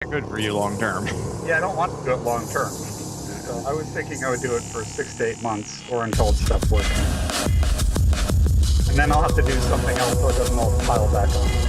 Good for you long term. Yeah, I don't want to do it long term. So I was thinking I would do it for 6 to 8 months or until it stopped working. And then I'll have to do something else so it doesn't all pile back on.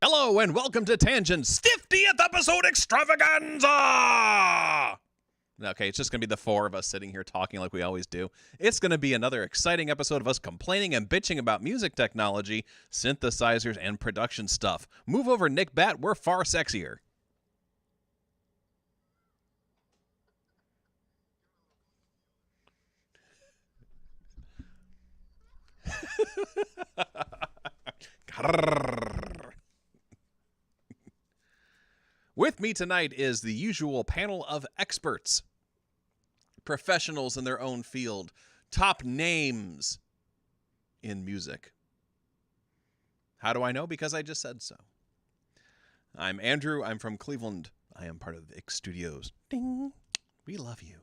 Hello and welcome to Tangent's 50th episode extravaganza! Okay, it's just going to be the four of us sitting here talking like we always do. It's going to be another exciting episode of us complaining and bitching about music technology, synthesizers, and production stuff. Move over, Nick Bat. We're far sexier. With me tonight is the usual panel of experts, professionals in their own field, top names in music. How do I know? Because I just said so. I'm Andrew. I'm from Cleveland. I am part of X Studios. Ding. We love you.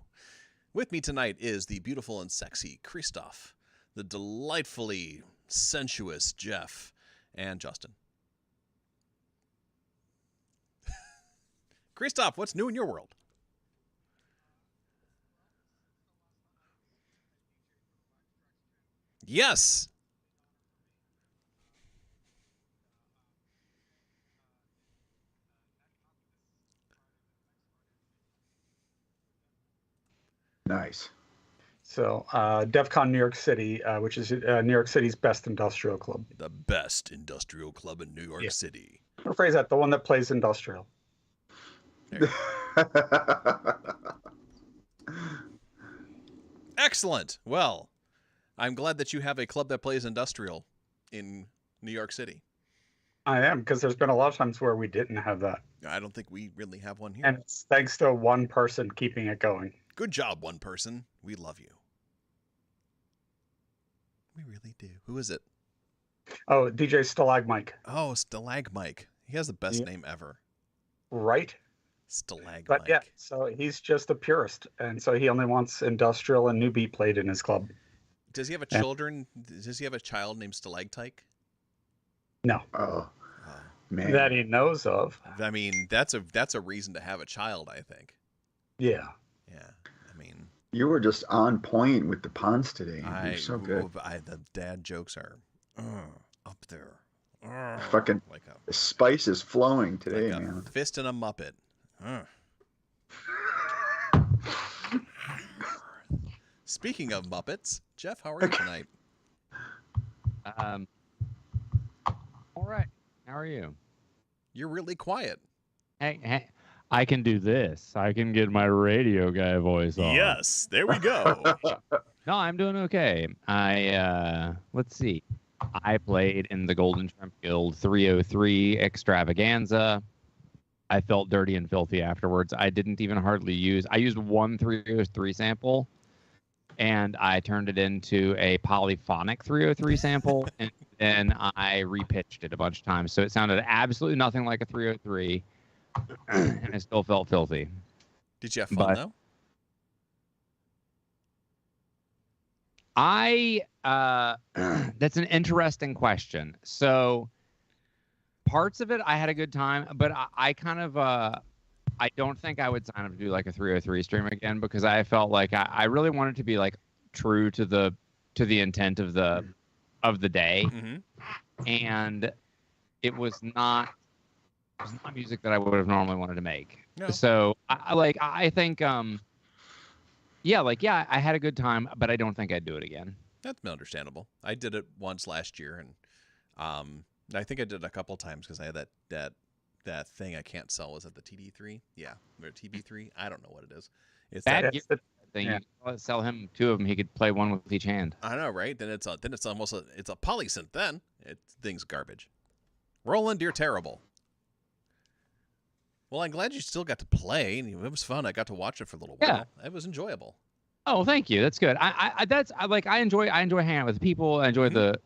With me tonight is the beautiful and sexy Christoph, the delightfully sensuous Jeff, and Justin. Christoph, what's new in your world? Yes. Nice. So, DEF CON New York City, which is New York City's best industrial club. The best industrial club in New York City. Rephrase that, the one that plays industrial. Excellent. Well, I'm glad that you have a club that plays industrial in New York City. I am, because there's been a lot of times where we didn't have that. I don't think we really have one here. And it's thanks to one person keeping it going. Good job, one person. We love you. We really do. Who is it? Oh, DJ Stalagmike. Oh, Stalagmike. He has the best name ever. Right? Stalagmike. But yeah, so he's just a purist, and so he only wants industrial and new beat played in his club. Does he have a children? Does he have a child named Stalactike? No. Oh, man. That he knows of. I mean, that's a reason to have a child, I think. Yeah. Yeah. I mean, you were just on point with the puns today. You're so good. The dad jokes are up there. Fucking like the spice is flowing today, like man. A fist and a Muppet. Speaking of Muppets, Jeff, how are you tonight? All right. How are you? You're really quiet. Hey, I can do this. I can get my radio guy voice on. Yes, there we go. No, I'm doing okay. Let's see. I played in the Golden Shrimp Guild 303 Extravaganza. I felt dirty and filthy afterwards. I didn't even hardly I used one 303 sample, and I turned it into a polyphonic 303 sample, and then I repitched it a bunch of times. So it sounded absolutely nothing like a 303, and I still felt filthy. Did you have fun, though? That's an interesting question. So parts of it, I had a good time, but I kind of, I don't think I would sign up to do like a 303 stream again, because I felt like I really wanted to be like true to the intent of the day. Mm-hmm. And it was not music that I would have normally wanted to make. No. So I think, I had a good time, but I don't think I'd do it again. That's understandable. I did it once last year, and I think I did it a couple times because I had that thing I can't sell. Is it the TD3? Yeah, or TB3? I don't know what it is. It's that thing. Yeah. You sell him two of them. He could play one with each hand. I know, right? Then it's almost a polysynth. Then thing's garbage. Roland, you're terrible. Well, I'm glad you still got to play. It was fun. I got to watch it for a little while. It was enjoyable. Oh, thank you. That's good. I enjoy hanging out with people. I enjoy the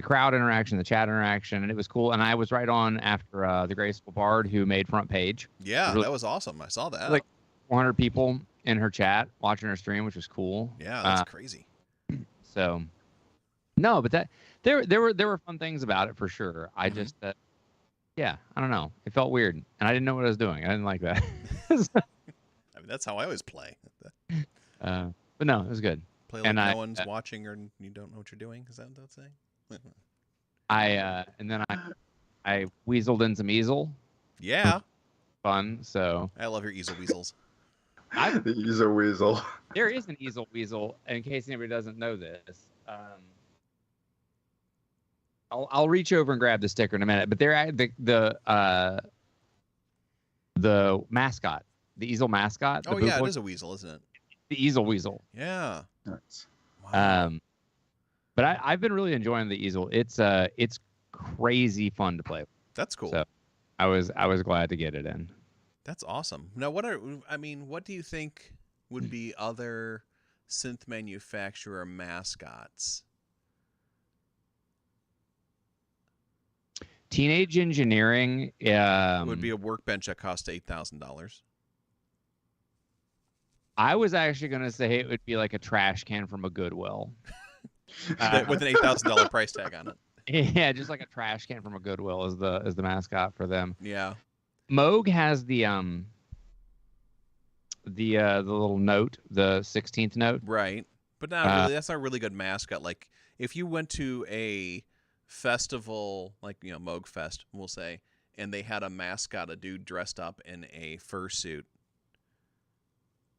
crowd interaction, the chat interaction, and it was cool. And I was right on after the Graceful Bard, who made Front Page. Yeah, that was awesome. I saw that. Like 400 people in her chat watching her stream, which was cool. Yeah, that's crazy. So, no, but there were fun things about it for sure. I just I don't know. It felt weird, and I didn't know what I was doing. I didn't like that. I mean, that's how I always play. But no, it was good. Play like no one's watching, or you don't know what you're doing. Is that what that's saying? And then I weaseled in some easel. Yeah. Fun. So I love your easel weasels. The Easel Weasel. there is an easel weasel, in case anybody doesn't know this. I'll reach over and grab the sticker in a minute, but they're the mascot, the easel mascot. Oh yeah, it is a weasel, isn't it? The easel weasel. Yeah. Nice. Wow. But I've been really enjoying the easel. It's crazy fun to play with. That's cool. So I was glad to get it in. That's awesome. Now, what do you think would be other synth manufacturer mascots? Teenage Engineering Would be a workbench that cost $8,000. I was actually going to say it would be like a trash can from a Goodwill. With an $8,000 price tag on it. Yeah, just like a trash can from a Goodwill is the mascot for them. Yeah. Moog has the little note, the 16th note. Right. But not really, that's not a really good mascot. Like if you went to a festival like, Moog Fest, we'll say, and they had a mascot, a dude dressed up in a fursuit.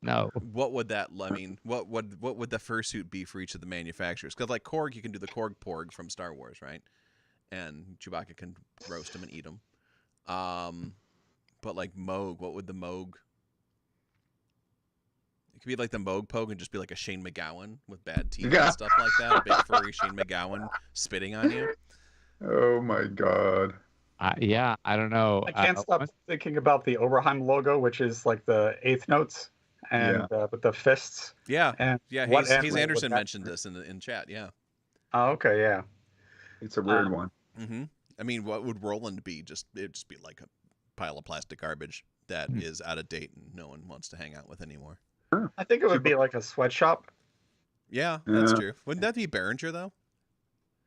No. What would that? I mean, what would the fursuit be for each of the manufacturers? Because like Korg, you can do the Korg Porg from Star Wars, right? And Chewbacca can roast them and eat them. But like Moog, what would the Moog? It could be like the Moog Pogue and just be like a Shane McGowan with bad teeth and stuff like that. A big furry Shane McGowan spitting on you. Oh my God. Yeah, I don't know. I can't stop thinking about the Oberheim logo, which is like the eighth notes and with the fists. Yeah. And yeah. Hayes Anderson mentioned this in chat. Yeah. Oh, okay. Yeah. It's a weird one. Mm-hmm. I mean, what would Roland be? It'd just be like a pile of plastic garbage that is out of date and no one wants to hang out with anymore. I think it would be like a sweatshop. Yeah, that's true. Wouldn't that be Behringer though?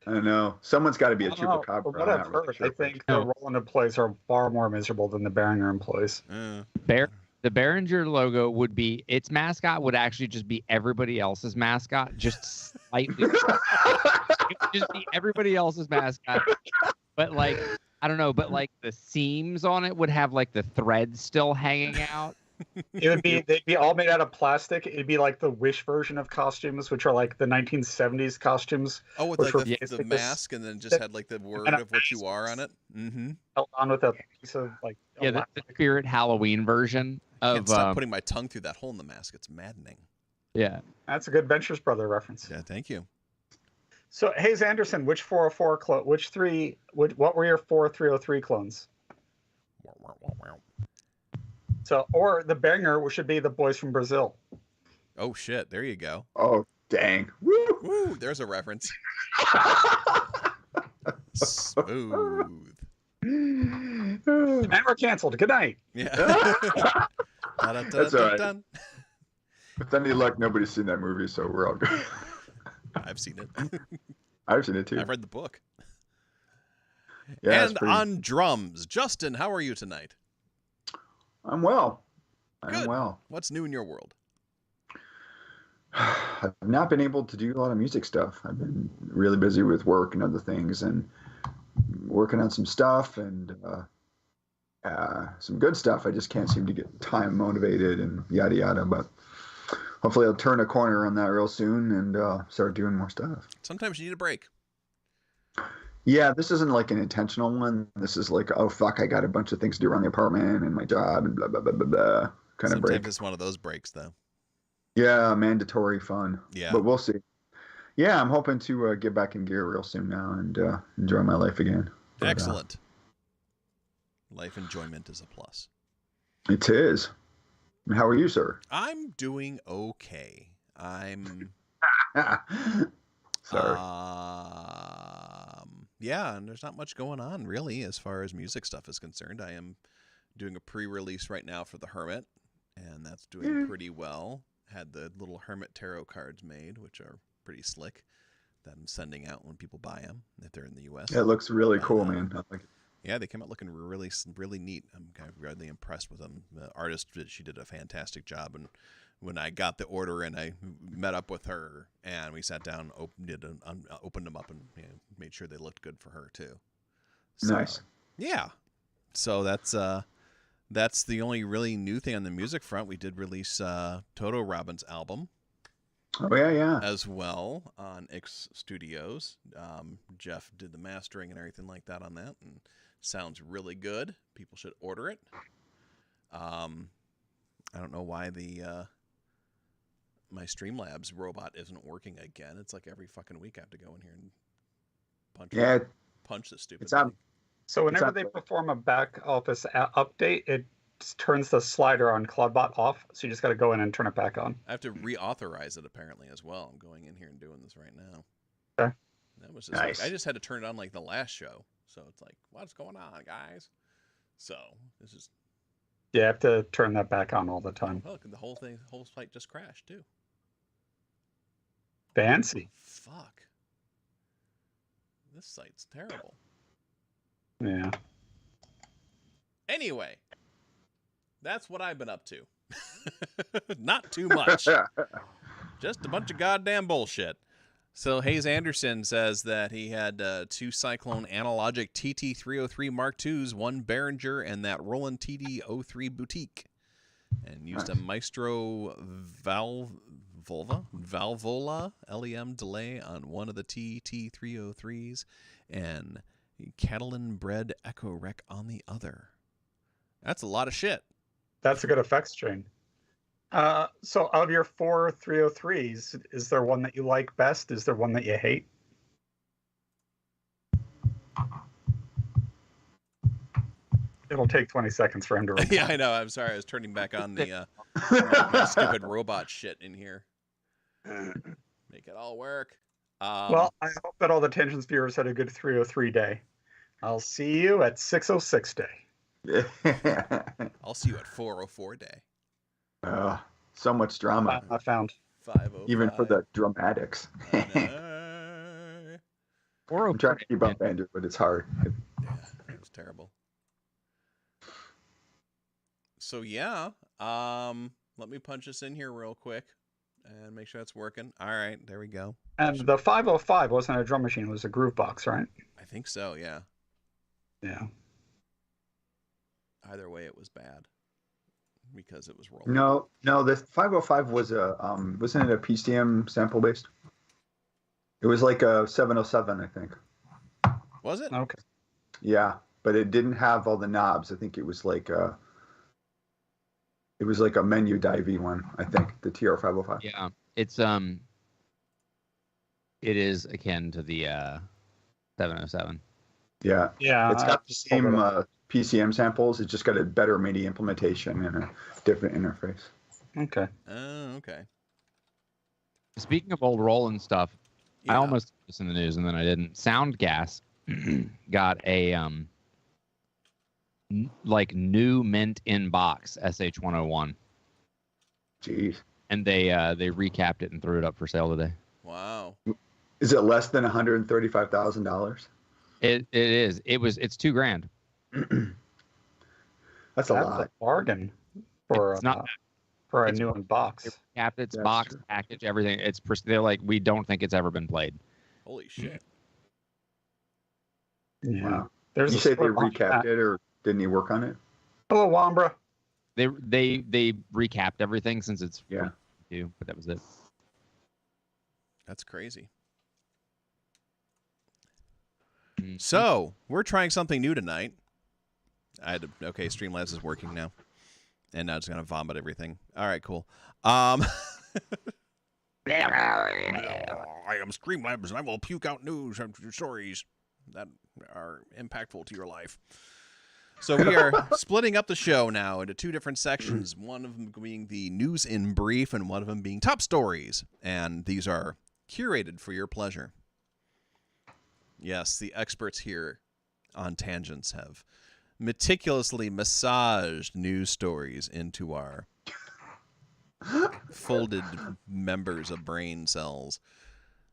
I don't know. Someone's got to be a From chupacabra. what I've heard, I think the Roland employees are far more miserable than the Behringer employees. The Behringer logo would be, its mascot would actually just be everybody else's mascot, just slightly. It would just be everybody else's mascot, but like, I don't know, but like the seams on it would have like the threads still hanging out. They'd be all made out of plastic. It'd be like the Wish version of costumes, which are like the 1970s costumes. Oh, with like the mask, and then just had like the word of what you are on it. Mm-hmm. Held on with a piece of like. The Spirit Halloween version of. I can't stop putting my tongue through that hole in the mask. It's maddening. Yeah, that's a good Ventures Brother reference. Yeah, thank you. So Hayes Anderson, which 404 clone? What were your 4 303 clones? So, or the banger should be the Boys from Brazil. Oh shit! There you go. Oh dang! Woo! Woo! There's a reference. Smooth. And we're canceled. Good night. Yeah. That's all right. With any luck, nobody's seen that movie, so we're all good. I've seen it. I've seen it too. I've read the book. Yeah, and on drums, Justin, how are you tonight? I'm well. Good. I'm well. What's new in your world? I've not been able to do a lot of music stuff. I've been really busy with work and other things, and working on some stuff and some good stuff. I just can't seem to get time motivated and yada yada. But hopefully, I'll turn a corner on that real soon and start doing more stuff. Sometimes you need a break. Yeah, this isn't like an intentional one. This is like, oh fuck, I got a bunch of things to do around the apartment and my job and blah blah blah blah blah kind of break. Sometimes it's one of those breaks, though. Yeah, mandatory fun. Yeah, but we'll see. Yeah, I'm hoping to get back in gear real soon now and enjoy my life again. But, excellent. Life enjoyment is a plus. It is. How are you, sir? I'm doing okay. I'm. Sorry. Yeah, and there's not much going on really as far as music stuff is concerned. I am doing a pre-release right now for The Hermit, and that's doing pretty well. Had the little Hermit tarot cards made, which are pretty slick, that I'm sending out when people buy them if they're in the U.S. It looks really cool, man. I like it. Yeah, they came out looking really, really neat. I'm kind of really impressed with them. The artist, she did a fantastic job, and when I got the order and I met up with her and we sat down, opened them up and made sure they looked good for her too. So, Nice. Yeah. So that's the only really new thing on the music front. We did release Toto Robbins' album Oh yeah. as well on X Studios. Jeff did the mastering and everything like that on that, and sounds really good. People should order it. I don't know why my Streamlabs robot isn't working again. It's like every fucking week I have to go in here and punch the stupid It's on. thing. So whenever Exactly. they perform a back office update, it turns the slider on CloudBot off. So you just got to go in and turn it back on. I have to reauthorize it apparently as well. I'm going in here and doing this right now. Okay. That was just Nice. I just had to turn it on like the last show. So it's like, what's going on, guys? So this is You have to turn that back on all the time. look, the whole site just crashed too. Fancy. Fuck. This site's terrible. Yeah. Anyway, that's what I've been up to. Not too much. Just a bunch of goddamn bullshit. So Hayes Anderson says that he had 2 Cyclone analogic TT303 Mark IIs, 1 Behringer, and that Roland TD03 Boutique, and used a Maestro Valvola LEM delay on one of the TT303s, and Catalan Bred Echo Rec on the other. That's a lot of shit. That's a good effects chain. So out of your 4 303s, is there one that you like best? Is there one that you hate? It'll take 20 seconds for him to reply. Yeah, I know. I'm sorry. I was turning back on the my stupid robot shit in here. Make it all work. Well, I hope that all the Tangents viewers had a good 303 day. I'll see you at 606 day. I'll see you at 404 day. So much drama, I found. 505. even for the dramatics. I know. I'm trying to keep up, Andrew, but it's hard. Yeah, it's terrible. So yeah, let me punch this in here real quick and make sure it's working. All right, there we go. And the 505 wasn't a drum machine, it was a groove box, right? I think so. Yeah. Yeah. Either way, it was bad because it was rolling. No, the 505 was wasn't it a PCM sample based? It was like a 707, I think. Was it? Okay. Yeah, but it didn't have all the knobs. I think it was like a menu divey one. I think the TR505. Yeah, it's it is akin to the 707. Yeah, Yeah. it's got the same PCM samples. It's just got a better MIDI implementation and a different interface. Okay. Oh, okay. Speaking of old Roland stuff, I Yeah. almost put this in the news and then I didn't. Soundgas got a like new mint in box SH101, Jeez, and they recapped it and threw it up for sale today. Wow. is it less than $135,000? It is. It's $2,000. That's a That's lot. a bargain for It's not. for a it's- new box. Capped its That's box, true. package, everything. They're like, we don't think it's ever been played. Holy shit. Yeah. Wow. There's You a say they split on recapped that. it, or didn't he work on it? Hello, Wambra. They recapped everything since it's Yeah. new, but that was it. That's crazy. Mm. So, we're trying something new tonight. Okay, Streamlabs is working now. And now it's going to vomit everything. All right, cool. I am Streamlabs, and I will puke out news and stories that are impactful to your life. So we are splitting up the show now into 2 different sections, one of them being the news in brief and one of them being top stories. And these are curated for your pleasure. Yes, the experts here on Tangents have meticulously massaged news stories into our folded members of brain cells.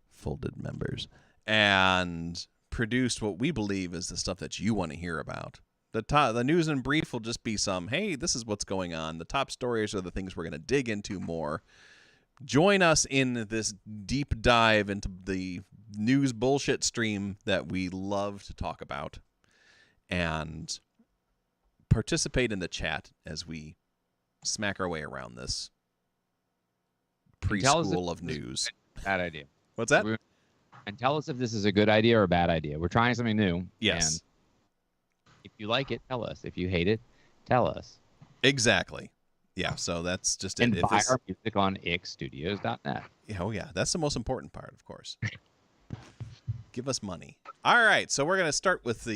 Folded members. And produced what we believe is the stuff that you want to hear about. The news in brief will just be some, hey, this is what's going on. The top stories are the things we're going to dig into more. Join us in this deep dive into the news bullshit stream that we love to talk about, and participate in the chat as we smack our way around this preschool of news. Bad idea. What's that? And tell us if this is a good idea or a bad idea. We're trying something new. Yes. And if you like it, tell us. If you hate it, tell us. Exactly. Yeah, so that's just it. And If buy it's- our music on ixstudios.net. Yeah, oh yeah, that's the most important part, of course. Give us money. All right, so we're going to start with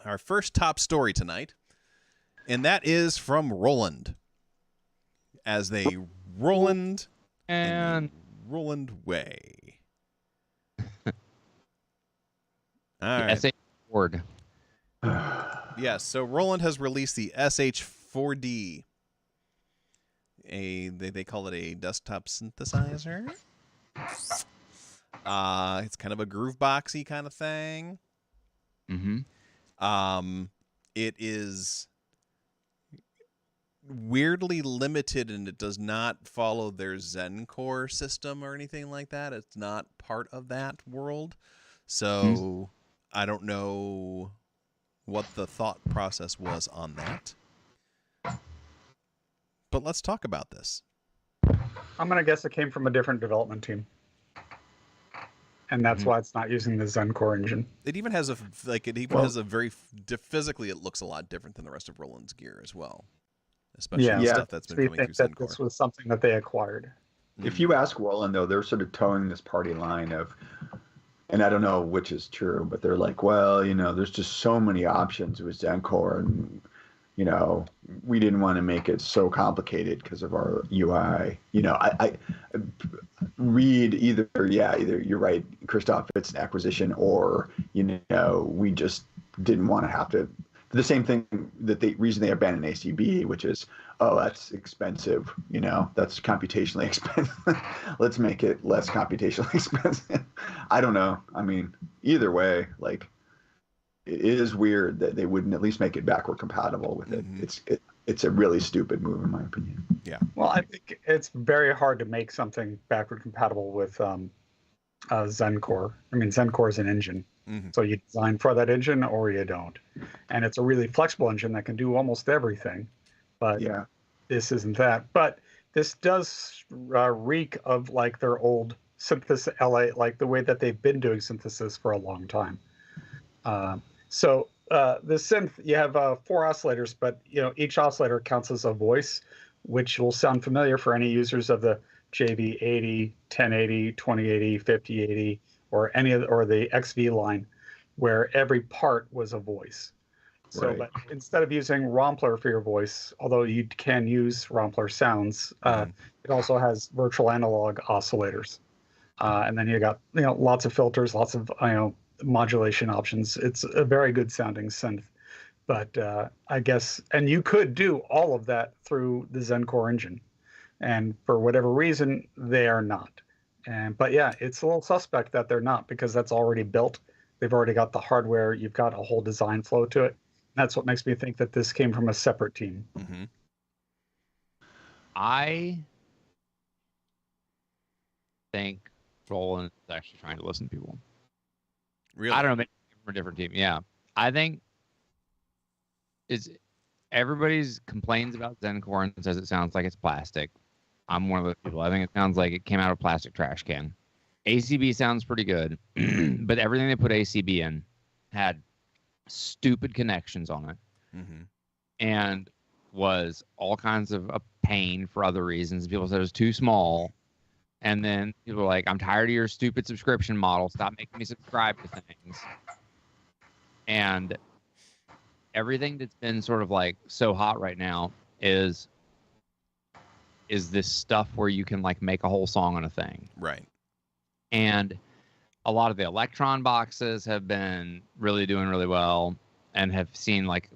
our first top story tonight, and that is from Roland. As they Roland And Roland way. All the right. SA Ford. Yes, so Roland has released the SH4D. They call it a desktop synthesizer. It's kind of a groove boxy kind of thing. Mm-hmm. It is weirdly limited, and it does not follow their Zencore system or anything like that. It's not part of that world. So I don't know what the thought process was on that. But let's talk about this. I'm going to guess it came from a different development team. And that's why it's not using the Zencore engine. It even has has a very physically, it looks a lot different than the rest of Roland's gear as well. Especially the stuff that's So been you coming think through that Zencore. this was something that they acquired. If you ask Roland, though, they're sort of towing this party line of, and I don't know which is true, but they're like, well, there's just so many options with Zencore, and we didn't want to make it so complicated because of our UI. I read either you're right, Christoph, it's an acquisition, or we just didn't want to have to. The same thing that the reason they abandoned ACB, which is, that's expensive. That's computationally expensive. Let's make it less computationally expensive. I don't know. I mean, either way, like, it is weird that they wouldn't at least make it backward compatible with it. Mhm. It's a really stupid move, in my opinion. Yeah. Well, I think it's very hard to make something backward compatible with Zencore. I mean, Zencore is an engine. Mhm. So you design for that engine or you don't. And it's a really flexible engine that can do almost everything. But Yeah. this isn't that. But this does reek of like their old synthesis, like the way that they've been doing synthesis for a long time. So the synth, you have 4 oscillators, but each oscillator counts as a voice, which will sound familiar for any users of the JV80, 1080, 2080, 5080, or the XV line, where every part was a voice. So, Right. but instead of using Rompler for your voice, although you can use Rompler sounds, it also has virtual analog oscillators, and then you got lots of filters, lots of modulation options. It's a very good sounding synth, but I guess, and you could do all of that through the Zencore engine, and for whatever reason they are not. But yeah, it's a little suspect that they're not, because that's already built. They've already got the hardware. You've got a whole design flow to it. That's what makes me think that this came from a separate team. Mm-hmm. I think Roland is actually trying to listen to people. Really? I don't know, maybe from a different team. Yeah. I think everybody's complains about Zencore and says it sounds like it's plastic. I'm one of those people. I think it sounds like it came out of a plastic trash can. ACB sounds pretty good, but everything they put ACB in had stupid connections on it Mm-hmm. and was all kinds of a pain for other reasons. People said it was too small. And then people were like, I'm tired of your stupid subscription model. Stop making me subscribe to things. And everything that's been sort of like so hot right now is this stuff where you can like make a whole song on a thing. Right. And a lot of the Electron boxes have been really doing really well and have seen like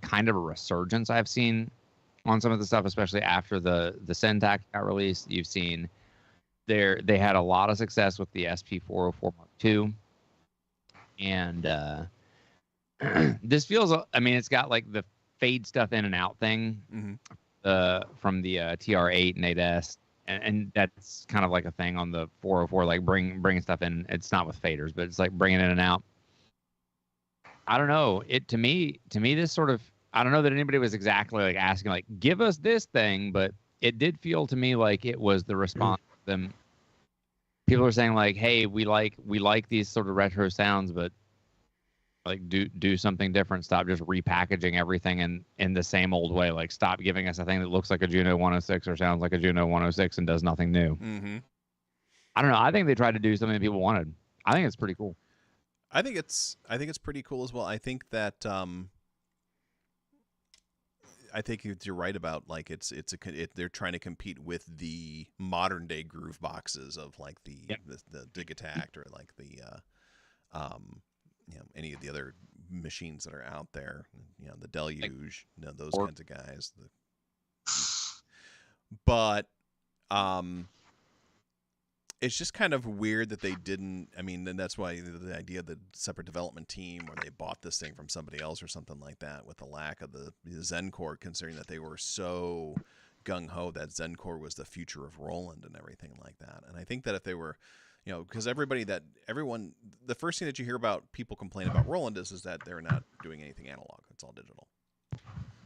kind of a resurgence I've seen on some of the stuff, especially after the Syntax got released. You've seen they had a lot of success with the SP404 Mark II. And this feels. I mean, it's got like the fade stuff in and out thing from the TR8 and 8S, and that's kind of like a thing on the 404, like bringing stuff in. It's not with faders, but it's like bringing it in and out. I don't know. To me, this sort of. I don't know that anybody was exactly like asking, like, give us this thing, but it did feel to me like it was the response to them. People are saying like, hey, we like these sort of retro sounds, but like do something different. Stop just repackaging everything in the same old way. Like, stop giving us a thing that looks like a Juno 106 or sounds like a Juno 106 and does nothing new. I don't know. I think they tried to do something that people wanted. I think it's pretty cool. I think it's pretty cool as well. I think that I think you're right about like they're trying to compete with the modern day groove boxes of like the Dig Attack or like the any of the other machines that are out there, the Deluge, those kinds of guys. But it's just kind of weird that they didn't. I mean, and that's why the idea of the separate development team, or they bought this thing from somebody else or something like that, with the lack of the Zencore, considering that they were so gung ho that Zencore was the future of Roland and everything like that. And I think that if they were, because everyone, the first thing that you hear about people complain about Roland is that they're not doing anything analog; it's all digital.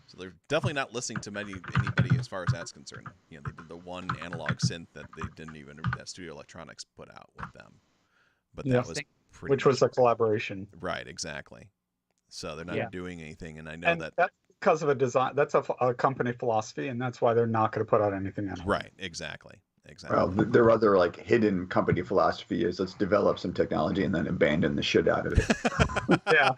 So they're definitely not listening to anybody as far as that's concerned. They did the one analog synth that they didn't even, that Studio Electronics put out with them. But that was which was a collaboration. Right, exactly. So they're not doing anything, and I know that that's because of a design. That's a company philosophy, and that's why they're not going to put out anything analog. Right, exactly. Well, their other like hidden company philosophy is let's develop some technology and then abandon the shit out of it. Yeah,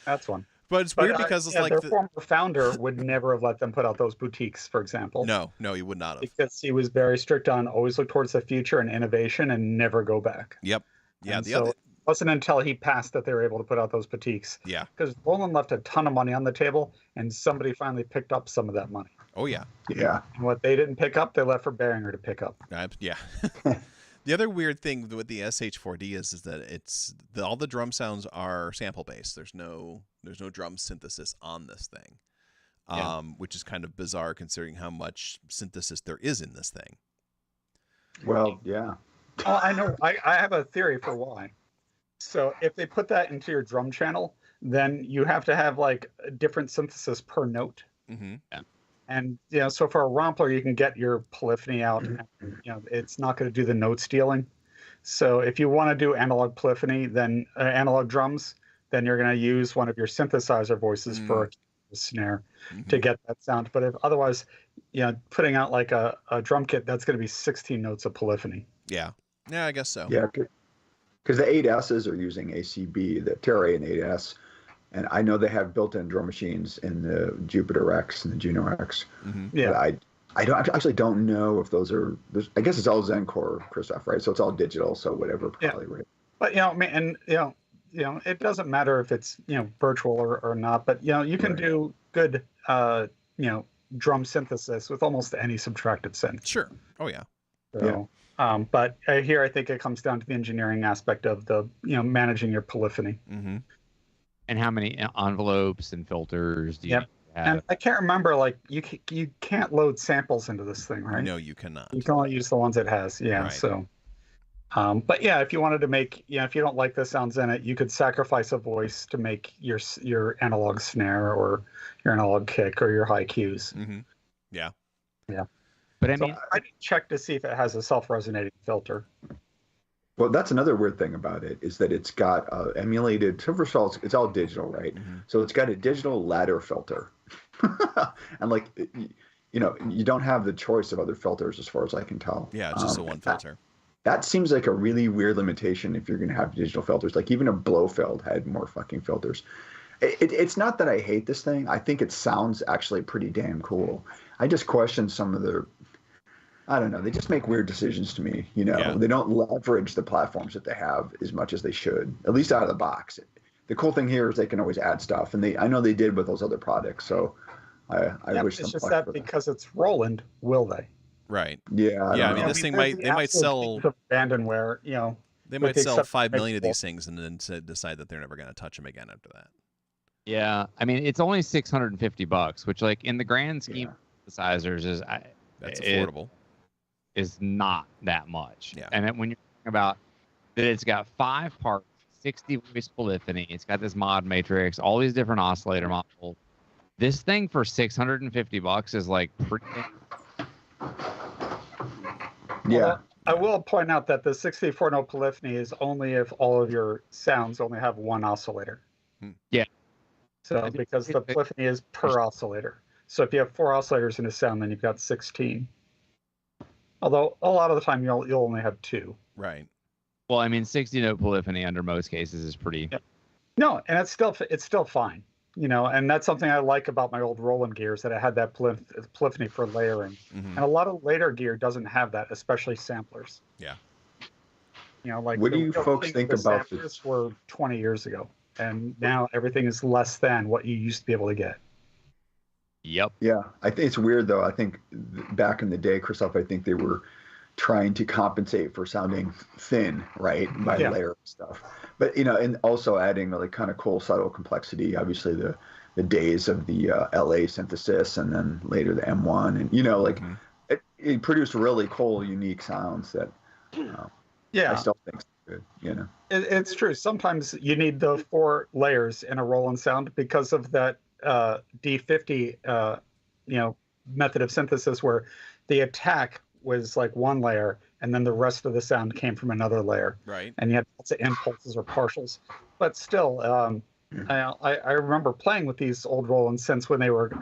that's one. But it's weird because it's like their former founder would never have let them put out those boutiques, for example. No, he would not have. Because he was very strict on always look towards the future and innovation and never go back. Yep. Yeah. And it wasn't until he passed that they were able to put out those boutiques. Yeah. Because Roland left a ton of money on the table, and somebody finally picked up some of that money. Oh yeah. Yeah. And what they didn't pick up, they left for Behringer to pick up. Yeah. The other weird thing with the SH4D is that all the drum sounds are sample based. There's no drum synthesis on this thing, which is kind of bizarre considering how much synthesis there is in this thing. Well, yeah. Oh, I know. I have a theory for why. So if they put that into your drum channel, then you have to have like a different synthesis per note. Mm-hmm. Yeah. And so for a Rompler, you can get your polyphony out. And, it's not going to do the note stealing. So if you want to do analog polyphony, then analog drums, then you're going to use one of your synthesizer voices for a snare to get that sound. But if otherwise, putting out like a drum kit, that's going to be 16 notes of polyphony. Yeah. Yeah, I guess so. Yeah, because the 8Ss are using ACB, the Terra and 8S. And I know they have built-in drum machines in the Jupiter X and the Juno X. Mm-hmm. Yeah. But I actually don't know if those are. I guess it's all Zencore, Christoph, right? So it's all digital. So whatever, probably right. But it doesn't matter if it's virtual or not. But you can do good drum synthesis with almost any subtractive synth. Sure. Oh yeah. So, but here I think it comes down to the engineering aspect of the managing your polyphony. Mm-hmm. And how many envelopes and filters do you have? And I can't remember, like, you can't load samples into this thing, right? No, you cannot. You can only use the ones it has. Yeah. Right. So, but yeah, if you wanted to make, if you don't like the sounds in it, you could sacrifice a voice to make your analog snare or your analog kick or your high cues. Mm-hmm. Yeah. Yeah. But I mean, I didn't check to see if it has a self-resonating filter. Well, that's another weird thing about it is that it's got emulated. So first of all, it's all digital, right? Mm-hmm. So it's got a digital ladder filter, and like you don't have the choice of other filters as far as I can tell. Yeah, it's just the one filter. That seems like a really weird limitation if you're going to have digital filters. Like even a Blofeld had more fucking filters. It's not that I hate this thing. I think it sounds actually pretty damn cool. I just question some of the. I don't know. They just make weird decisions to me. Yeah. They don't leverage the platforms that they have as much as they should, at least out of the box. The cool thing here is they can always add stuff, and I know they did with those other products. So I wish them it's just luck that because it's Roland, will they? Right. Yeah. I mean, this thing they might sell abandonware. They might sell 5 million of these things and then decide that they're never going to touch them again after that. Yeah, I mean it's only $650, which like in the grand scheme of synthesizers That's it affordable. is not that much. Yeah. And then when you're talking about that, it's got 5 parts, 60 voice polyphony. It's got this mod matrix, all these different oscillator models. This thing for $650 is like pretty. Yeah. Well, I will point out that the 64 note polyphony is only if all of your sounds only have one oscillator. Yeah. So because the polyphony is per oscillator. So if you have 4 oscillators in a sound, then you've got 16. Although a lot of the time you'll only have 2. Right. Well, I mean 60 note polyphony under most cases is pretty. Yeah. No, and it's still fine. You know, and that's something I like about my old Roland gears, that it had that polyphony for layering. Mm-hmm. And a lot of later gear doesn't have that, especially samplers. Yeah. You know, like What do the you real folks king think of the about samplers were 20 years ago, and now everything is less than what you used to be able to get. Yep. Yeah, I think it's weird though. I think back in the day, Christoph, I think they were trying to compensate for sounding thin, right, by Yeah. layering stuff. But you know, and also adding like kind of cool subtle complexity. Obviously, the days of the LA synthesis, and then later the M1, and you know, like it produced really cool, unique sounds that I Yeah, still think is good. You know, it's true. Sometimes you need the 4 layers in a Roland sound because of that D50, method of synthesis where the attack was like one layer, and then the rest of the sound came from another layer, Right. and you had lots of impulses or partials. But still, I remember playing with these old Roland synths when they were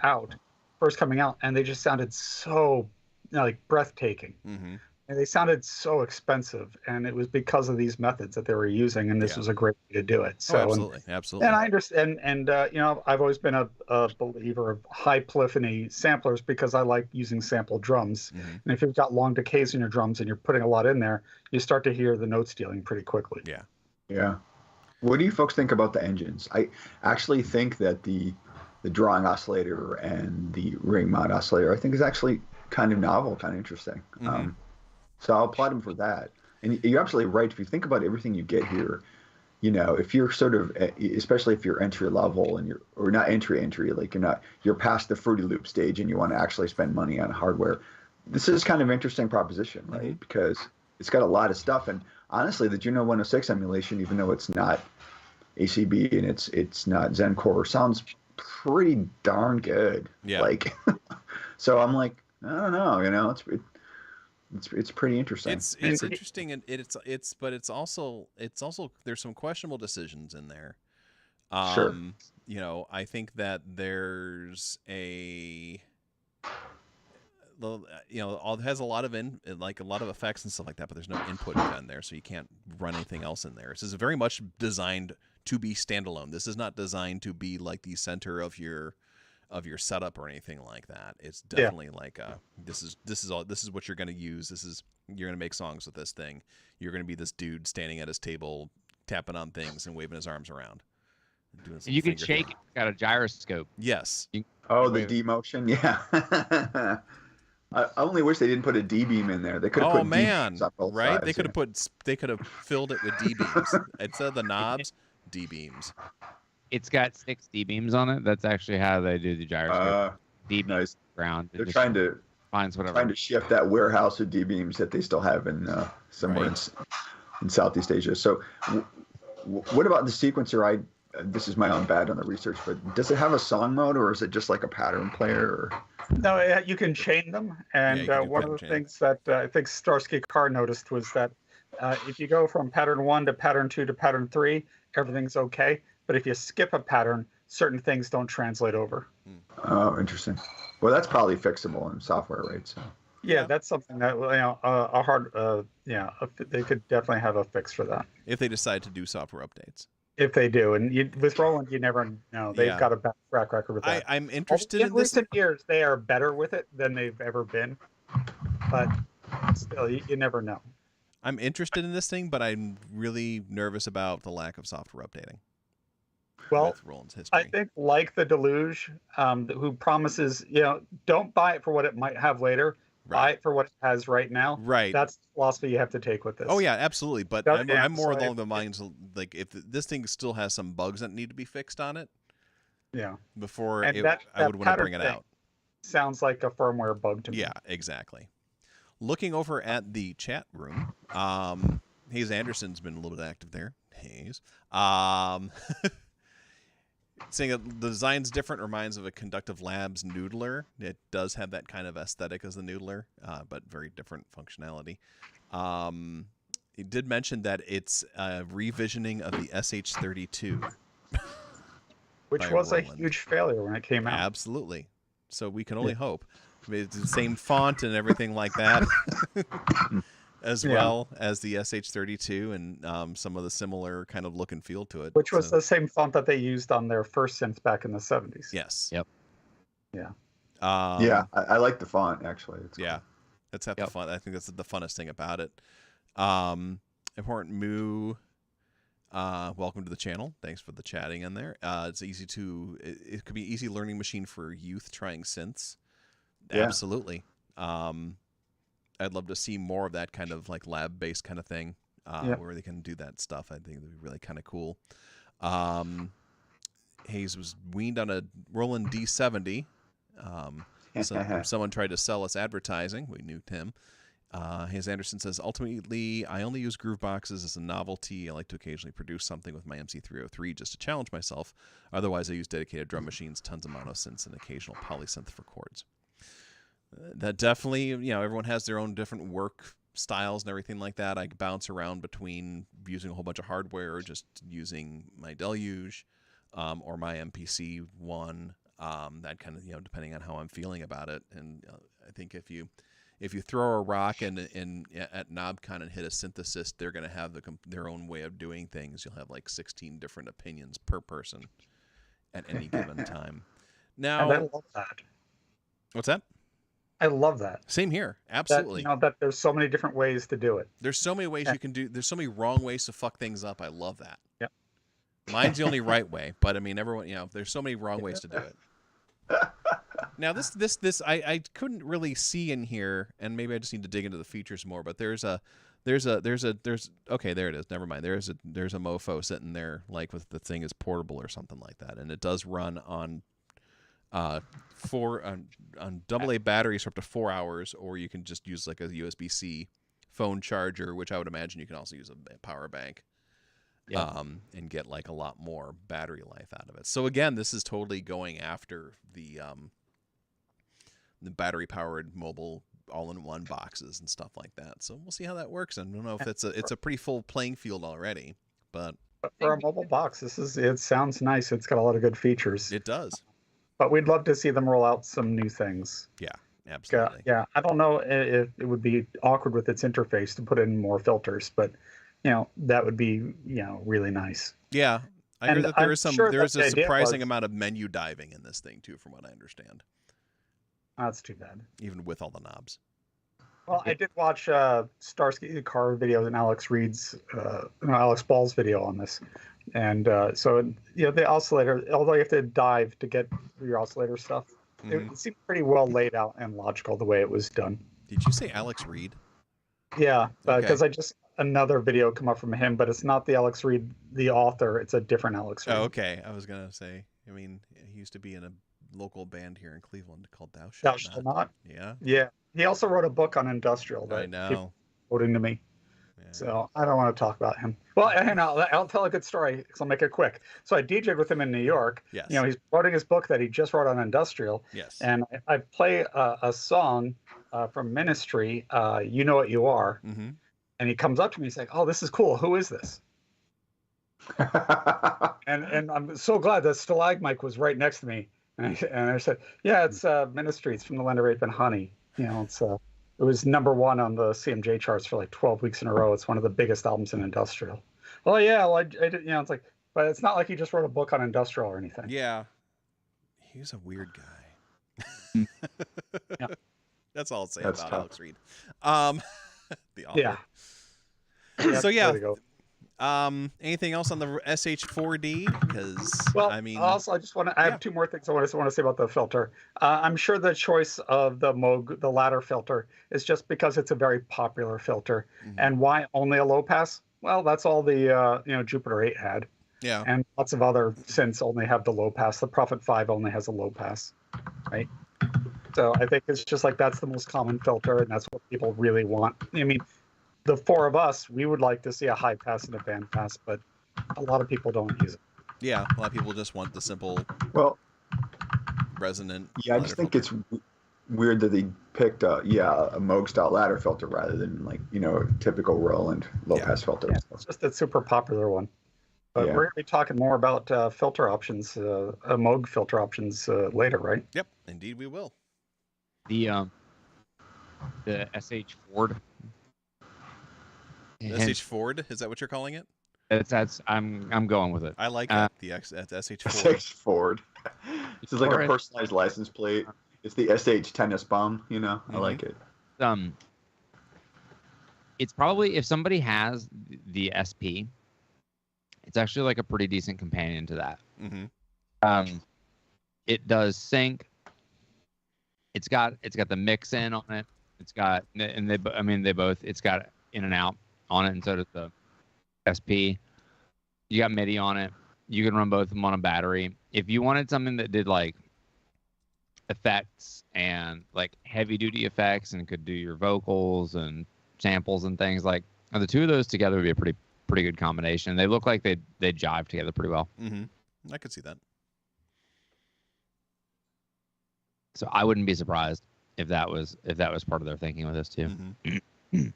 first coming out, and they just sounded so like breathtaking. Mm-hmm. And they sounded so expensive, and it was because of these methods that they were using, and this was a great way to do it. So, Absolutely. and I understand, and I've always been a believer of high polyphony samplers because I like using sampled drums. Mm-hmm. And if you've got long decays in your drums and you're putting a lot in there, you start to hear the note stealing pretty quickly. Yeah. yeah. What do you folks think about the engines? I actually think that the drawing oscillator and the ring mod oscillator, I think, is actually kind of novel, kind of interesting. Mm-hmm. So I'll applaud him for that. And you're absolutely right. If you think about everything you get here, you know, if you're sort of, especially if you're entry level and or not entry, like you're past the Fruity Loop stage and you want to actually spend money on hardware, this is kind of an interesting proposition, right? Mm-hmm. Because it's got a lot of stuff. And honestly, the Juno 106 emulation, even though it's not ACB and it's not Zencore, sounds pretty darn good. Yeah. Like, so I'm like, I don't know, you know, it's pretty interesting. It's interesting, and but it's also there's some questionable decisions in there. Sure. You know, I think that there's it has a lot of a lot of effects and stuff like that, but there's no input gun there, so you can't run anything else in there. This is very much designed to be standalone. This is not designed to be like the center of your setup or anything like that. It's definitely like this is what you're going to use. You're going to make songs with this thing. You're going to be this dude standing at his table tapping on things and waving his arms around. You can shake it. It's got a gyroscope. Yes. The D motion, yeah. I only wish they didn't put a D beam in there. They could have put D-beams on both right? sides, They could have filled it with D beams. Instead of the knobs, D beams. It's got 6 D-beams on it. That's actually how they do the gyroscope. D-beams nice. ground. They're trying to shift that warehouse of D beams that they still have in somewhere in Southeast Asia. So, what about the sequencer? This is my own bad on the research, but does it have a song mode, or is it just like a pattern player? Or? No, you can chain them, and one of the things that I think Starsky Carr noticed was that if you go from pattern 1 to pattern 2 to pattern 3, everything's okay. But if you skip a pattern, certain things don't translate over. Oh, interesting. Well, that's probably fixable in software, right? So. Yeah, that's something that they could definitely have a fix for that if they decide to do software updates. If they do, and with Roland, you never know. They've got a bad track record with that. I'm interested in this. recent years, they are better with it than they've ever been, but still, you never know. I'm interested in this thing, but I'm really nervous about the lack of software updating. Well, with Roland's history. I think like the Deluge, who promises, don't buy it for what it might have later. Buy it for what it has right now. Right. That's the philosophy you have to take with this. Oh yeah, absolutely. But I'm more along the lines of, like, if this thing still has some bugs that need to be fixed on it, Yeah. before And I would want to pattern bring it thing out. sounds like a firmware bug to me. Yeah, exactly. Looking over at the chat room, Hayes Anderson's been a little bit active there. Hayes. Saying that the design's different, reminds of a Conductive Labs Noodler. It does have that kind of aesthetic as the Noodler, but very different functionality. He did mention that it's a revisioning of the SH32. Which by was a Roland. huge failure when it came out. Absolutely. So we can only hope. I mean, it's the same font and everything like that, as well as the SH32 and some of the similar kind of look and feel to it. Which was So- the same font that they used on their first synths back in the 70s. Yes. Yep. Yeah. Yeah, I like the font actually. It's Yeah. cool. That's half Yep. the fun. I think that's the funnest thing about it. Important Moo. Welcome to the channel. Thanks for the chatting in there. It's easy to. It could be an easy learning machine for youth trying synths. Yeah. Absolutely. I'd love to see more of that kind of like lab-based kind of thing, where they can do that stuff. I think it would be really kind of cool. Hayes was weaned on a Roland D70. Someone tried to sell us advertising. We nuked him. Hayes Anderson says, ultimately, I only use groove boxes as a novelty. I like to occasionally produce something with my MC303 just to challenge myself. Otherwise, I use dedicated drum machines, tons of monosynths, and occasional polysynth for chords. That definitely, you know, everyone has their own different work styles and everything like that. I bounce around between using a whole bunch of hardware or just using my Deluge or my MPC one, that kind of, you know, depending on how I'm feeling about it. And I think if you throw a rock at KnobCon and hit a synthesis, they're going to have their own way of doing things. You'll have like 16 different opinions per person at any given time. Now, And I love that. what's that? I love that. Same here. That, Absolutely. you know, that there's so many different ways to do it. There's so many ways you can do. There's so many wrong ways to fuck things up. I love that. Yeah. Mine's the only right way, but I mean, everyone, you know, there's so many wrong ways to do it. Now, this, I couldn't really see in here, and maybe I just need to dig into the features more. But there's okay, there it is. Never mind. There's a mofo sitting there, like with the thing is portable or something like that, and it does run on on AA batteries for up to 4 hours, or you can just use like a USB-C phone charger, which I would imagine you can also use a power bank. Yeah. And get like a lot more battery life out of it. So again, this is totally going after the battery powered mobile all-in-one boxes and stuff like that. So we'll see how that works. I don't know if it's a pretty full playing field already, but But for a mobile box, it sounds nice. It's got a lot of good features. it does. But we'd love to see them roll out some new things. Yeah, absolutely. Yeah, I don't know if it would be awkward with its interface to put in more filters, but you know, that would be, you know, really nice. Yeah. I hear And that there I'm is sure there is that a the idea surprising was- amount of menu diving in this thing too, from what I understand, That's too bad. even with all the knobs. Well, I did watch Starsky car videos and Alex Ball's video on this, and so you know the oscillator. Although you have to dive to get your oscillator stuff, Mhm. it seemed pretty well laid out and logical the way it was done. Did you say Alex Reed? Yeah, Okay. because I just another video come up from him, but it's not the Alex Reed, the author. It's a different Alex Reed. Oh, okay. I was gonna say. I mean, he used to be in a local band here in Cleveland called Thou Thou Shalt Shalt Not. Not. Yeah, Yeah, he also wrote a book on industrial that I keeps know. quoting to me. Yeah. So I don't want to talk about him. Well, and I'll tell a good story because I'll make it quick. So I DJ'd with him in New York. Yes. You know, he's promoting his book that he just wrote on industrial, Yes. and I play a song from Ministry, "You Know What You Are," Mm-hmm. and he comes up to me. He's like, "Oh, this is cool. Who is this?" And I'm so glad that Stalagmite was right next to me. And I said, "Yeah, it's Ministry. It's from the Land of Rape and Honey. You know, it was #1 on the CMJ charts for like 12 weeks in a row. It's one of the biggest albums in industrial." Oh yeah, well, I did, you know, it's like, but it's not like he just wrote a book on industrial or anything. Yeah. He's a weird guy. Yeah. That's all I'll say That's about tough. Alex Reed. The author. Yeah. So yeah. There we go. Anything else on the SH4D? Because Well, I mean, also, I just want to. I yeah. have two more things I want to say about the filter. I'm sure the choice of the Moog, the ladder filter, is just because it's a very popular filter. Mhm. And why only a low pass? Well, that's all the you know, Jupiter 8 had. Yeah. And lots of other synths only have the low pass. The Prophet 5 only has a low pass, right? So I think it's just like that's the most common filter, and that's what people really want. I mean, the four of us, we would like to see a high pass and a band pass, but a lot of people don't use it. Yeah. A lot of people just want the simple Well, resonant. yeah, I ladder just think filter. it's weird that they picked a Moog style ladder filter rather than like typical Roland low pass filter. Yeah, it's just a super popular one. But Yeah. we're going to be talking more about filter options, Moog filter options later, right? Yep. Indeed, we will. The SH Ford. SH Ford, is that what you're calling it? That's I'm going with it. I like Uh, it. The SH Ford. SH Ford. This is like Or a it- personalized license plate. It's the SH tennis bomb. I like it. It's probably, if somebody has the SP, it's actually like a pretty decent companion to that. Mm-hmm. It does sync. It's got the mix in on it. It's got, and they both, it's got in and out on it, and so does the SP. You got MIDI on it. You can run both of them on a battery. If you wanted something that did like effects and like heavy duty effects and could do your vocals and samples and things, like the two of those together would be a pretty good combination. They look like they jive together pretty well. Mm-hmm. I could see that. So I wouldn't be surprised if that was part of their thinking with this too. Mm-hmm.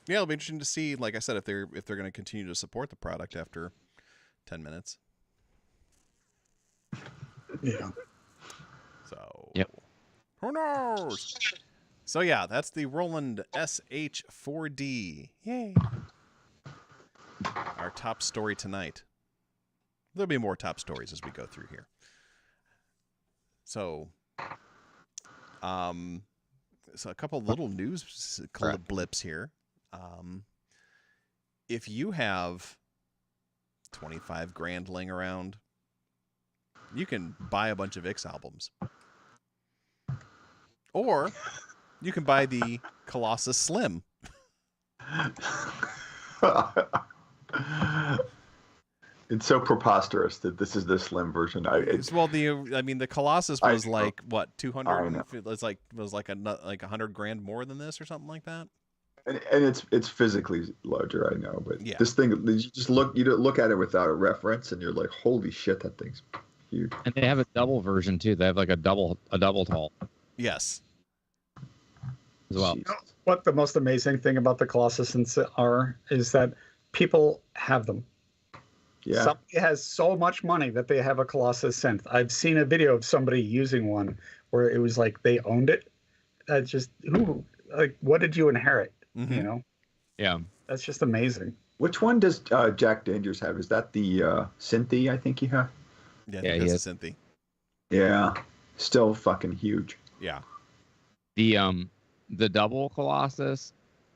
Yeah, it'll be interesting to see, like I said, if they're going to continue to support the product after 10 minutes. Yeah. So, Yep. Who knows? So yeah, that's the Roland SH4D. Yay! Our top story tonight. There'll be more top stories as we go through here. So, so a couple little news blips here. If you have 25 grand laying around, you can buy a bunch of X albums. Or you can buy the Colossus Slim. It's so preposterous that this is the slim version. The Colossus was I- like what, I 200? know. It was like 100 grand more than this or something like that. And it's physically larger, I know, but Yeah. this thing, you just look at it without a reference, and you're like, holy shit, that thing's huge. And they have a double version too. They have like a double tall Yes. as well. Jeez. What the most amazing thing about the Colossus are is that people have them. Yeah. Somebody has so much money that they have a Colossus synth. I've seen a video of somebody using one where it was like they owned it. What did you inherit? Mhm. You know, Yeah. that's just amazing. Which one does Jack Dangers have? Is that the Synthy I think you have? Yeah, I Yeah, think he that's a Synthy. Yeah. Still fucking huge. Yeah. The double Colossus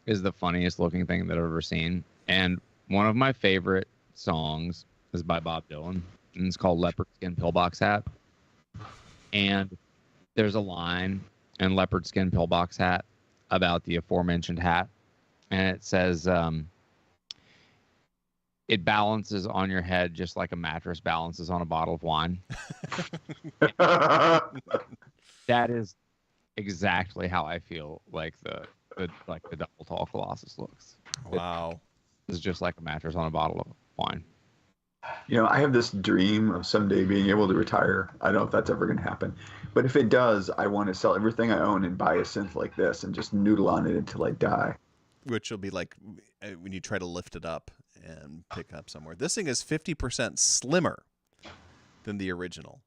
is the funniest looking thing that I've ever seen. And one of my favorite songs is by Bob Dylan, and it's called Leopard Skin Pillbox Hat. And there's a line in Leopard Skin Pillbox Hat about the aforementioned hat, and it says it balances on your head just like a mattress balances on a bottle of wine. That is exactly how I feel like the double tall Colossus looks. Wow. It's just like a mattress on a bottle of wine. I have this dream of someday being able to retire. I don't know if that's ever going to happen. But if it does, I want to sell everything I own and buy a synth like this and just noodle on it until I die. Which will be like when you try to lift it up and pick up somewhere. This thing is 50% slimmer than the original.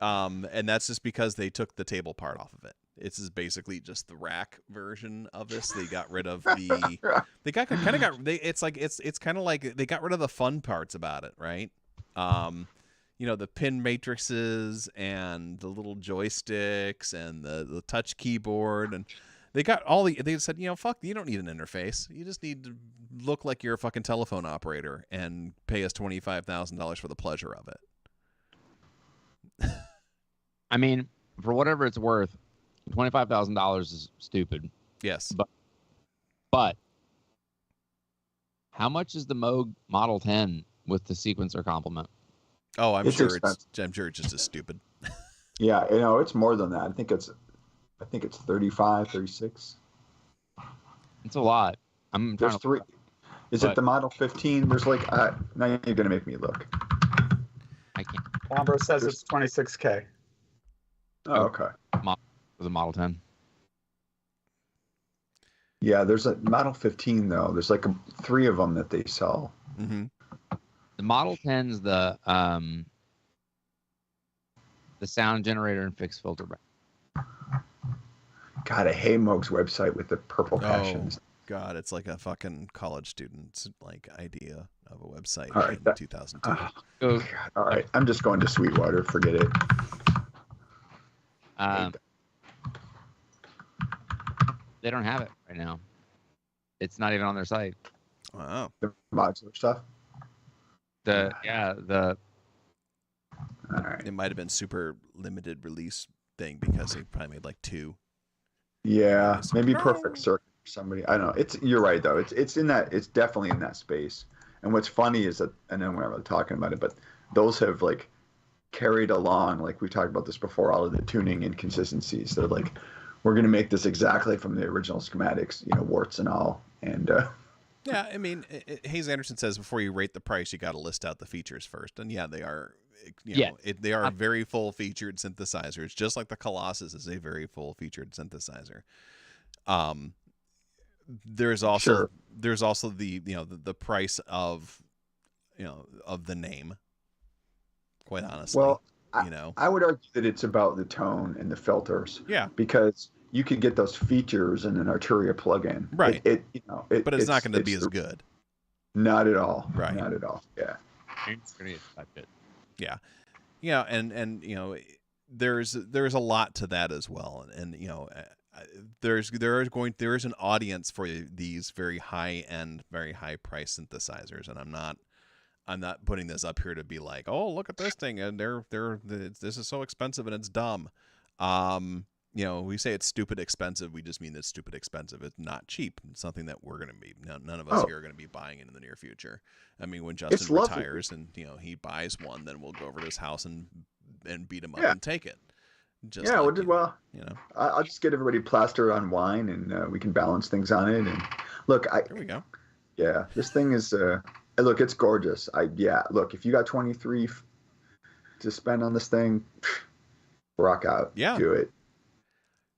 And that's just because they took the table part off of it. This is basically just the rack version of this. They got rid of the. It's kind of like they got rid of the fun parts about it, right? The pin matrices and the little joysticks and the touch keyboard, and they got all the. They said, fuck, you don't need an interface. You just need to look like you're a fucking telephone operator and pay us $25,000 for the pleasure of it. I mean, for whatever it's worth, $25,000 is stupid. Yes. But How much is the Moog Model 10 with the sequencer complement? Oh, I'm It's sure expensive. it's just as stupid. Yeah, it's more than that. I think it's 35, 36. It's a lot. I'm trying There's to three. Is it the Model 15? There's like now you're gonna make me look. I can't. Wombo says it's 26K. Oh, okay. For the Model 10. Yeah, there's a Model 15 though. There's like three of them that they sell. Mm-hmm. The Model 10's the sound generator and fixed filter bank. God, I hate Moog's website with the purple Oh passions. God, it's like a fucking college student's like idea of a website All right, in 2002. So, God, all right, I'm just going to Sweetwater. Forget it. they don't have it right now. It's not even on their site. Wow. The modular stuff. The All right. It might have been super limited release thing because they probably made like 2. Yeah, maybe No. Perfect Circuit for somebody. I don't know. You're right though. It's in that. It's definitely in that space. And what's funny is that, and then we're not talking about it, but those have like carried along, like we talked about this before, all of the tuning inconsistencies. They're like, we're going to make this exactly from the original schematics, warts and all. And Yeah, I mean, Hayes Anderson says before you rate the price, you got to list out the features first. And yeah, they are. They are very full featured synthesizers, just like the Colossus is a very full featured synthesizer. There's also the price of of the name. Quite honestly, well, you know. I would argue that it's about the tone and the filters. Yeah. Because you could get those features in an Arturia plugin. Right. But it's not going to be as good. Not at all. Right. Not at all. Yeah. Yeah, and there's a lot to that as well, and there is an audience for these very high end, very high price synthesizers, and I'm not putting this up here to be like, oh, look at this thing, and this is so expensive and it's dumb. We say it's stupid expensive. We just mean it's stupid expensive. It's not cheap. It's something that we're going to be, none of us here are going to be buying in the near future. I mean, when Justin retires and, he buys one, then we'll go over to his house and beat him up and take it. I'll just get everybody plastered on wine and we can balance things on it. And look, there we go. Yeah, this thing is, look, it's gorgeous. Look, if you got 23 to spend on this thing, rock out. Yeah. Do it.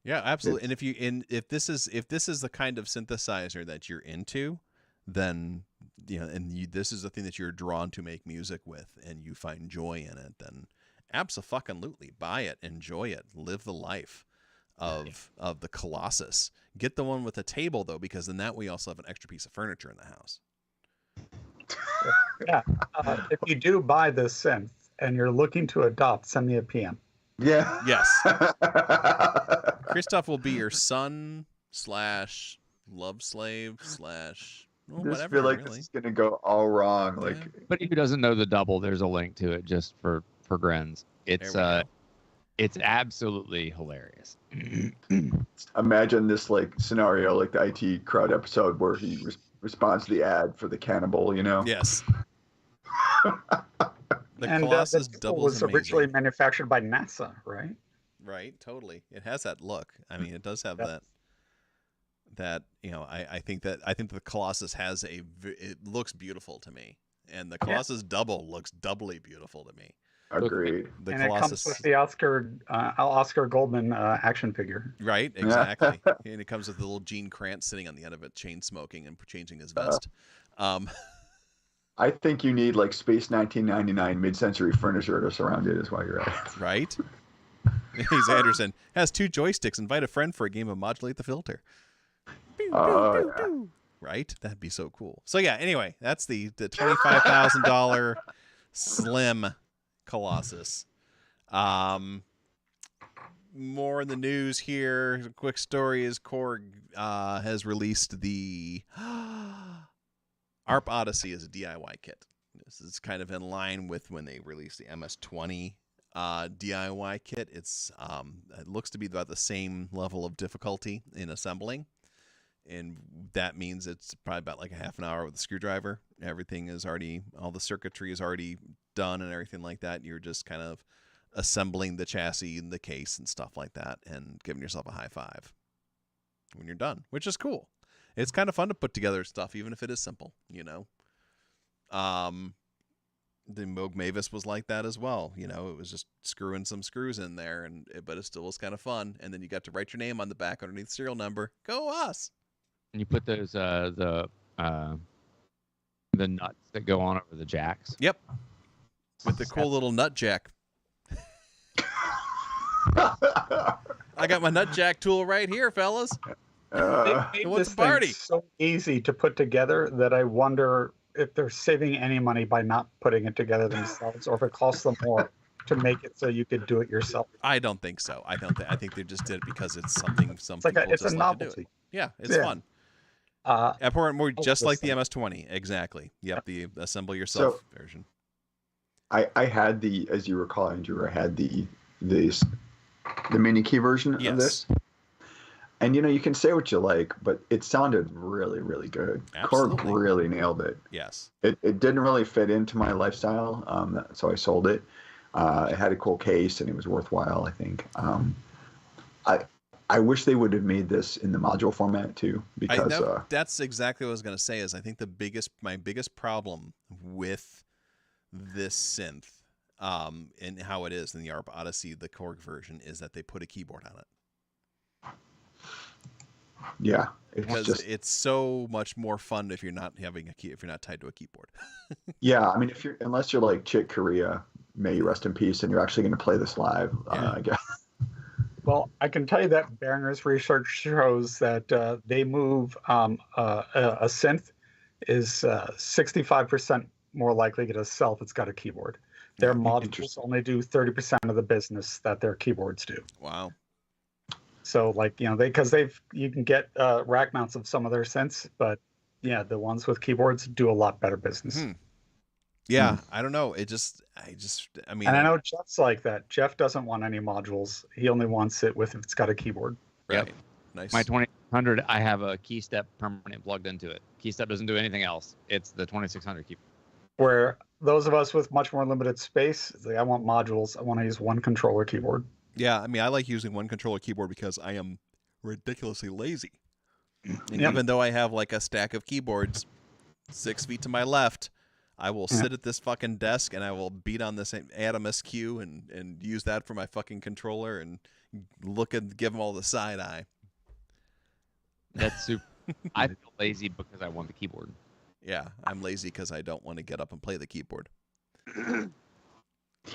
Yeah, absolutely. And if this is the kind of synthesizer that you're into, then this is the thing that you're drawn to make music with, and you find joy in it, then abso-fucking-lutely buy it, enjoy it, live the life of the Colossus. Get the one with a table though, because then that way you also have an extra piece of furniture in the house. Yeah. If you do buy this synth and you're looking to adopt, send me a PM. Yeah. Yes. Christoph will be your son / love slave / I whatever. just feel like this is gonna go all wrong. Yeah. Like, But who doesn't know the double? There's a link to it just for grins. It's it's absolutely hilarious. imagine this like scenario, like the IT crowd episode where he responds to the ad for the cannibal. Yes. The And Colossus the doubles was amazing. originally manufactured by NASA, right? Right, totally. It has that look. I mean, it does have Yep. that I think the Colossus has it looks beautiful to me, and the Colossus double looks doubly beautiful to me. agreed. The And Colossus, it comes with the Oscar Goldman action figure. right? Exactly. And it comes with the little Gene Kranz sitting on the end of it, chain smoking and changing his vest. I think you need like Space 1999 mid-century furniture to surround it. Is why you're at it. Right? Hayes Anderson has 2 joysticks. Invite a friend for a game of Modulate the Filter. Right? That'd be so cool. So yeah, anyway, that's the $25,000 slim Colossus. More in the news here. A quick story is Korg has released the ARP Odyssey as a DIY kit. This is kind of in line with when they released the MS-20 DIY kit. It looks to be about the same level of difficulty in assembling. And that means it's probably about like a half an hour with a screwdriver. Everything is already, all the circuitry is already done and everything like that. You're just kind of assembling the chassis and the case and stuff like that and giving yourself a high five when you're done, which is cool. It's kind of fun to put together stuff, even if it is simple, you know. The Moog Mavis was like that as well. You know, it was just screwing some screws in there, but it still was kind of fun. And then you got to write your name on the back underneath the serial number. Go us! And you put those the nuts that go on over the jacks. Yep, with the cool little nut jack. I got my nut jack tool right here, fellas. They made what's this the party? thing so easy to put together that I wonder if they're saving any money by not putting it together themselves, or if it costs them more to make it so you could do it yourself. I don't think so. I think they just did it because it's something some It's like people it's just a like to do novelty. it. Yeah, it's Yeah. fun. Uh, More just like the listen. MS-20. Exactly. Yep, the assemble yourself So- version. I had the, as you recall, Andrew, I had the mini key version Yes. of this. And you know, you can say what you like, but it sounded really, really good. Korg Absolutely. really nailed it. Yes. It didn't really fit into my lifestyle, so I sold it. It had a cool case and it was worthwhile, I think. I wish they would have made this in the module format too, because That's exactly what I was going to say. Is I think my biggest problem with this synth, and how it is in the ARP Odyssey, the Korg version, is that they put a keyboard on it. yeah, it's Because just it's so much more fun if you're not tied to a keyboard. yeah. I mean, unless you're like Chick Corea, may you rest in peace, and you're actually going to play this live, Yeah. I guess. well, I can tell you that Behringer's research shows that they move a synth is 65% more likely to sell if it's got a keyboard. Their modules Interesting. only do 30% of the business that their keyboards do. Wow. So, like, you know, you can get rack mounts of some of their synths, but yeah, the ones with keyboards do a lot better business. Mhm. Yeah, I don't know. I mean, And I know Jeff's like that. Jeff doesn't want any modules. He only wants it if it's got a keyboard. right. Yep. Nice. My 2600, I have a KeyStep permanent plugged into it. KeyStep doesn't do anything else. It's the 2600 keyboard. Where those of us with much more limited space, it's like, I want modules. I want to use one controller keyboard. Yeah, I mean, I like using one controller keyboard because I am ridiculously lazy. And Yep. even though I have like a stack of keyboards 6 feet to my left, I will sit at this fucking desk and I will beat on this Atom SQ and use that for my fucking controller and give them all the side eye. That's super. I feel lazy because I want the keyboard. Yeah, I'm lazy because I don't want to get up and play the keyboard.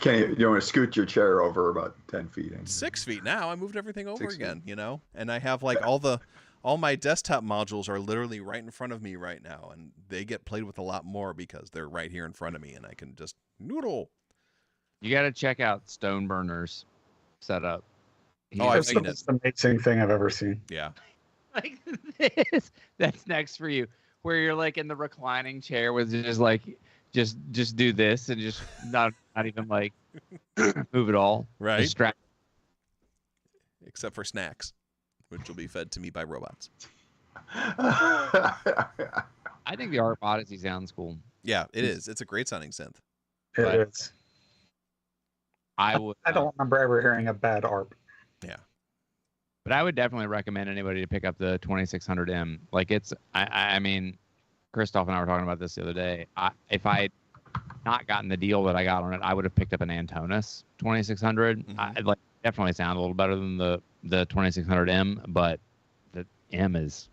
You want to scoot your chair over about 10 feet. 6 feet now. I moved everything over 6 feet. again, you know, and I have like all my desktop modules are literally right in front of me right now, and they get played with a lot more because they're right here in front of me, and I can just noodle. You got to check out Stoneburner's setup. Oh, I've It's seen the it. most amazing thing I've ever seen. Yeah, Like this. That's next for you, where you're like in the reclining chair with just like just do this and just not even like move at all. right. Distract. Except for snacks, which will be fed to me by robots. I think the ARP Odyssey sounds cool. Yeah, it is. It's a great sounding synth. It But- is. I would. I don't remember ever hearing a bad ARP. But I would definitely recommend anybody to pick up the 2600M. Like it's, I mean, Christoph and I were talking about this the other day. If I had not gotten the deal that I got on it, I would have picked up an Antonis 2600. Mhm. I'd like definitely sound a little better than the 2600M, but the M is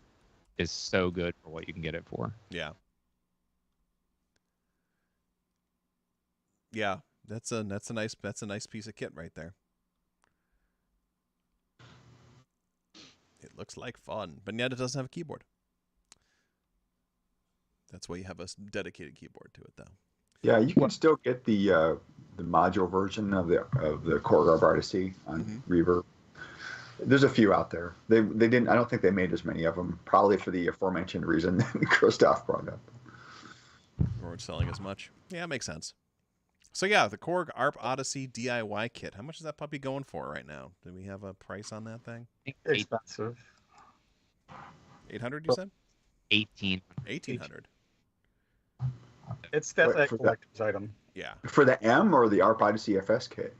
so good for what you can get it for. Yeah. Yeah, that's a nice piece of kit right there. It looks like fun, but yet it doesn't have a keyboard. That's why you have a dedicated keyboard to it, though. Yeah, you can still get the module version of the Korg ARP Odyssey on Reverb. There's a few out there. They didn't. I don't think they made as many of them. Probably for the aforementioned reason that Christoph brought up. Or selling as much. Yeah, it makes sense. So yeah, the Korg ARP Odyssey DIY kit. How much is that puppy going for right now? Do we have a price on that thing? Expensive. 800, you said? 18. 1800. It's definitely a for that- collector's item. Yeah. For the M or the ARP Odyssey FS kit?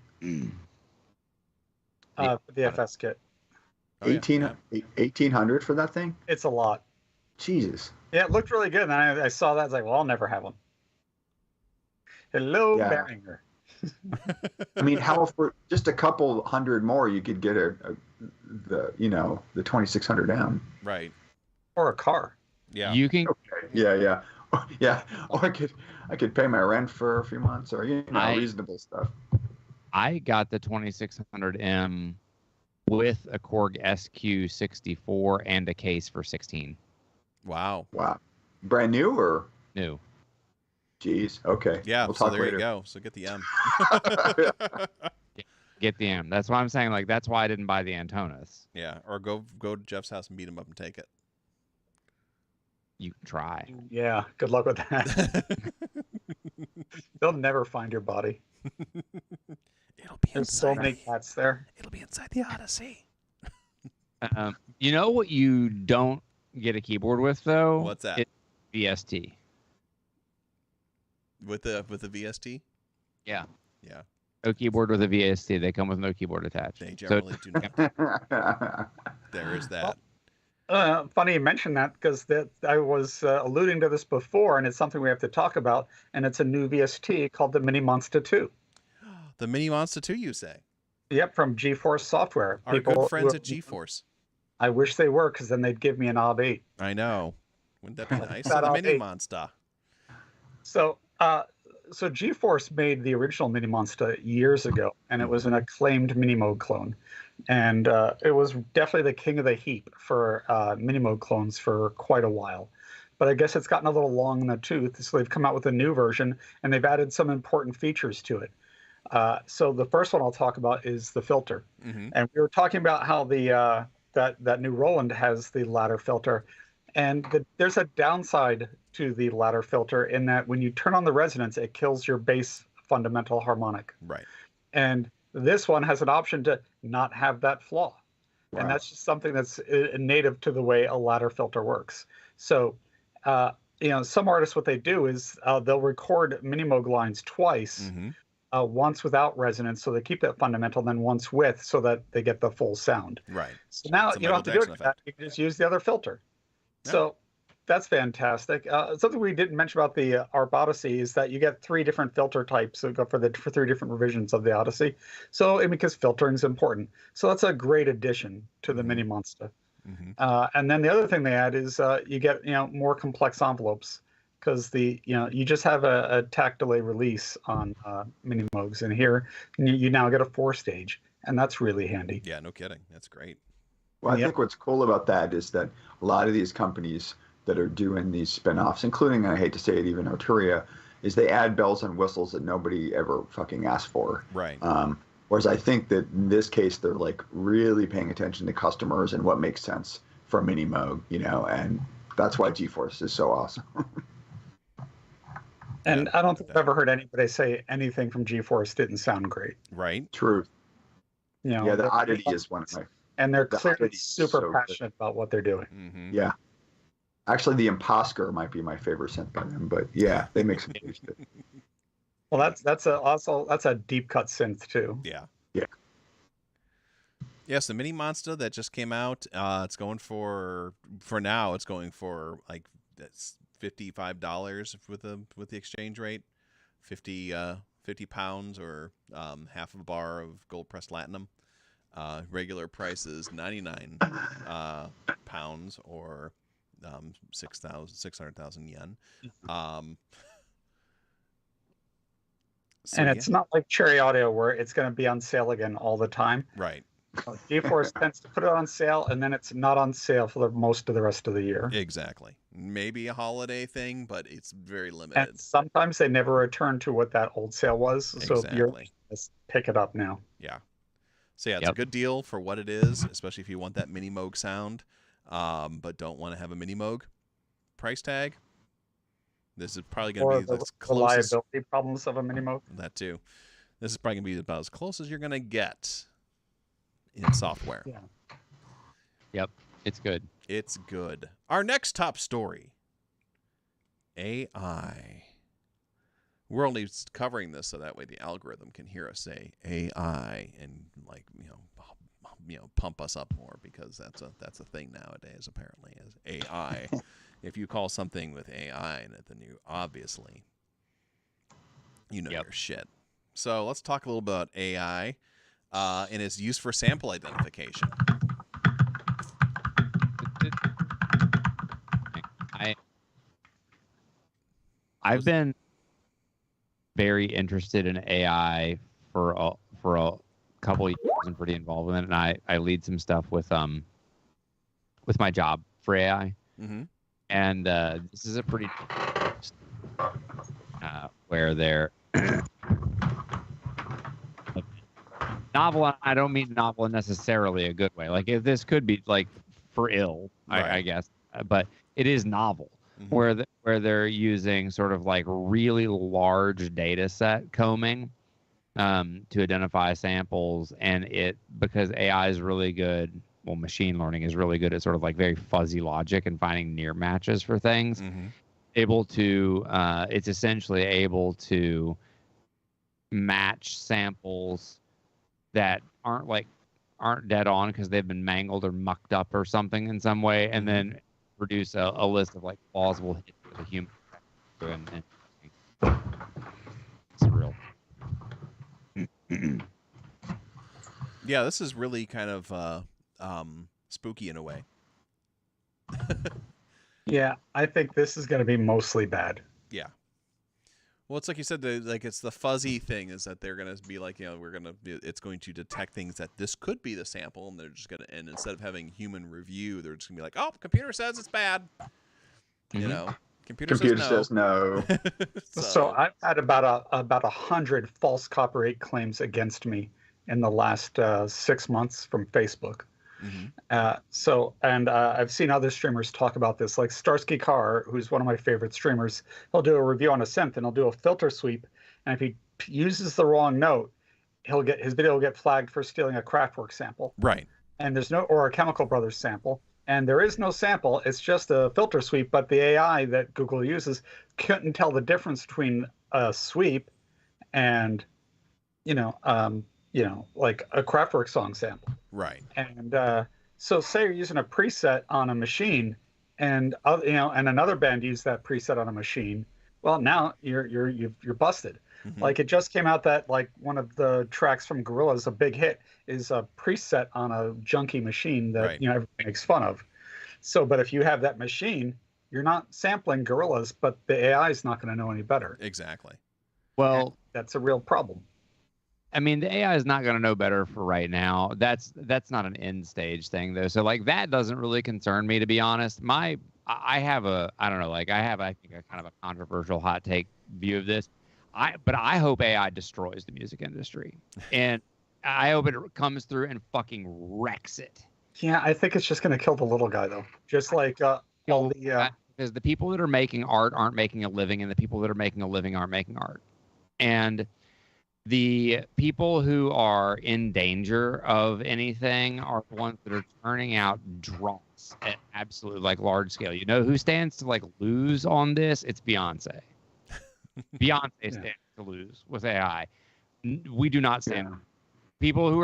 For the FS kit. Oh, yeah, 1800 for that thing? It's a lot. Jesus. Yeah, it looked really good. And I saw that. I was like, well, I'll never have one. Hello, Yeah. Behringer. I mean, how for just a couple hundred more you could get the 2600M. Right. Or a car. Yeah. You can. Okay. Yeah. Yeah. Or I could pay my rent for a few months, or reasonable stuff. I got the 2600M with a Korg SQ64 and a case for 16. Wow. Wow. Brand new or? New. Jeez. Okay. Yeah. We'll So talk there later. you go. So get the M. Get the M. That's why I'm saying, like, that's why I didn't buy the Antonis. Yeah. Or go to Jeff's house and beat him up and take it. You can try. Yeah, good luck with that. They'll never find your body. It'll be There's so many cats there. It'll be inside the Odyssey. You know what you don't get a keyboard with, though? What's that? VST. With the VST? Yeah. Yeah. No keyboard with a VST. They come with no keyboard attached. They So generally do not. There is that. Funny you mentioned that because I was alluding to this before, and it's something we have to talk about. And it's a new VST called the Mini Monster 2. The Mini Monster 2, you say? Yep, from GeForce Software. Our good friends at GeForce. I wish they were, because then they'd give me an OB 8. I know. Wouldn't that be nice? That The all Mini eight. Monster. So GeForce made the original Mini Monster years ago, and it was an acclaimed Minimoog clone. And it was definitely the king of the heap for Minimoog clones for quite a while. But I guess it's gotten a little long in the tooth, so they've come out with a new version, and they've added some important features to it. So the first one I'll talk about is the filter. Mm-hmm. And we were talking about how the that new Roland has the ladder filter, and there's a downside to the ladder filter in that when you turn on the resonance, it kills your bass fundamental harmonic. Right. And this one has an option to not have that flaw. Wow. And that's just something that's native to the way a ladder filter works. So, some artists, what they do is they'll record Minimoog lines twice, Mm-hmm. once without resonance, so they keep that fundamental, then once with, so that they get the full sound. Right. So now It's a you don't have to Michael do Jackson it. That. You can just use the other filter. Yeah. So that's fantastic. Something we didn't mention about the ARP Odyssey is that you get 3 different filter types for 3 different revisions of the Odyssey. So because filtering is important, so that's a great addition to the Mhm. Mini Monster. Mm-hmm. And then the other thing they add is you get more complex envelopes, because you just have a tack delay release on Minimoogs, and here you now get a 4-stage, and that's really handy. Yeah, no kidding. That's great. Well, I Yep. think what's cool about that is that a lot of these companies that are doing these spin-offs, including, I hate to say it, even Arturia, is they add bells and whistles that nobody ever fucking asked for. Right. Whereas I think that in this case, they're like really paying attention to customers and what makes sense for Minimoog, and that's why GeForce is so awesome. And Yeah, I don't think that- I've ever heard anybody say anything from GeForce didn't sound great. Right. True. Yeah, the they're- Oddity is one of my. and they're the clearly Oddity is super so good. passionate about what they're doing. Mm-hmm. Yeah. Actually, the Imposker might be my favorite synth by them, but yeah, they make some good shit. Well, that's a deep cut synth too. Yeah. Yeah. Yes, the Mini Monster that just came out. It's going for now. It's going for like that's $55 with the exchange rate, 50 pounds or half of a bar of gold pressed platinum. Regular price is 99 pounds or 600,000 yen. So, And yeah. it's not like Cherry Audio where it's going to be on sale again all the time. Right. GeForce tends to put it on sale, and then it's not on sale for most of the rest of the year. Exactly. Maybe a holiday thing, but it's very limited. And sometimes they never return to what that old sale was. So if you're Exactly. just pick it up now. Yeah. So yeah, it's a Yep. good deal for what it is, especially if you want that Mini Moog sound, but don't want to have a Mini Moog price tag. This is probably going Or to be the the closest. reliability problems of a Minimoog. That too. This is probably going to be about as close as you're going to get in software. Yeah. Yep. It's good. It's good. Our next top story. AI. We're only covering this so that way the algorithm can hear us say AI and like, pump us up more, because that's a thing nowadays apparently, is AI. If you call something with AI, then you obviously your shit. So let's talk a little about AI and its use for sample identification. I've been very interested in AI for a couple of years and pretty involved with it, and I lead some stuff with my job for AI. Mm-hmm. And this is a pretty where they're novel. I don't mean novel in necessarily a good way. Like, if this could be like for ill, Right. I guess, but it is novel. Mm-hmm. Where they're using sort of like really large data set combing to identify samples, and because AI is really good, well, machine learning is really good at sort of like very fuzzy logic and finding near matches for things. Mm-hmm. It's essentially able to match samples that aren't dead on because they've been mangled or mucked up or something in some way, and then produce a list of like plausible hits for the human. And it's real. Yeah, this is really kind of spooky in a way. Yeah, I think this is going to be mostly bad. Yeah. Well, it's like you said, it's the fuzzy thing is that they're going to be like, it's going to detect things that this could be the sample, and they're just going to, and instead of having human review, they're just going to be like, oh, computer says it's bad. Mm-hmm. Computer says no. So I've had about 100 false copyright claims against me in the last 6 months from Facebook. Mm-hmm. I've seen other streamers talk about this, like Starsky Carr, who's one of my favorite streamers. He'll do a review on a synth and he'll do a filter sweep, and if he uses the wrong note, his video will get flagged for stealing a Kraftwerk sample. Right. And or a Chemical Brothers sample, and there is no sample. It's just a filter sweep, but the AI that Google uses couldn't tell the difference between a sweep and like a Kraftwerk song sample. Right. And so say you're using a preset on a machine, and and another band used that preset on a machine. Well, now you're busted. Mm-hmm. Like, it just came out that like one of the tracks from Gorillaz, a big hit, is a preset on a junky machine that Right. everybody makes fun of. So, but if you have that machine, you're not sampling Gorillaz, but the AI is not going to know any better. Exactly. Well, And that's a real problem. I mean, the AI is not going to know better for right now. That's not an end stage thing, though. So like, that doesn't really concern me, to be honest. I have a kind of a controversial hot take view of this. But I hope AI destroys the music industry, and I hope it comes through and fucking wrecks it. Yeah, I think it's just going to kill the little guy, though. Just like Because the people that are making art aren't making a living, and the people that are making a living aren't making art. And the people who are in danger of anything are the ones that are turning out drops at absolute like large scale. You know who stands to like lose on this? It's Beyonce. Beyonce stands to lose with AI. We do not stand. Yeah. People who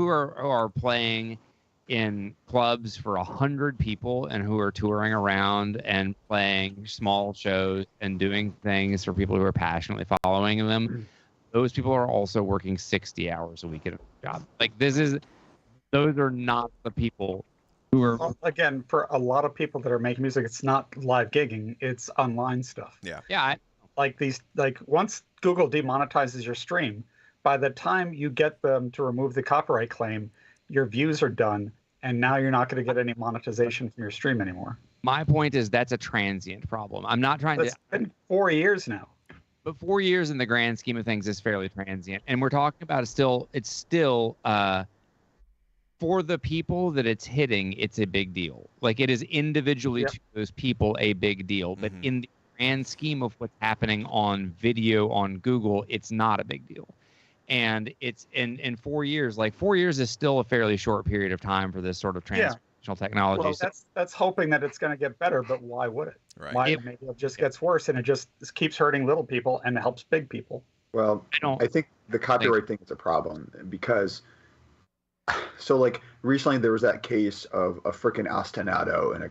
are playing in clubs for 100 people and who are touring around and playing small shows and doing things for people who are passionately following them. Those people are also working 60 hours a week at a job. Like, those are not the people who are. Well, again, for a lot of people that are making music, it's not live gigging; it's online stuff. Yeah. Once Google demonetizes your stream, by the time you get them to remove the copyright claim, your views are done, and now you're not going to get any monetization from your stream anymore. My point is that's a transient problem. I'm not trying It's been 4 years now. But 4 years in the grand scheme of things is fairly transient. And we're talking about it's still for the people that it's hitting, it's a big deal. Like, it is individually to those people a big deal. But in the grand scheme of what's happening on video on Google, it's not a big deal. And it's in 4 years, like 4 years is still a fairly short period of time for this sort of transformation educational technology. Well, So that's hoping that it's going to get better, but why would it? Right. Why maybe it just gets worse and it just keeps hurting little people and helps big people. Well, I think the copyright thing is a problem because, so like recently there was that case of a freaking ostinato in a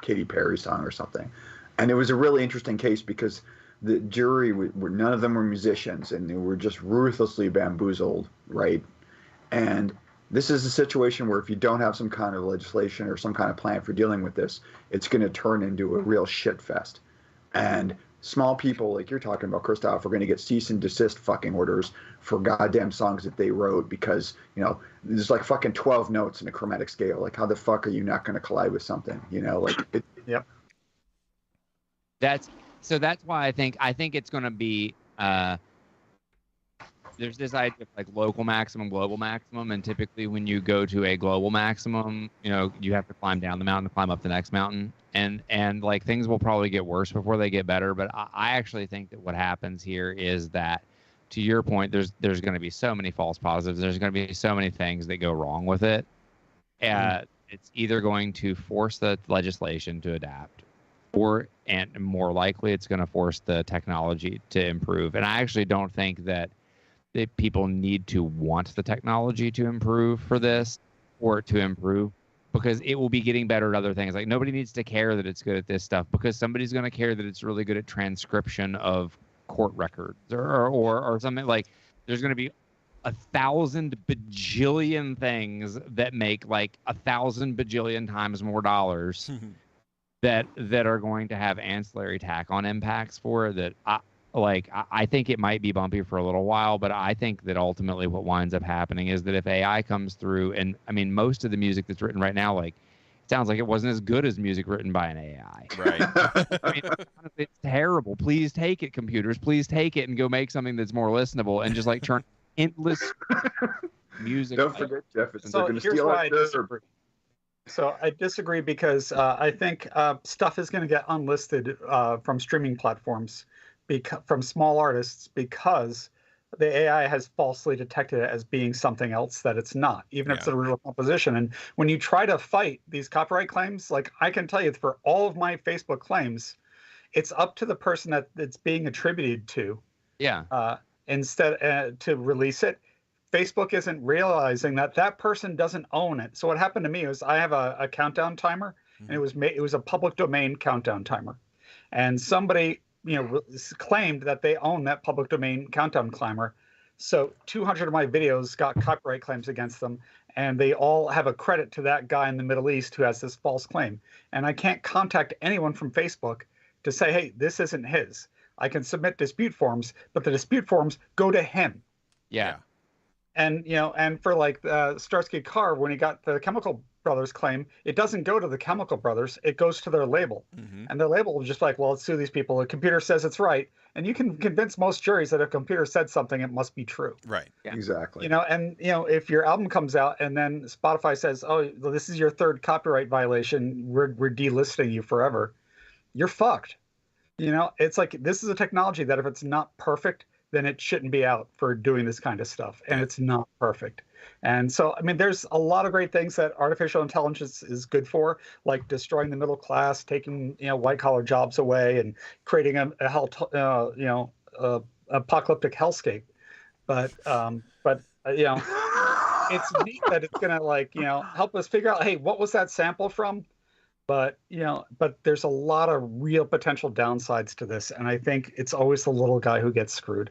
Katy Perry song or something, and it was a really interesting case because the jury were none of them were musicians and they were just ruthlessly bamboozled, right? And this is a situation where if you don't have some kind of legislation or some kind of plan for dealing with this, it's going to turn into a real shit fest. And small people like you're talking about, Christoph, are going to get cease and desist fucking orders for goddamn songs that they wrote because, you know, there's like fucking 12 notes in a chromatic scale. Like, how the fuck are you not going to collide with something? You know, like it. Yep. That's why I think it's going to be there's this idea of like local maximum, global maximum, and typically when you go to a global maximum, you know, you have to climb down the mountain to climb up the next mountain, and like things will probably get worse before they get better. But I actually think that what happens here is that, to your point, there's going to be so many false positives. There's going to be so many things that go wrong with it. It's either going to force the legislation to adapt, and more likely it's going to force the technology to improve. And I actually don't think that people need to want the technology to improve for this or to improve, because it will be getting better at other things. Like, nobody needs to care that it's good at this stuff because somebody's going to care that it's really good at transcription of court records or something. Like, there's going to be 1,000 bajillion things that make like 1,000 bajillion times more dollars that are going to have ancillary tack-on impacts for it. That I think it might be bumpy for a little while, but I think that ultimately what winds up happening is that if AI comes through, and I mean, most of the music that's written right now, like, it sounds like it wasn't as good as music written by an AI. Right. I mean, it's terrible. Please take it, computers. Please take it and go make something that's more listenable and just like turn endless music. Don't forget, Jefferson. So They're going to here's steal why I it. disagree. So I disagree because I think stuff is going to get unlisted from streaming platforms, from small artists, because the AI has falsely detected it as being something else that it's not, even if it's an original composition. And when you try to fight these copyright claims, like, I can tell you for all of my Facebook claims, it's up to the person that it's being attributed to. Yeah. Instead to release it. Facebook isn't realizing that person doesn't own it. So what happened to me was I have a countdown timer, and it was a public domain countdown timer, and somebody, you know, claimed that they own that public domain countdown timer. So 200 of my videos got copyright claims against them, and they all have a credit to that guy in the Middle East who has this false claim. And I can't contact anyone from Facebook to say, hey, this isn't his. I can submit dispute forms, but the dispute forms go to him. Yeah. And, you know, and for like Starsky Carr, when he got the Chemical Brothers claim, it doesn't go to the Chemical Brothers, it goes to their label. And their label was just like, well, let's sue these people. The computer says it's right. And you can convince most juries that if a computer said something, it must be true. Right. Yeah. Exactly. You know, and, you know, if your album comes out and then Spotify says, oh, well, this is your third copyright violation, we're delisting you forever, you're fucked. You know, it's like, this is a technology that if it's not perfect, then it shouldn't be out for doing this kind of stuff. And it's not perfect. And so, I mean, there's a lot of great things that artificial intelligence is good for, like destroying the middle class, taking, you know, white collar jobs away, and creating a apocalyptic hellscape. But you know, it's neat that it's gonna, like, you know, help us figure out, hey, what was that sample from? But, you know, there's a lot of real potential downsides to this. And I think it's always the little guy who gets screwed.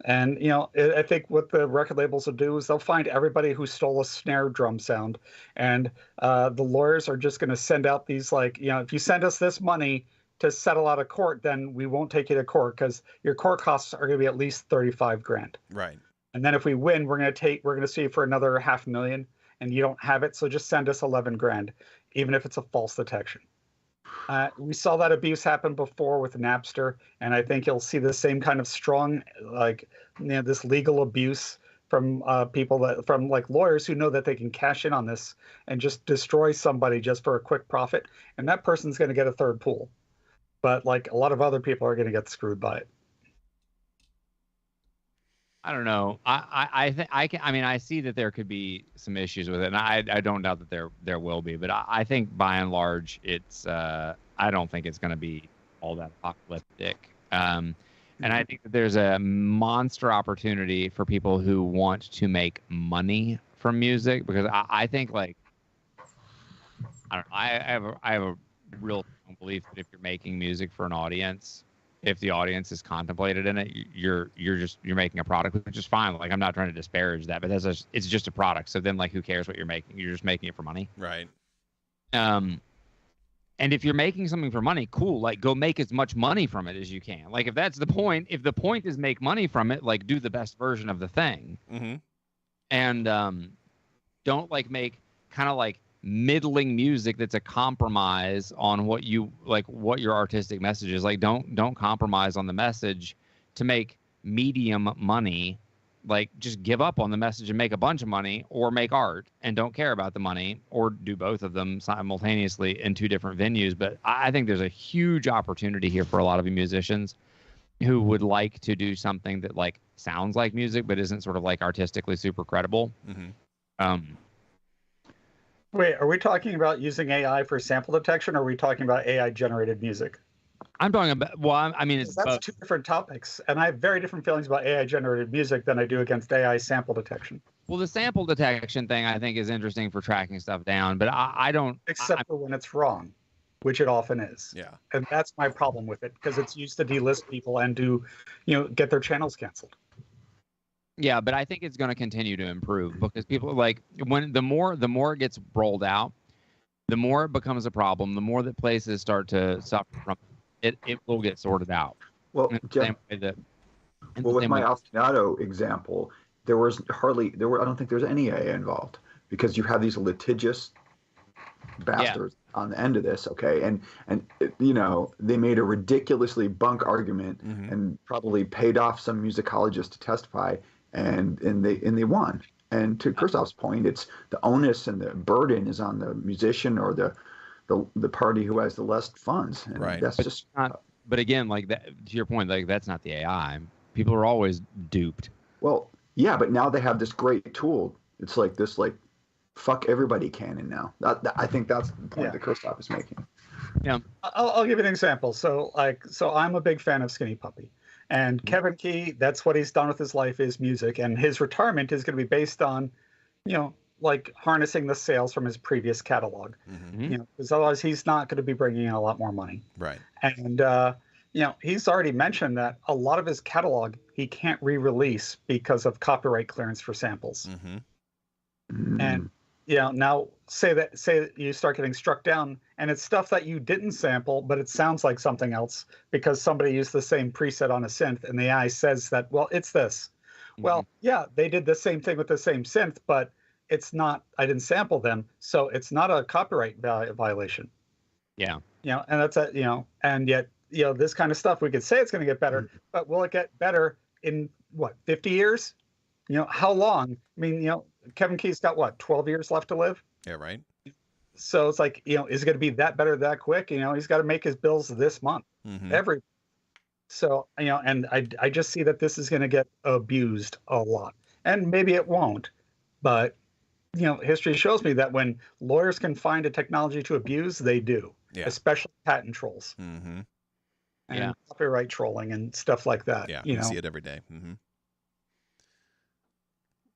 And, you know, I think what the record labels will do is they'll find everybody who stole a snare drum sound. And the lawyers are just going to send out these, like, you know, if you send us this money to settle out of court, then we won't take you to court because your court costs are going to be at least $35,000. Right. And then if we win, we're going to sue you for another $500,000, and you don't have it. So just send us $11,000. Even if it's a false detection. We saw that abuse happen before with Napster, and I think you'll see the same kind of strong, like, you know, this legal abuse from from like lawyers who know that they can cash in on this and just destroy somebody just for a quick profit, and that person's going to get a third pool. But like, a lot of other people are going to get screwed by it. I don't know. I think I can. I mean, I see that there could be some issues with it, and I don't doubt that there will be. But I think by and large, it's I don't think it's going to be all that apocalyptic. And I think that there's a monster opportunity for people who want to make money from music, because I think, like, I don't know, I have a real strong belief that if you're making music for an audience, if the audience is contemplated in it, you're making a product, which is fine. Like, I'm not trying to disparage that, but it's just a product. So then, like, who cares what you're making? You're just making it for money. Right. And if you're making something for money, cool. Like, go make as much money from it as you can. Like, if that's the point, if the point is make money from it, like, do the best version of the thing. Mm-hmm. And don't, like, make kind of like middling music that's a compromise on what your artistic message is. Like, don't compromise on the message to make medium money. Like, just give up on the message and make a bunch of money, or make art and don't care about the money, or do both of them simultaneously in two different venues. But I think there's a huge opportunity here for a lot of musicians who would like to do something that, like, sounds like music but isn't sort of like artistically super credible. Mm-hmm. Wait, are we talking about using AI for sample detection, or are we talking about AI generated music? I'm talking about, well, I mean, it's That's both. two different topics, and I have very different feelings about AI generated music than I do against AI sample detection. Well, the sample detection thing I think is interesting for tracking stuff down, but I don't. Except for when it's wrong, which it often is. Yeah. And that's my problem with it, because it's used to delist people and to, get their channels canceled. Yeah, but I think it's going to continue to improve, because people, like, when the more it gets rolled out, the more it becomes a problem. The more that places start to suffer from it, it will get sorted out. Well, In the Jeff, same way that, in the well, with same my way- ostinato example, I don't think there's any AI involved, because you have these litigious bastards on the end of this, okay? And they made a ridiculously bunk argument Mm-hmm. and probably paid off some musicologist to testify, and they won. And to Christoph's point, it's the onus and the burden is on the musician or the party who has the less funds. And Right. that's just But again, like that, to your point, like, that's not the AI. People are always duped. well, yeah, but now they have this great tool. It's like this, like, fuck everybody canon now. I think that's the point Yeah. that Christoph is making. I'll give you an example. So I'm a big fan of Skinny Puppy, and Kevin Key, that's what he's done with his life, is music, and his retirement is going to be based on, like, harnessing the sales from his previous catalog. Mm-hmm. Because otherwise he's not going to be bringing in a lot more money. Right. And he's already mentioned that a lot of his catalog he can't re-release because of copyright clearance for samples. Mm-hmm. And now say that you start getting struck down, and it's stuff that you didn't sample, but it sounds like something else because somebody used the same preset on a synth, and the AI says that, well, it's this. Well, yeah, they did the same thing with the same synth, but it's not. I didn't sample them, so it's not a copyright violation. Yeah. And that's and yet this kind of stuff, we could say it's going to get better, but will it get better in what, 50 years? How long? I mean, Kevin Key's got what, 12 years left to live? Yeah. Right. So it's like, is it going to be that better that quick? He's got to make his bills this month, Mm-hmm. So, and I just see that this is going to get abused a lot, and maybe it won't, but history shows me that when lawyers can find a technology to abuse, they do, Yeah. especially patent trolls Mm-hmm. and Yeah. copyright trolling and stuff like that. Yeah. You see it every day. Mm-hmm.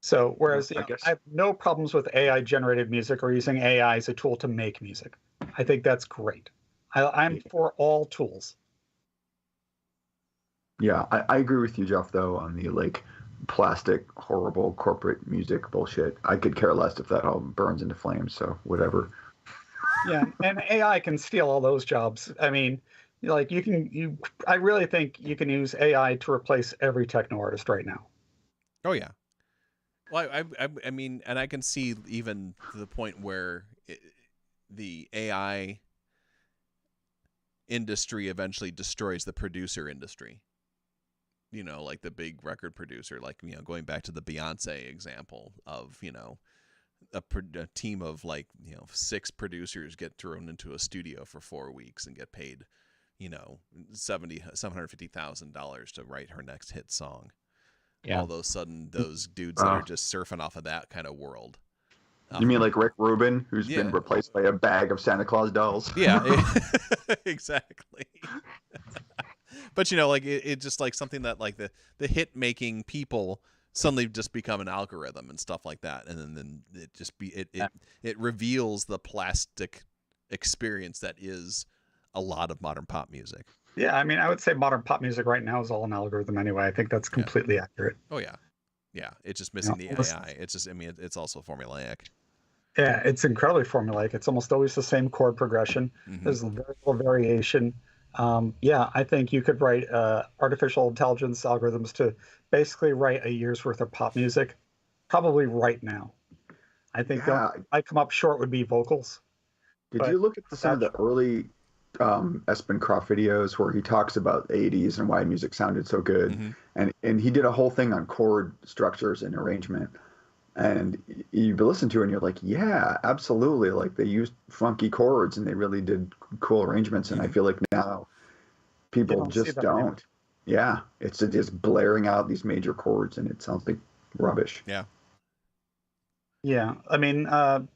So whereas I guess- I have no problems with AI generated music or using AI as a tool to make music. I think that's great. I'm for all tools. Yeah, I agree with you, Jeff, though, on the, like, plastic, horrible corporate music bullshit. I could care less if that all burns into flames, so whatever. Yeah, and AI can steal all those jobs. I mean, like, I really think you can use AI to replace every techno artist right now. Oh yeah. Well, I mean, and I can see even to the point where the AI industry eventually destroys the producer industry. Like the big record producer, like, going back to the Beyonce example of, a team of, like, 6 producers get thrown into a studio for 4 weeks and get paid, $750,000 to write her next hit song. Yeah. all those sudden those dudes that are just surfing off of that kind of world. You mean like Rick Rubin, who's Yeah. been replaced by a bag of Santa Claus dolls? Yeah, exactly. But like it just like something that like the hit making people suddenly just become an algorithm and stuff like that, and then it just it reveals the plastic experience that is a lot of modern pop music. Yeah, I mean, I would say modern pop music right now is all an algorithm anyway. I think that's completely accurate. Oh yeah, it's just missing the listen- AI. It's just, I mean, it's also formulaic. Yeah, it's incredibly formulaic. It's almost always the same chord progression. Mhm. There's very little variation. Yeah, I think you could write artificial intelligence algorithms to basically write a year's worth of pop music, probably right now. I think the Yeah. only thing I come up short would be vocals. Did But you look at some of the early Espen Croft videos where he talks about the 80s and why music sounded so good? Mhm. And he did a whole thing on chord structures and arrangement. And you listen to it and you're like, yeah, absolutely. Like they used funky chords and they really did cool arrangements. And I feel like now people don't see just that anymore. don't. Yeah, it's just blaring out these major chords and it sounds like rubbish. Yeah, I mean,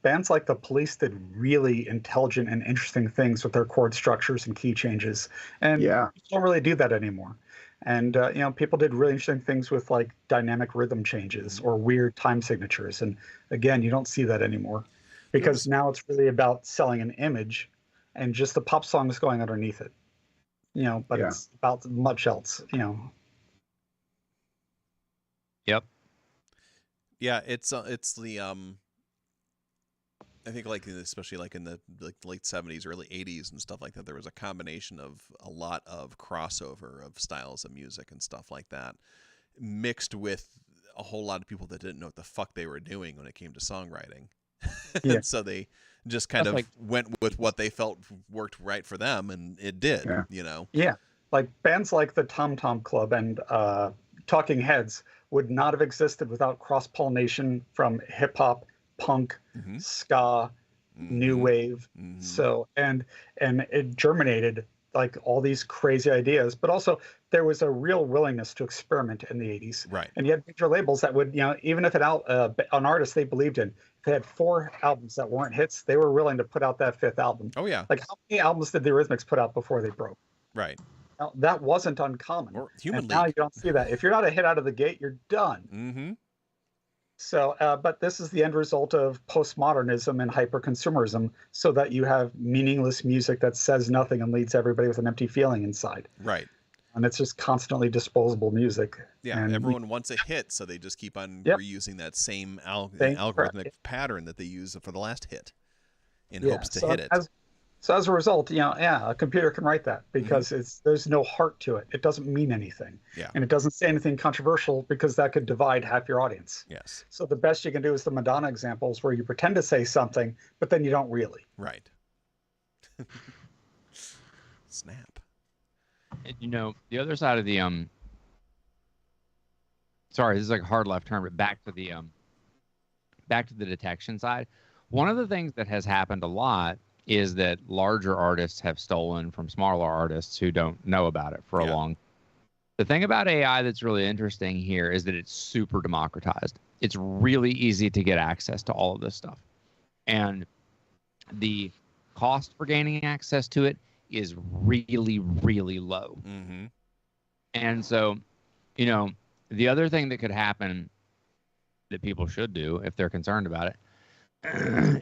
bands like The Police did really intelligent and interesting things with their chord structures and key changes, and Yeah. people don't really do that anymore. And people did really interesting things with like dynamic rhythm changes or weird time signatures. And again, you don't see that anymore because now it's really about selling an image, and just the pop song is going underneath it. But Yeah. it's about much else. Yep. Yeah, it's the I think like especially like in the late 70s, early 80s and stuff like that, there was a combination of a lot of crossover of styles of music and stuff like that, mixed with a whole lot of people that didn't know what the fuck they were doing when it came to songwriting. Yeah. And so they just kind of That's went with what they felt worked right for them, and it did. Yeah. Yeah, like bands like the Tom Tom Club and Talking Heads would not have existed without cross-pollination from hip hop, punk, Mhm. ska, new Mhm. wave. Mhm. So and it germinated like all these crazy ideas, but also there was a real willingness to experiment in the 80s. Right. And you had major labels that would, even if an artist they believed in, if they had 4 albums that weren't hits, they were willing to put out that 5th album. Oh yeah. Like how many albums did the Eurythmics put out before they broke? Right. Now, that wasn't uncommon. Or Human And now League. you don't see that. If you're not a hit out of the gate, you're done. Mm-hmm. So, but this is the end result of postmodernism and hyper-consumerism, so that you have meaningless music that says nothing and leaves everybody with an empty feeling inside. Right. And it's just constantly disposable music. Yeah, And everyone wants a hit, so they just keep on Yep. reusing that same Thank- algorithmic pattern that they use for the last hit, in Yeah, hopes to so hit it. As a result, a computer can write that because there's no heart to it. It doesn't mean anything. Yeah. And it doesn't say anything controversial because that could divide half your audience. Yes. So the best you can do is the Madonna examples where you pretend to say something, but then you don't really. Right. Snap. And, the other side of the sorry, this is like a hard left turn, but back to the detection side. One of the things that has happened a lot is that larger artists have stolen from smaller artists who don't know about it for a Yeah. long. The thing about AI that's really interesting here is that it's super democratized. It's really easy to get access to all of this stuff. And the cost for gaining access to it is really, really low. Mm-hmm. And so, the other thing that could happen that people should do if they're concerned about it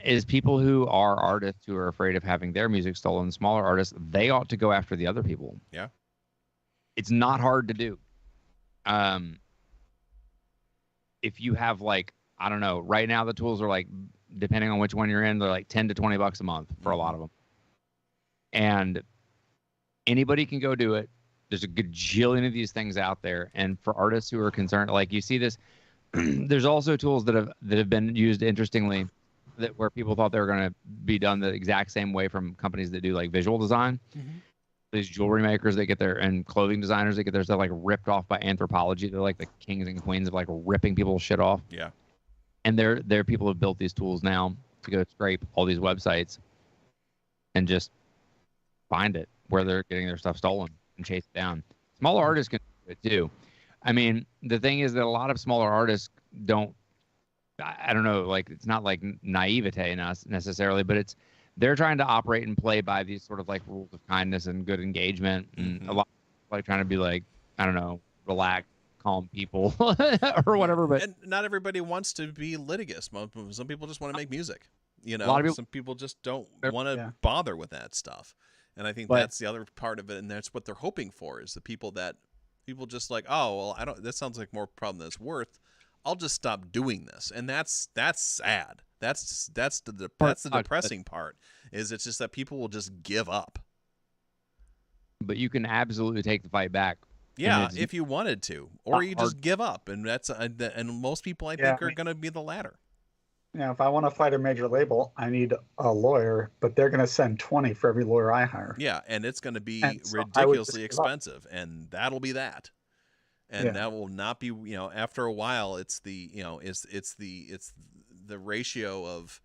is people who are artists who are afraid of having their music stolen, smaller artists, they ought to go after the other people. Yeah. It's not hard to do. If you have I don't know, right now the tools are depending on which one you're in, they're like $10 to $20 a month for a lot of them. And anybody can go do it. There's a gajillion of these things out there. And for artists who are concerned, you see this, there's also tools that have been used interestingly where people thought they were going to be done the exact same way from companies that do visual design. Mm-hmm. These jewelry makers that get and clothing designers that get their stuff ripped off by Anthropology. They're like the kings and queens of ripping people's shit off. Yeah. And they're people who have built these tools now to go scrape all these websites and just find it where they're getting their stuff stolen and chase it down. Smaller artists can do it too. I mean, the thing is that a lot of smaller artists don't. I don't know. Like, it's not like naivete necessarily, but they're trying to operate and play by these sort of like rules of kindness and good engagement, and a lot like trying to be like, I don't know, relax, calm people or whatever. But and not everybody wants to be litigious. Some people just want to make music. You know, lot of people- some people just don't They're- want to yeah. bother with that stuff. And I think But- that's the other part of it, and that's what they're hoping for is the people just like, oh well, I don't. That sounds like more problem than it's worth. I'll just stop doing this, and that's sad. That's the depressing part. Is it's just that people will just give up. but you can absolutely take the fight back. Yeah, it's if you wanted to, or you hard. just give up, and that's and most people I Yeah, think are going to be the latter. If I want to fight a major label, I need a lawyer, but they're going to send 20 for every lawyer I hire. Yeah, and it's going to be And so I would just ridiculously give up. expensive, and that'll be that. And Yeah. that will not be, after a while, it's the ratio of,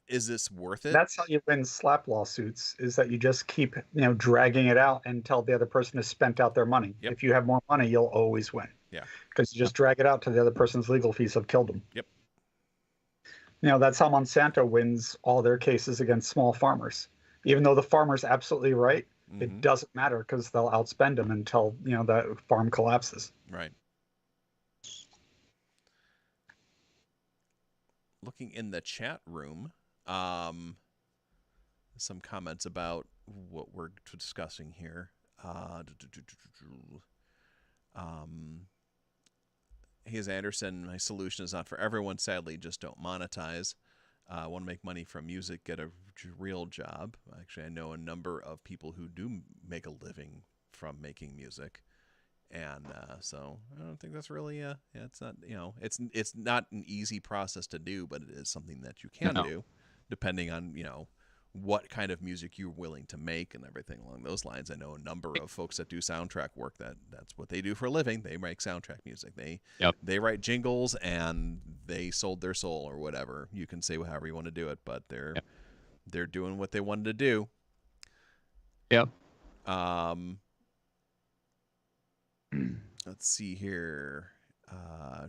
is this worth it? That's how you win slap lawsuits, is that you just keep, dragging it out until the other person has spent out their money. Yep. If you have more money, you'll always win. Yeah. Because you just drag it out till the other person's legal fees have killed them. Yep. That's how Monsanto wins all their cases against small farmers. Even though the farmer's absolutely right, it Mhm. doesn't matter because they'll outspend them until, the farm collapses. Right. Looking in the chat room, some comments about what we're discussing here. Hayes Anderson, my solution is not for everyone. Sadly, just don't monetize. Want to make money from music, get a real job. Actually, I know a number of people who do make a living from making music. And so I don't think that's really it's not it's not an easy process to do, but it is something that you can do depending on what kind of music you're willing to make and everything along those lines. I know a number of folks that do soundtrack work that's what they do for a living. They make soundtrack music. They write jingles and they sold their soul or whatever. You can say however you want to do it, but they're doing what they wanted to do. Yep. Let's see here.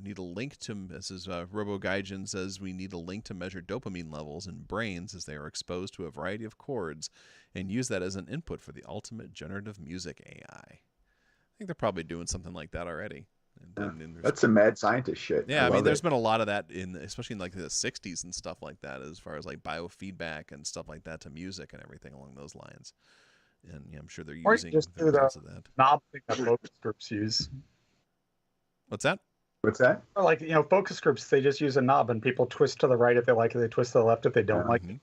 Need a link to, this is Robo Gaijin says, we need a link to measure dopamine levels in brains as they are exposed to a variety of chords and use that as an input for the ultimate generative music AI. I think they're probably doing something like that already. And That's some mad scientist shit. yeah, I mean, love there's it. been a lot of that especially in like the 60s and stuff like that, as far as like biofeedback and stuff like that to music and everything along those lines. And I'm sure they're Or you using just the do the- results of that. Knob thing that focus groups use. What's that? What's that? Or like, focus groups, they just use a knob and people twist to the right if they like it, they twist to the left if they don't like it. Mhm.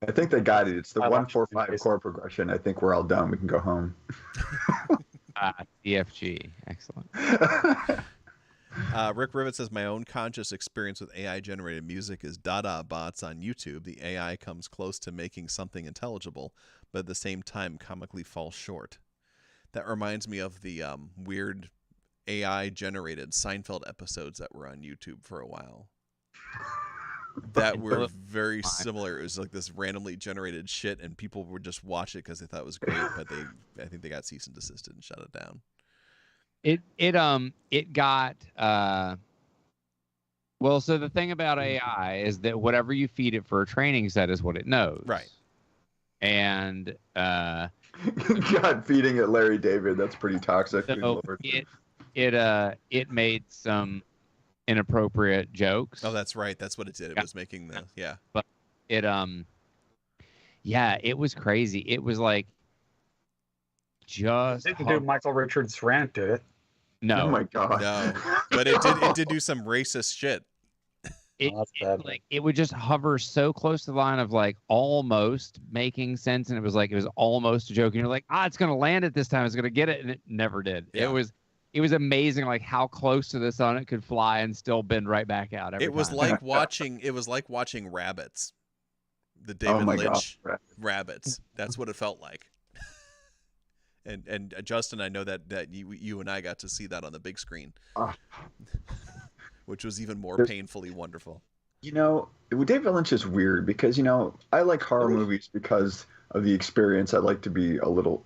I think they got it. It's the I watched 1-4-5 it. chord progression. I think we're all done. We can go home. EFG, excellent. Rick Rivet says, my own conscious experience with AI generated music is Dada bots on YouTube. The AI comes close to making something intelligible, but at the same time comically falls short. That reminds me of the weird AI generated Seinfeld episodes that were on YouTube for a while. That were very similar. It was like this randomly generated shit, and people would just watch it because they thought it was great, but I think they got cease and desisted and shut it down. It got well, so the thing about AI is that whatever you feed it for a training set is what it knows. Right. And God, feeding it Larry David, that's pretty toxic. Good so Lord. it made some inappropriate jokes. Oh, that's right. That's what it did. It was making the It it was crazy. It was like just Didn't do Michael Richards' rant, did it? no. Oh my God. No, but it did do some racist shit. It, Oh, that's bad. like it would just hover so close to the line of like almost making sense, and it was almost a joke, and you're like, it's gonna land it this time, it's gonna get it, and it never did. Yeah. It was amazing, like how close to the sun it could fly and still bend right back out. Every It was time. like watching Rabbits, the David Oh my Lynch God. Rabbits. That's what it felt like. And Justin, I know that you and I got to see that on the big screen, Ah. which was even more There's- painfully wonderful. You know, David Lynch is weird because, I like horror movies because of the experience. I like to be a little.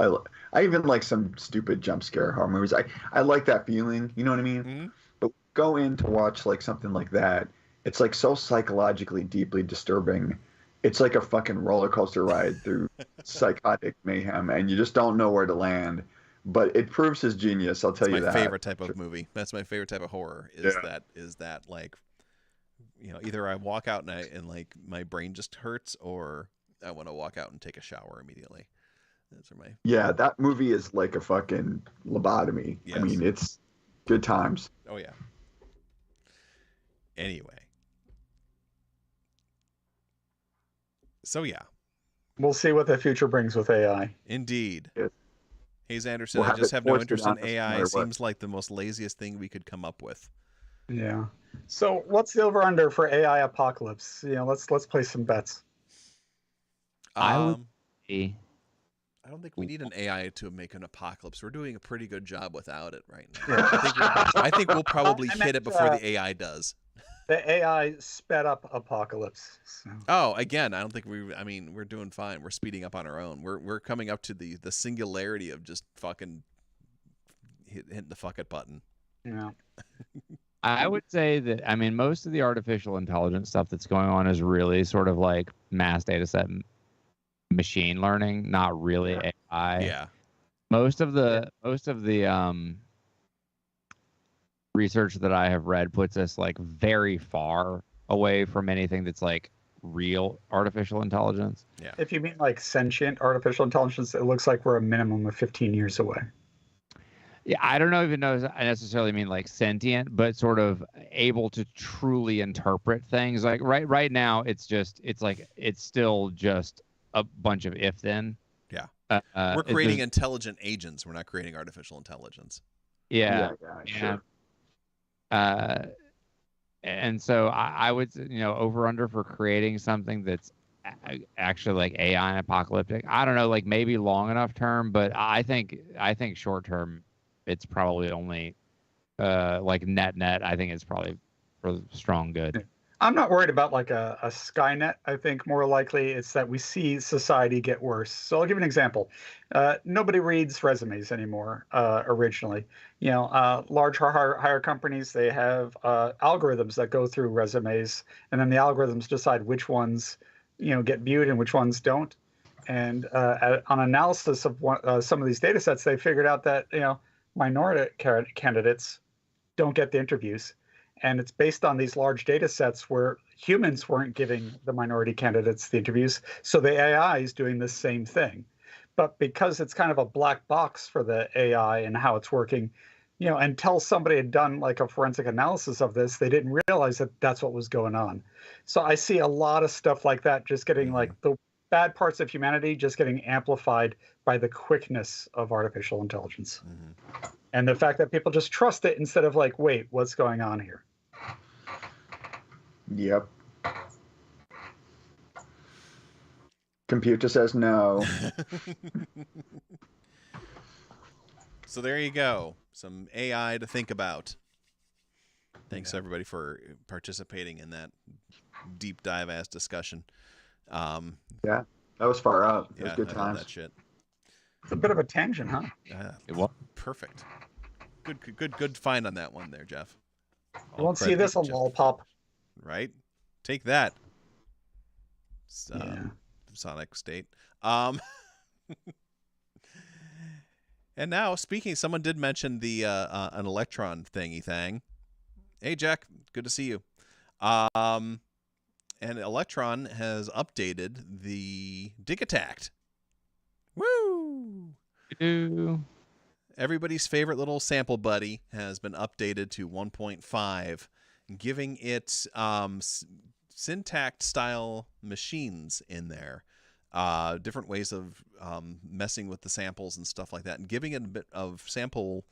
I even like some stupid jump scare horror movies. I like that feeling. You know what I mean? Hmm. But go in to watch like something like that. It's like so psychologically deeply disturbing. It's like a fucking roller coaster ride through psychotic mayhem, and you just don't know where to land. But it proves his genius. I'll tell It's you my that. favorite type of movie. That's my favorite type of horror. Yeah. Is that like, either I walk out and like my brain just hurts, or I want to walk out and take a shower immediately. Those are my. Yeah, that movie is like a fucking lobotomy. Yes. I mean, it's good times. Oh yeah. Anyway. So yeah, We'll see what the future brings with AI. indeed. Yes. Hayes Anderson, We'll I have just it have no foisted interest in on us no AI. matter what. Seems like the most laziest thing we could come up with. Yeah. So what's the over under for AI apocalypse? Let's play some bets. I would Um, say I don't think we need an AI to make an apocalypse. We're doing a pretty good job without it right now. Yeah. I think we'll probably I hit meant, it before the AI does. The AI sped up apocalypse. So. Oh, again, I don't think we're doing fine. We're speeding up on our own. We're coming up to the singularity of just fucking hitting the fuck it button. Yeah. I would say that, I mean, most of the artificial intelligence stuff that's going on is really sort of like mass data set machine learning, not really AI. Yeah. Most of the research that I have read puts us like very far away from anything that's like real artificial intelligence. If you mean like sentient artificial intelligence, it looks like we're a minimum of 15 years away. Yeah, I don't even know if I necessarily mean like sentient, but sort of able to truly interpret things. Like right now, it's still just a bunch of if then. Yeah. It's We're creating just- intelligent agents. We're not creating artificial intelligence. yeah. Sure. And so I would, over under for creating something that's actually like AI and apocalyptic. I don't know, like maybe long enough term, but I think short term, it's probably only like net. I think it's probably for strong good. I'm not worried about like a Skynet. I think more likely it's that we see society get worse. So I'll give you an example. Nobody reads resumes anymore. Originally, large hire companies, they have algorithms that go through resumes, and then the algorithms decide which ones get viewed and which ones don't. And on analysis of some of these data sets, they figured out that minority candidates don't get the interviews. And it's based on these large data sets where humans weren't giving the minority candidates the interviews. So the AI is doing the same thing. But because it's kind of a black box for the AI and how it's working, until somebody had done like a forensic analysis of this, they didn't realize that that's what was going on. So I see a lot of stuff like that just getting like the bad parts of humanity just getting amplified by the quickness of artificial intelligence. Mm-hmm. And the fact that people just trust it instead of like, wait, what's going on here? Yep. Computer says no. So there you go. Some AI to think about. Thanks everybody for participating in that deep dive ass discussion. Yeah, that was far out. It was good I love times. that shit. It's a bit of a tangent, huh? It was. Perfect. Good find on that one there, Jeff. You won't see this on Lollipop. Right? Take that. Yeah. Sonic State. And now, someone did mention the an Electron thingy thing. Hey, Jack, good to see you. And Electron has updated the Digitact. Woo! Everybody's favorite little sample buddy has been updated to 1.5, giving it syntax style machines in there, different ways of messing with the samples and stuff like that, and giving it a bit of sample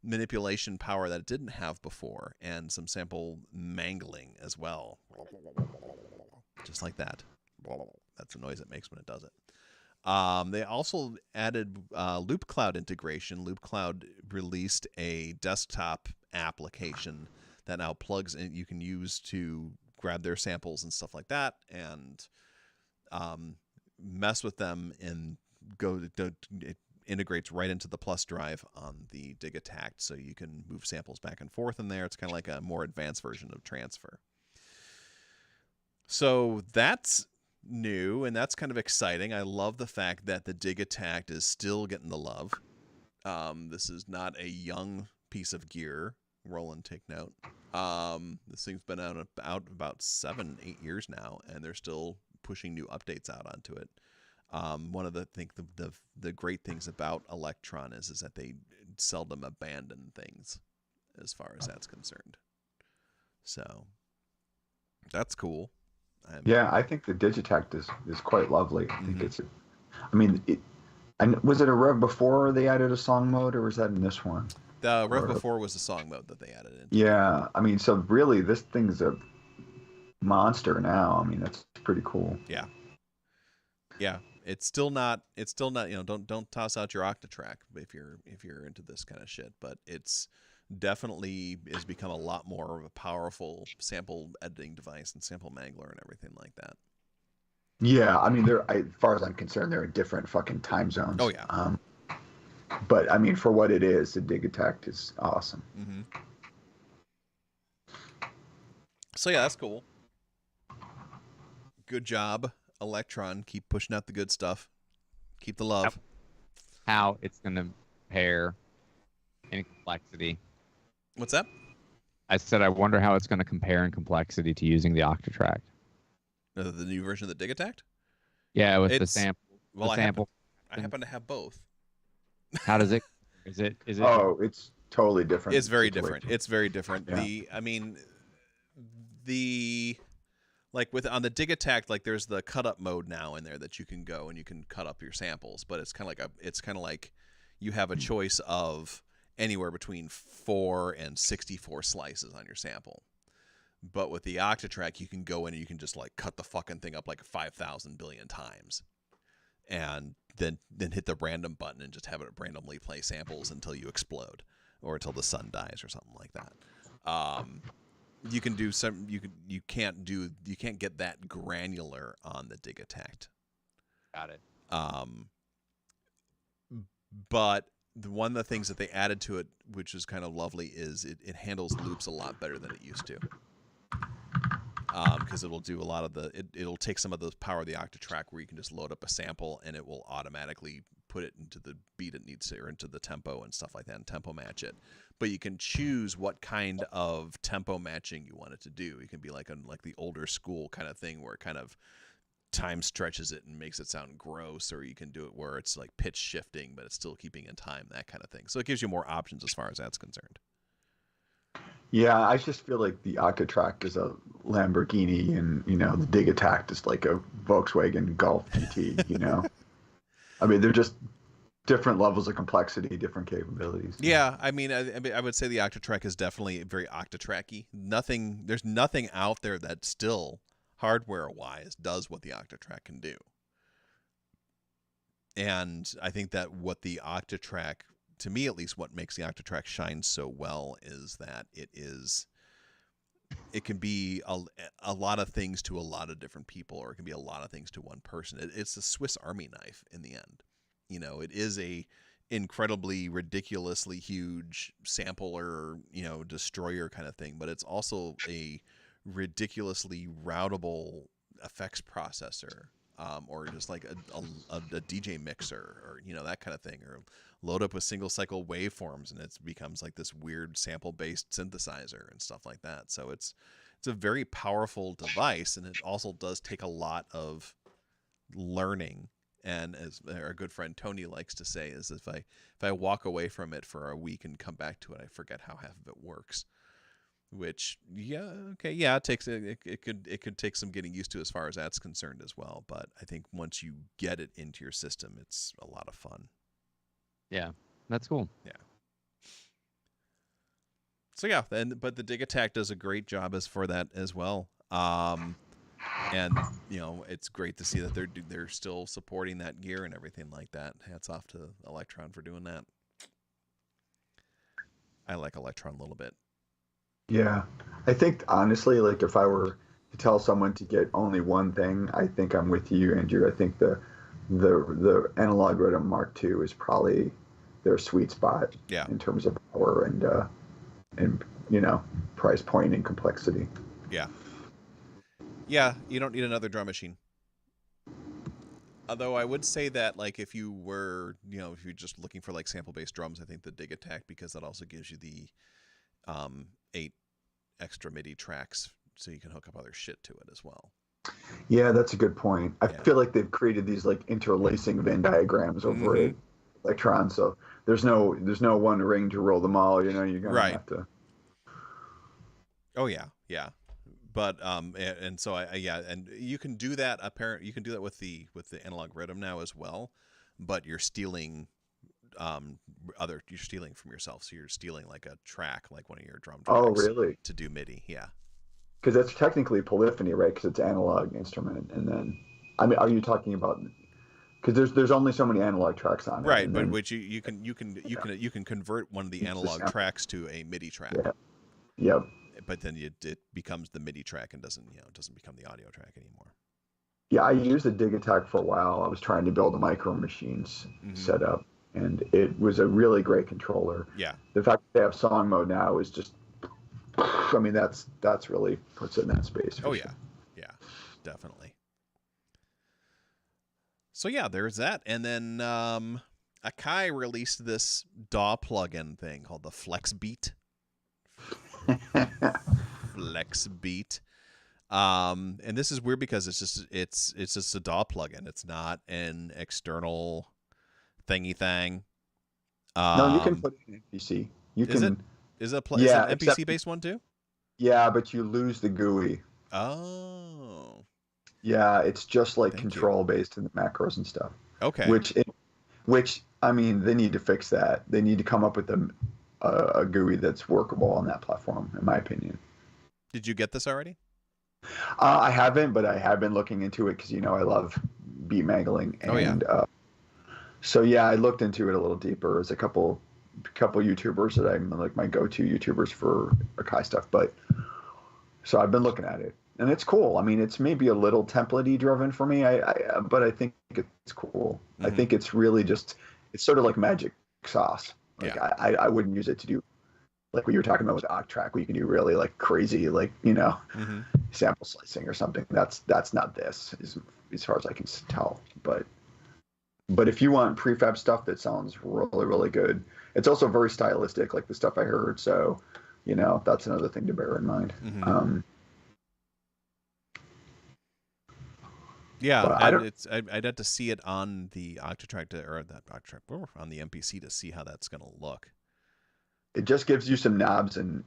manipulation power that it didn't have before, and some sample mangling as well. Just like that. That's the noise it makes when it does it. They also added Loop Cloud integration. Loop Cloud released a desktop application that now plugs in. You can use to grab their samples and stuff like that, and mess with them, and it integrates right into the plus drive on the DigAttack, so you can move samples back and forth in there. It's kind of like a more advanced version of transfer. So that's new, and that's kind of exciting. I love the fact that the DigAttack is still getting the love. This is not a young piece of gear. Roland, take note. This thing's been out about 7-8 years now, and they're still pushing new updates out onto it. One of the great things about Electron is that they seldom abandon things as far as that's concerned. So that's cool. Yeah, I think the DigAttack is quite lovely. I think it's, I mean, was it a Rev before they added a song mode, or was that in this one? The Rev before was the song mode that they added in. Yeah, I mean, so really, this thing's a monster now. I mean, that's pretty cool. Yeah. Yeah, it's still not. Don't toss out your Octatrack if you're into this kind of shit. But it's definitely has become a lot more of a powerful sample editing device and sample mangler and everything like that. Yeah, I mean, as far as I'm concerned, they're in different fucking time zones. Oh yeah. But I mean, for what it is, the DigAttack is awesome. Mm-hmm. So yeah, that's cool. Good job, Electron. Keep pushing out the good stuff. Keep the love. How it's going to compare in complexity. What's that? I said I wonder how it's going to compare in complexity to using the Octatrack. The new version of the DigAttack? Yeah, with the sample. Well, I happen to have both. How does it? Is it? Oh, it's totally different. It's very different. It's very different. Yeah. On the DigAttack, like there's the cut up mode now in there that you can go and you can cut up your samples, but it's kind of like you have a choice of anywhere between 4 and 64 slices on your sample. But with the Octatrack, you can go in and you can just like cut the fucking thing up like 5,000 billion times, and then hit the random button and just have it randomly play samples until you explode or until the sun dies or something like that. You can do some. You can't get that granular on the DigAttack. Got it. But one of the things that they added to it, which is kind of lovely, is it handles loops a lot better than it used to. Because it'll do a lot of it'll take some of the power of the Octatrack where you can just load up a sample and it will automatically put it into the beat it needs to, or into the tempo and stuff like that, and tempo match it. But you can choose what kind of tempo matching you want it to do. You can be like the older school kind of thing where it kind of time stretches it and makes it sound gross, or you can do it where it's like pitch shifting but it's still keeping in time, that kind of thing. So it gives you more options as far as that's concerned. Yeah, I just feel like the Octatrack is a Lamborghini, and the DigAttack is like a Volkswagen Golf GT. I mean, they're just different levels of complexity, different capabilities. Yeah, I mean, I would say the Octatrack is definitely very Octatracky. There's nothing out there that still hardware-wise does what the Octatrack can do. And I think that what the Octatrack, to me at least, what makes the Octatrack shine so well is that it can be a lot of things to a lot of different people, or it can be a lot of things to one person. It's a Swiss Army knife in the end. It is a incredibly ridiculously huge sampler, destroyer kind of thing, but it's also a ridiculously routable effects processor, or just like a DJ mixer, or that kind of thing, or load up with single cycle waveforms and it becomes like this weird sample based synthesizer and stuff like that. So it's a very powerful device, and it also does take a lot of learning. And as our good friend Tony likes to say, is if I walk away from it for a week and come back to it, I forget how half of it works. Which, it takes it could take some getting used to as far as that's concerned as well. But I think once you get it into your system, it's a lot of fun. Yeah, that's cool. Yeah. So yeah, but the DigAttack does a great job for that as well. And it's great to see that they're still supporting that gear and everything like that. Hats off to Electron for doing that. I like Electron a little bit. Yeah, I think honestly, like if I were to tell someone to get only one thing, I think I'm with you, Andrew. I think the Analog Rhythm Mark II is probably their sweet spot Yeah. in terms of power and price point and complexity. Yeah. Yeah, you don't need another drum machine. Although I would say that, like, if you were, if you're just looking for like sample-based drums, I think the Dig Attack, because that also gives you the 8 extra MIDI tracks, so you can hook up other shit to it as well. Yeah, that's a good point. I Yeah. feel like they've created these like interlacing Venn diagrams over Mhm. at Electron, so there's no one ring to roll them all. You're gonna Right. have to. Oh yeah, yeah. But and so and you can do that. You can do that with the Analog Rhythm now as well, but you're stealing you're stealing from yourself. So you're stealing like a track, like one of your drum tracks. Oh, really? To do MIDI, yeah. Because that's technically polyphony, right? Because it's analog instrument, and then are you talking about? Because there's only so many analog tracks on it, Right, and but then- which you can convert one of the It's the analog sound. tracks to a MIDI track. Yeah. Yep. But then it becomes the MIDI track and doesn't become the audio track anymore. Yeah, I used the Dig Attack for a while. I was trying to build a Micro Machines Mhm. setup, and it was a really great controller. Yeah. The fact that they have song mode now is just, I mean, that's really puts it in that space. for Oh sure. yeah, definitely. So yeah, there's that, and then Akai released this DAW plugin thing called the FlexBeat. FlexBeat. And this is weird because it's just a DAW plugin. It's not an external thingy thing. No, you can put it in NPC. You Is can. Is it Yeah, an NPC based one too? Yeah, but you lose the GUI. Oh, Yeah, it's just like Thank you. control based in the macros and stuff. okay. Which I mean, they need to fix that. They need to come up with a GUI that's workable on that platform, in my opinion. Did you get this already? I haven't, but I have been looking into it because I love beat mangling. And, Oh, yeah. So yeah, I looked into it a little deeper. There's a couple YouTubers that I'm like my go-to YouTubers for Akai stuff, but so I've been looking at it, and it's cool. I mean, it's maybe a little template-y driven for me, but I think it's cool. I Mhm. think it's really just it's sort of like magic sauce. Like Yeah. I wouldn't use it to do like what you were talking about with Octrack, where you can do really like crazy Mm-hmm. sample slicing or something. That's not this, as far as I can tell. But if you want prefab stuff that sounds really, really good, it's also very stylistic, like the stuff I heard. So, that's another thing to bear in mind. Mhm. Yeah, But I and don't- I'd have to see it on the Octatrack on the MPC to see how that's gonna look. It just gives you some knobs and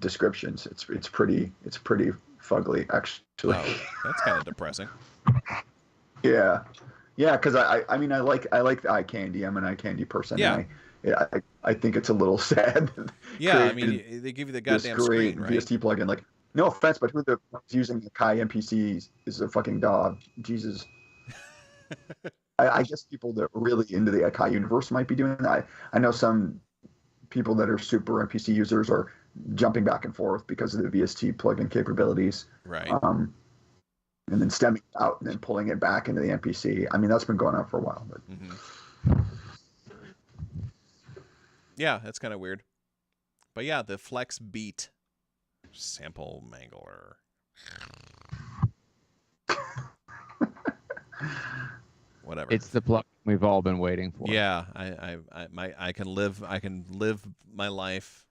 descriptions. It's pretty fugly, actually. Oh, that's kind of depressing. Yeah, because I mean I like the eye candy. I'm an eye candy person. Yeah. and I think it's a little sad. Yeah, I created mean they give you the this goddamn great screen, right? VST plugin. Like, no offense, but who the fuck is using the Kai MPC is a fucking dog. Jesus. I guess people that are really into the Akai universe might be doing that. I know some people that are super MPC users are jumping back and forth because of the VST plugin capabilities. Right. And then stemming out and then pulling it back into the MPC. I mean, that's been going on for a while. But Mm-hmm. Yeah, that's kind of weird. But yeah, the FlexBeat sample mangler. Whatever. It's the plug we've all been waiting for. Yeah, I can live my life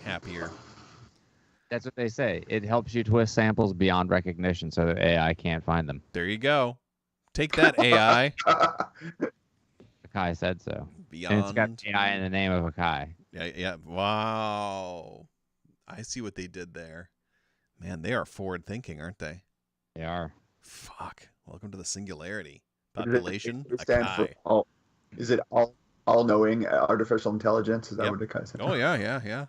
happier. That's what they say. It helps you twist samples beyond recognition so that AI can't find them. There you go. Take that, AI. Akai said so. Beyond. And it's got AI in the name of Akai. Yeah. Wow. I see what they did there. Man, they are forward thinking, aren't they? They are. Fuck. Welcome to the singularity. What did Population. it stand for Akai. all? Is it all-knowing artificial intelligence? Is that Yep. what Akai said? Oh yeah.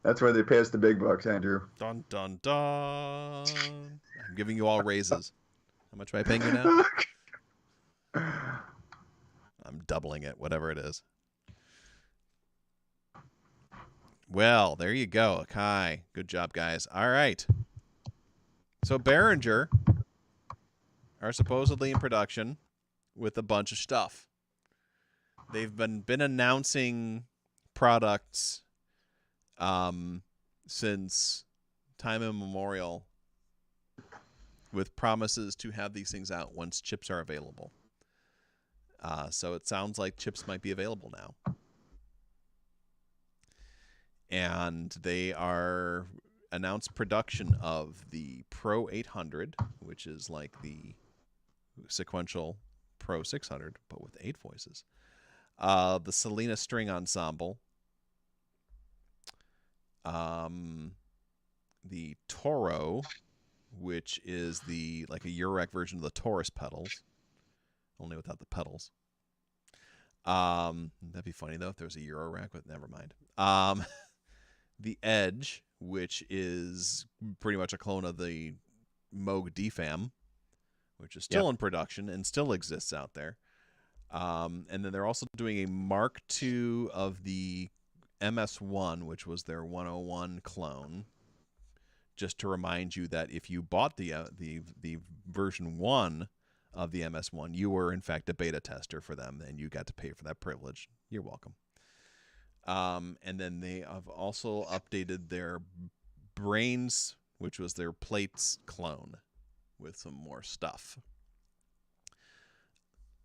That's where they pay us the big bucks, Andrew. Dun dun dun. I'm giving you all raises. How much am I paying you now? I'm doubling it, whatever it is. Well, there you go, Akai. Good job, guys. All right. So Behringer are supposedly in production with a bunch of stuff. They've been announcing products since time immemorial, with promises to have these things out once chips are available. So it sounds like chips might be available now. And they are announced production of the Pro 800, which is like the sequential Pro 600, but with 8 voices. The Selena String Ensemble. The Toro, which is like a Eurorack version of the Taurus pedals, only without the pedals. That'd be funny though if there was a Eurorack, but never mind. The Edge, which is pretty much a clone of the Moog DFAM, which is still in production and still exists out there. And then they're also doing a Mark II of the MS1, which was their 101 clone. Just to remind you that if you bought the version 1 of the MS1, you were in fact a beta tester for them, and you got to pay for that privilege. You're welcome. And then they have also updated their Brains, which was their Plates clone, with some more stuff.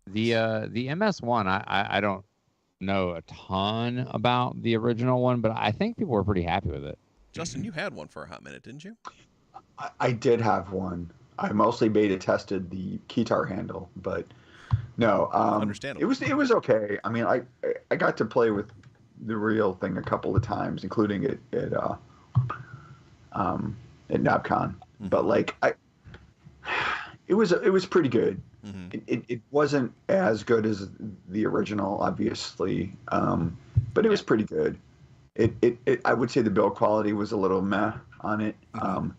The MS1, I don't know a ton about the original one, but I think people were pretty happy with it. Justin, you had one for a hot minute, didn't you? I did have one. I mostly beta tested the keytar handle, but no. Understandable. It was okay. I mean, I got to play with the real thing a couple of times, including at NavCon. Mm-hmm. But like it was pretty good. Mm-hmm. It wasn't as good as the original, obviously, but it was pretty good. I would say the build quality was a little meh on it. Mm-hmm.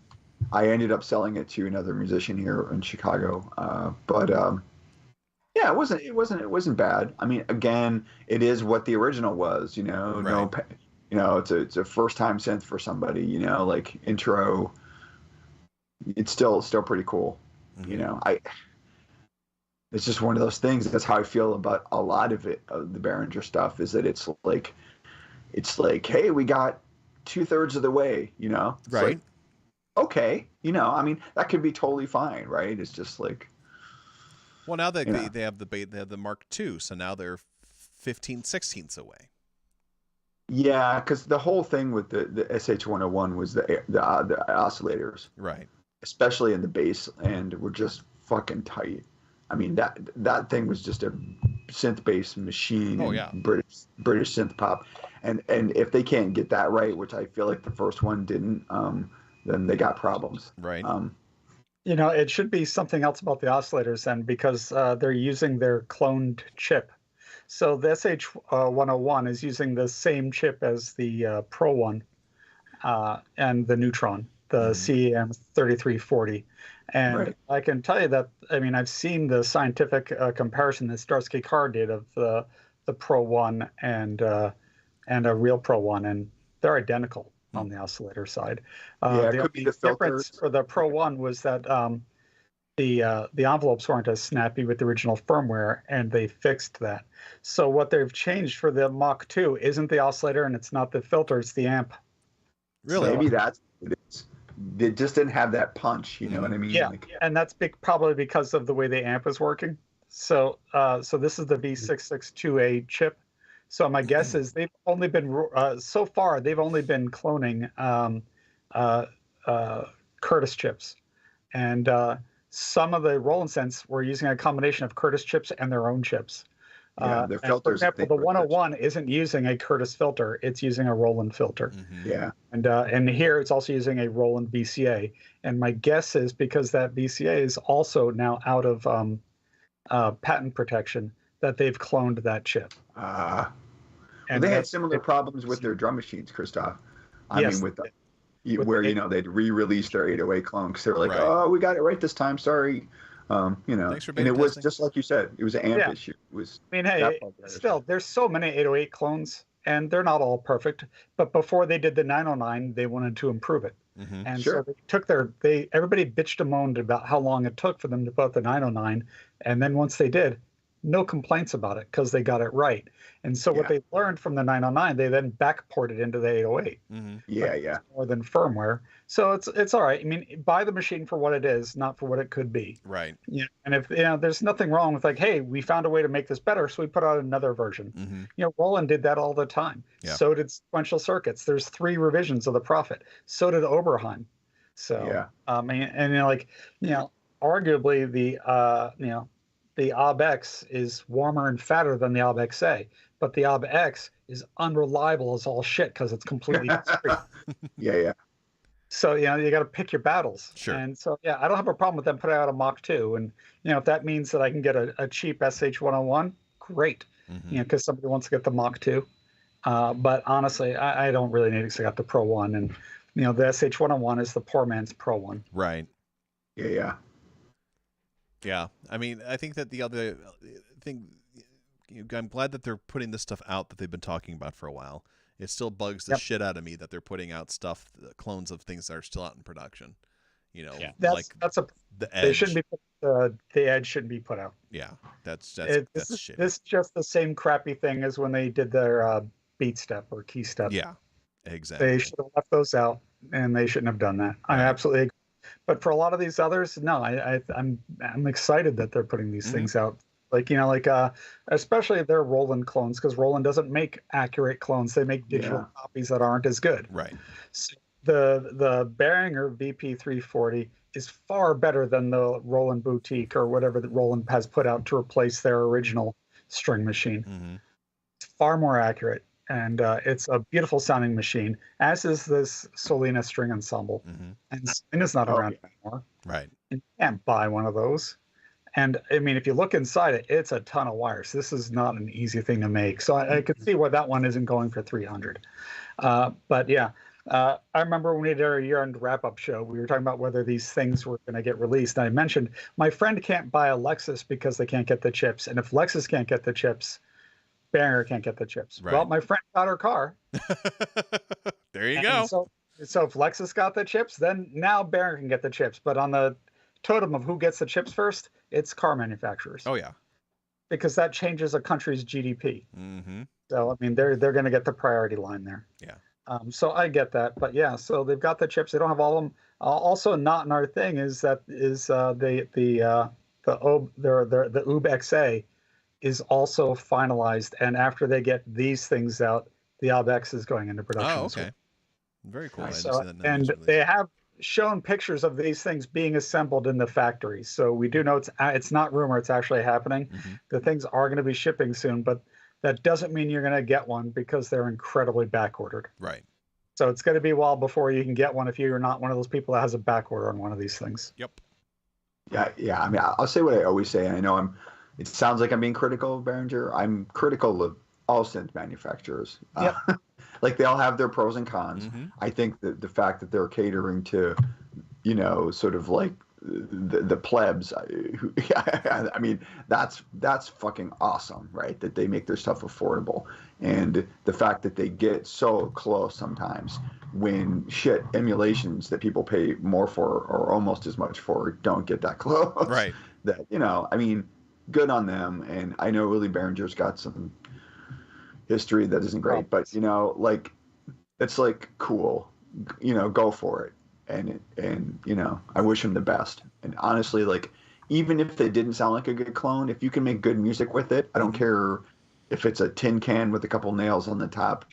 I ended up selling it to another musician here in Chicago, but yeah, it wasn't bad. I mean, again, it is what the original was, you know. Right. No, it's a first time synth for somebody, you know, like intro. It's still pretty cool, mm-hmm. You know. It's just one of those things. That's how I feel about a lot of it, of the Behringer stuff, is that it's like, hey, we got 2/3 of the way, you know. It's right. Like, okay, you know, I mean, that could be totally fine, right? It's just like. Well, now they have the Mark II, so now they're 15/16 away. Yeah, because the whole thing with the SH-101 was the oscillators, right? Especially especially in the bass end, were just fucking tight. I mean, that thing was just a synth-based machine. Oh yeah, British synth pop, and if they can't get that right, which I feel like the first one didn't, then they got problems. Right. You know, it should be something else about the oscillators then, because they're using their cloned chip. So the SH-101 is using the same chip as the Pro one and the Neutron, the CEM3340. And right. I can tell you that, I mean, I've seen the scientific comparison that Starsky Carr did of the Pro one and a real Pro one, and they're identical on the oscillator side. Yeah, it could be the difference for the Pro one was that the envelopes weren't as snappy with the original firmware, and they fixed that. So what they've changed for the Mach 2 isn't the oscillator, and it's not the filter, it's the amp. Really? So maybe that's what it is. They just didn't have that punch, you know what I mean? Yeah, and that's probably because of the way the amp is working. So this is the V662A chip. So my guess is they've only been so far they've only been cloning Curtis chips, and some of the Roland Sense were using a combination of Curtis chips and their own chips. Their filters. For example, the 101 isn't using a Curtis filter; it's using a Roland filter. Mm-hmm. Yeah, and here it's also using a Roland VCA. And my guess is because that VCA is also now out of patent protection, that they've cloned that chip. And they had similar problems with their drum machines, Christoph. I mean, where you know they'd re-release their 808 clone because they were like, right. "Oh, we got it right this time. Sorry." You know, and it was just like you said, it was an amp issue. It was. I mean, hey, still, there's so many 808 clones, and they're not all perfect. But before they did the 909, they wanted to improve it. Mm-hmm. And Sure. so they took everybody bitched and moaned about how long it took for them to put out the 909. And then once they did, no complaints about it because they got it right. And so what Yeah. they learned from the 909, they then backported into the 808 Mm-hmm. Yeah. more than firmware. So it's all right. I mean, buy the machine for what it is, not for what it could be. Right. Yeah. And if there's nothing wrong with like, hey, we found a way to make this better, so we put out another version. Mm-hmm. Roland did that all the time. Yeah. So did Sequential Circuits. There's 3 revisions of the Prophet. So did Oberheim. So Yeah. arguably the OB-X is warmer and fatter than the OB-XA, but the OB-X is unreliable as all shit because it's completely discrete. Yeah. So you got to pick your battles. Sure. And so I don't have a problem with them putting out a Mach 2, and if that means that I can get a cheap SH-101, great. Mm-hmm. Because somebody wants to get the Mach 2. But honestly, I don't really need it because I got the Pro 1, and the SH-101 is the poor man's Pro 1. Right. Yeah. Yeah. I mean, I think that the other thing, I'm glad that they're putting this stuff out that they've been talking about for a while. It still bugs the shit out of me that they're putting out stuff, clones of things that are still out in production. That's the Edge. they shouldn't be the Edge shouldn't be put out. Yeah, that's This shit. is just the same crappy thing as when they did their Beat Step or Key Step. Yeah, exactly. They should have left those out, and they shouldn't have done that. I absolutely agree. But for a lot of these others, no, I'm excited that they're putting these things out. Especially their Roland clones, because Roland doesn't make accurate clones; they make digital copies that aren't as good. Right. So the Behringer VP340 is far better than the Roland Boutique or whatever that Roland has put out to replace their original string machine. Mm-hmm. It's far more accurate, and it's a beautiful sounding machine, as is this Solina string ensemble. Mm-hmm. And Solina's not around anymore. Right. You can't buy one of those. And I mean, if you look inside it, it's a ton of wires. This is not an easy thing to make. So I could see why that one isn't going for 300. But yeah, I remember when we did our year-end wrap-up show, we were talking about whether these things were going to get released. And I mentioned my friend can't buy a Lexus because they can't get the chips. And if Lexus can't get the chips, Behringer can't get the chips. Right. Well, my friend got her car. There you And go. So if Lexus got the chips, then now Behringer can get the chips. But on the totem of who gets the chips first, it's car manufacturers. Oh yeah. Because that changes a country's GDP. Mm-hmm. So I mean, they're going to get the priority line there. Yeah. So I get that, but yeah. So they've got the chips. They don't have all of them. Also, not in our thing is the UB-XA is also finalized, and after they get these things out, the OB-X is going into production. Oh, as well. okay. Very cool. I didn't So, see that in the and news release. they have shown pictures of these things being assembled in the factory. So we do know it's not rumor, it's actually happening. Mm-hmm. The things are going to be shipping soon, but that doesn't mean you're going to get one because they're incredibly back ordered. Right. So it's going to be a while before you can get one if you're not one of those people that has a back order on one of these things. Yep. Yeah. I mean, I'll say what I always say, and I know it sounds like I'm being critical of Behringer. I'm critical of all synth manufacturers. Yep. Like they all have their pros and cons. Mm-hmm. I think that the fact that they're catering to, sort of like the plebs, I mean, that's fucking awesome, right? That they make their stuff affordable. And the fact that they get so close sometimes when emulations that people pay more for or almost as much for don't get that close. Right. That, I mean, good on them. And I know Willie Behringer's got some history that isn't great, but like it's like cool, go for it. And I wish him the best. And honestly, like, even if they didn't sound like a good clone, if you can make good music with it, I don't care if it's a tin can with a couple nails on the top,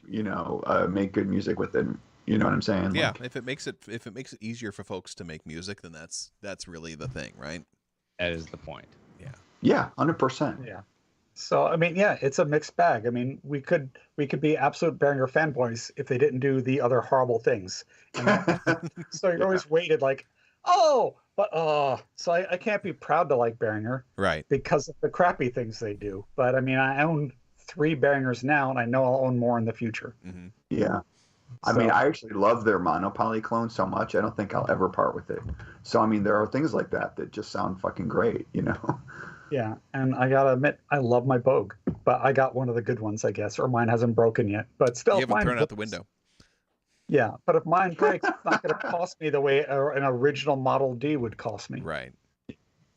make good music with it. You know what I'm saying? Yeah. Like, If it makes it easier for folks to make music, then that's really the thing, right? That is the point. yeah, 100%. Yeah. So I mean, yeah, it's a mixed bag. I mean, we could be absolute Behringer fanboys if they didn't do the other horrible things. So you're always weighted like, so I can't be proud to like Behringer Right. because of the crappy things they do. But I mean, I own 3 Behringers now, and I know I'll own more in the future. Mm-hmm. Yeah. I mean, I actually love their monopoly clone so much. I don't think I'll ever part with it. So, I mean, there are things like that just sound fucking great, Yeah, and I gotta admit, I love my Bogue. but I got one of the good ones, I guess, or mine hasn't broken yet. But still, You if haven't mine thrown it out the breaks- window. Yeah, but if mine breaks, it's not going to cost me the way an original Model D would cost me. Right.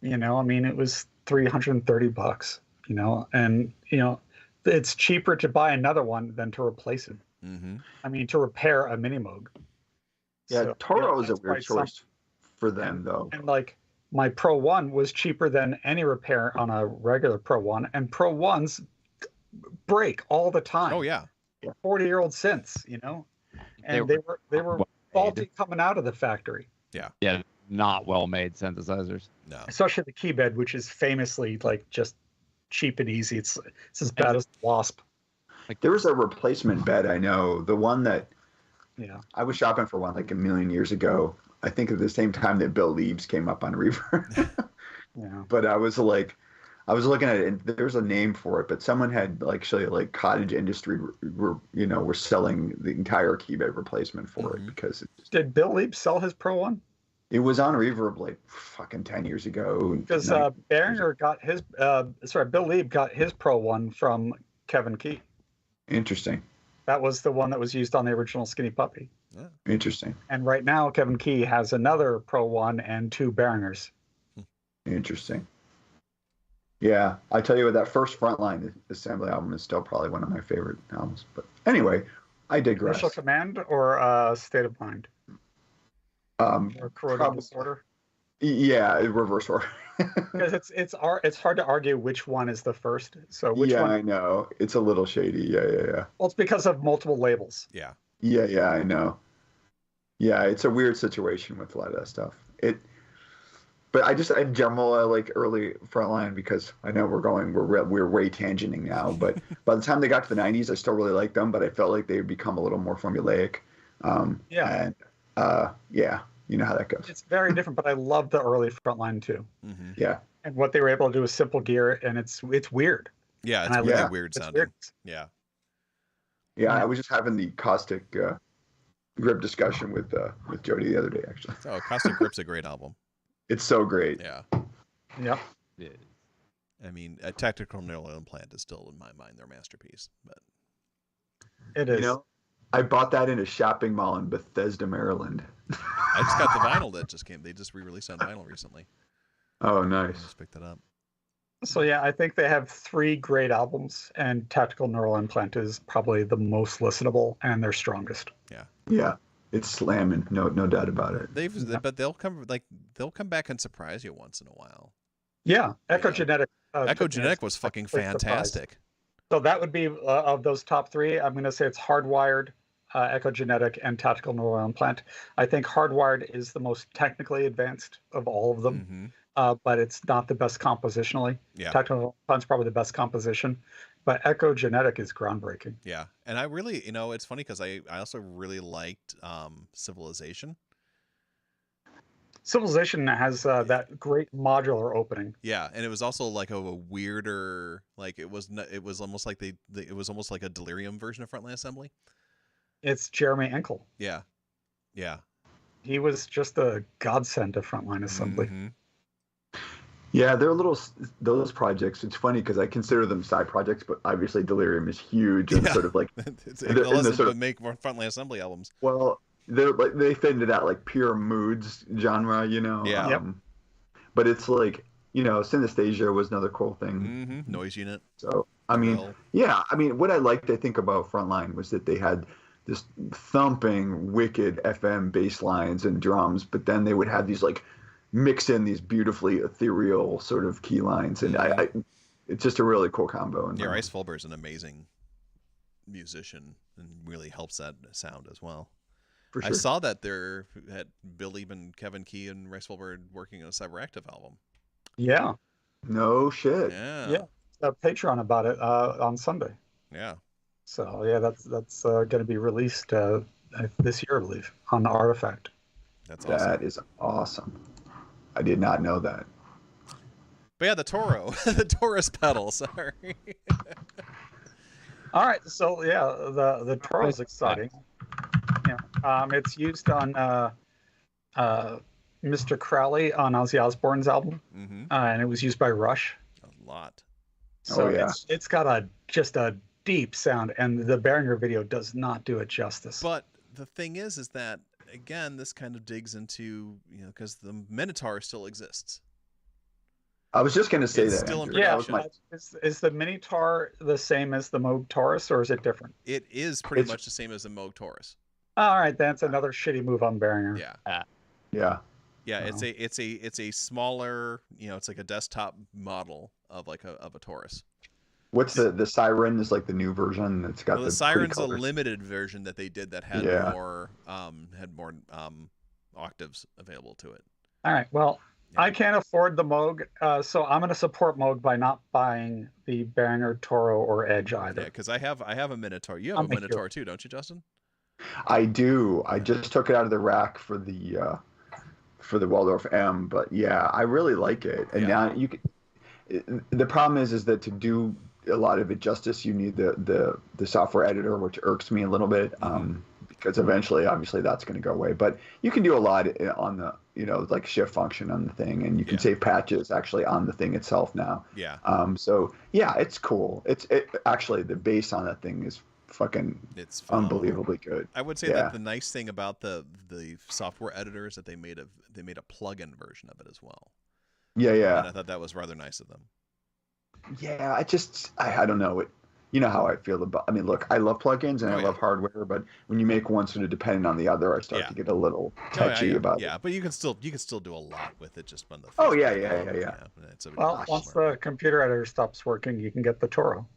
You know, I mean, it was $330. You know, and you know, it's cheaper to buy another one than to replace it. Mm-hmm. I mean, to repair a Mini Moog. Yeah, So, Toro is a that's weird quite something. choice for them, though. And like my Pro One was cheaper than any repair on a regular Pro One, and Pro Ones break all the time. Oh yeah. 40-year-old synths, you know, and They they were well faulty made. coming out of the factory, Yeah, not well-made synthesizers. No. especially the key bed, which is famously like just cheap and easy. It's as bad as the Wasp. There was a replacement bed, I know, the one that Yeah, I was shopping for one like a million years ago. I think at the same time that Bill Leaves came up on Reverb. yeah. But I was looking at it, and there's a name for it. But someone had like actually like Cottage Industry, were selling the entire keyboard replacement for Mhm. it because Did Bill Leap sell his Pro One? it was on Reverb like fucking 10 years ago. Because Nine- Behringer got his, Bill Leap got his Pro One from Kevin Key. Interesting, That was the one that was used on the original Skinny Puppy. interesting, And right now, Kevin Key has another Pro One and 2 Behringers. interesting. Yeah, I tell you what, that first Frontline assembly album is still probably one of my favorite albums. But anyway, I digress. Initial Command or State of Mind or Corroded Probably- Disorder? Yeah, reverse order. Because it's hard to argue which one is the first. So which yeah, one? I know. It's a little shady. Yeah. Well, it's because of multiple labels. Yeah. Yeah, I know. Yeah, it's a weird situation with a lot of that stuff. But I just in general I like early Frontline because I know we're way tangenting now. But by the time they got to the '90s, I still really liked them. But I felt like they had become a little more formulaic. Yeah. And yeah, you know how that goes. It's very different, but I love the early Frontline too. Mm-hmm. Yeah, And what they were able to do with simple gear, and it's weird. Yeah. And It's I really love- weird It's sounding. weird. Yeah. yeah. I was just having the caustic grip discussion with Jody the other day. Actually, Oh, Caustic Grip's a great album. it's so great. Yeah. Yep. Yeah. I mean, a Tactical Neural Implant is still in my mind their masterpiece. But It is. You know, I bought that in a shopping mall in Bethesda, Maryland. I just got the vinyl that just came. They just re-released on vinyl recently. Oh, I nice. just picked it up. So yeah, I think they have 3 great albums, and Tactical Neural Implant is probably the most listenable and their strongest. Yeah, it's slamming. No doubt about it. But they'll come back and surprise you once in a while. Yeah, Echo Genetic. Echo Genetic was fucking big surprise. fantastic. So that would be of those top 3. I'm going to say it's Hardwired, Echo Genetic, and Tactical Neural Implant. I think Hardwired is the most technically advanced of all of them, but it's not the best compositionally. Yeah. Tactical Implant's probably the best composition, but Echo Genetic is groundbreaking. Yeah, and I really, it's funny because I also really liked Civilization. Civilization has that great modular opening. Yeah, and it was also like a weirder, like it was almost like it was almost like a Delirium version of Frontline Assembly. It's Jeremy Enkel. Yeah, yeah. He was just a godsend to Frontline Assembly. Mhm. Yeah, they're those projects. It's funny because I consider them side projects, but obviously Delirium is huge and Yeah. sort of like It in the doesn't sort of- make more Frontline Assembly albums. well, they're like they fit into that like pure moods genre, you know. Yeah. Yep. But it's like synesthesia was another cool thing. Mm-hmm. Noise Unit. So I mean, Well, yeah, I mean, what I liked, I think, about Frontline was that they had this thumping, wicked FM bass lines and drums, but then they would have these like mix in these beautifully ethereal sort of key lines, and I it's just a really cool combo. yeah, Rice Fulber is an amazing musician and really helps that sound as well. for sure. I saw that there had Bill Lieb and Kevin Key and Rice Fulber working on a Cyberactive album. Yeah. No shit. Yeah. Yeah. A Patreon about it on Sunday. Yeah. So yeah, that's going to be released this year, I believe, on Artifact. That's awesome. That is awesome. I did not know that. But yeah, the Toro, the Taurus pedal. Sorry. All right, so yeah, the Toro is exciting. Yeah, it's used on Mr. Crowley on Ozzy Osbourne's album, Mm-hmm. and it was used by Rush. A lot. So yeah. it's got just a deep sound, and the Behringer video does not do it justice. But the thing is that again, this kind of digs into, because the Minotaur still exists. I was just going to say It's that. still in Andrew. That was production. Is the Minotaur the same as the Moog Taurus, or is it different? It is pretty It's- much the same as the Moog Taurus. All right, that's another shitty move on Behringer. Yeah. Yeah. Yeah, Oh. it's a smaller, it's like a desktop model of a Taurus. What's the Siren is like the new version. It's got Well, the the Siren's a colors. limited version that they did that had Yeah. more octaves available to it. All right, well, Yeah. I can't afford the Moog, so I'm going to support Moog by not buying the Behringer Toro or Edge either. Yeah, because I have a Minotaur. You have I'll a make you- Minotaur too, don't you, Justin? I do. I just took it out of the rack for the Waldorf M, but yeah, I really like it. And Yeah. now you can. The problem is that to do a lot of it justice, you need the software editor, which irks me a little bit, because eventually, obviously, that's going to go away. But you can do a lot on the like shift function on the thing, and you can Yeah. save patches actually on the thing itself now. Yeah. So yeah, it's cool. It actually the bass on that thing is fucking It's phenomenal. unbelievably good. I would say Yeah. that the nice thing about the software editor is that they made a plug-in version of it as well. Yeah, yeah. And I thought that was rather nice of them. Yeah, I don't know. You know how I feel about. I mean, look, I love plugins and Oh, I yeah. love hardware, but when you make one sort of dependent on the other, I start Yeah. to get a little Oh, touchy about yeah, it. but you can still do a lot with it just on the. Oh, yeah, Facebook yeah, alone, yeah. It's a Well, much once more- the computer editor stops working, you can get the Toro.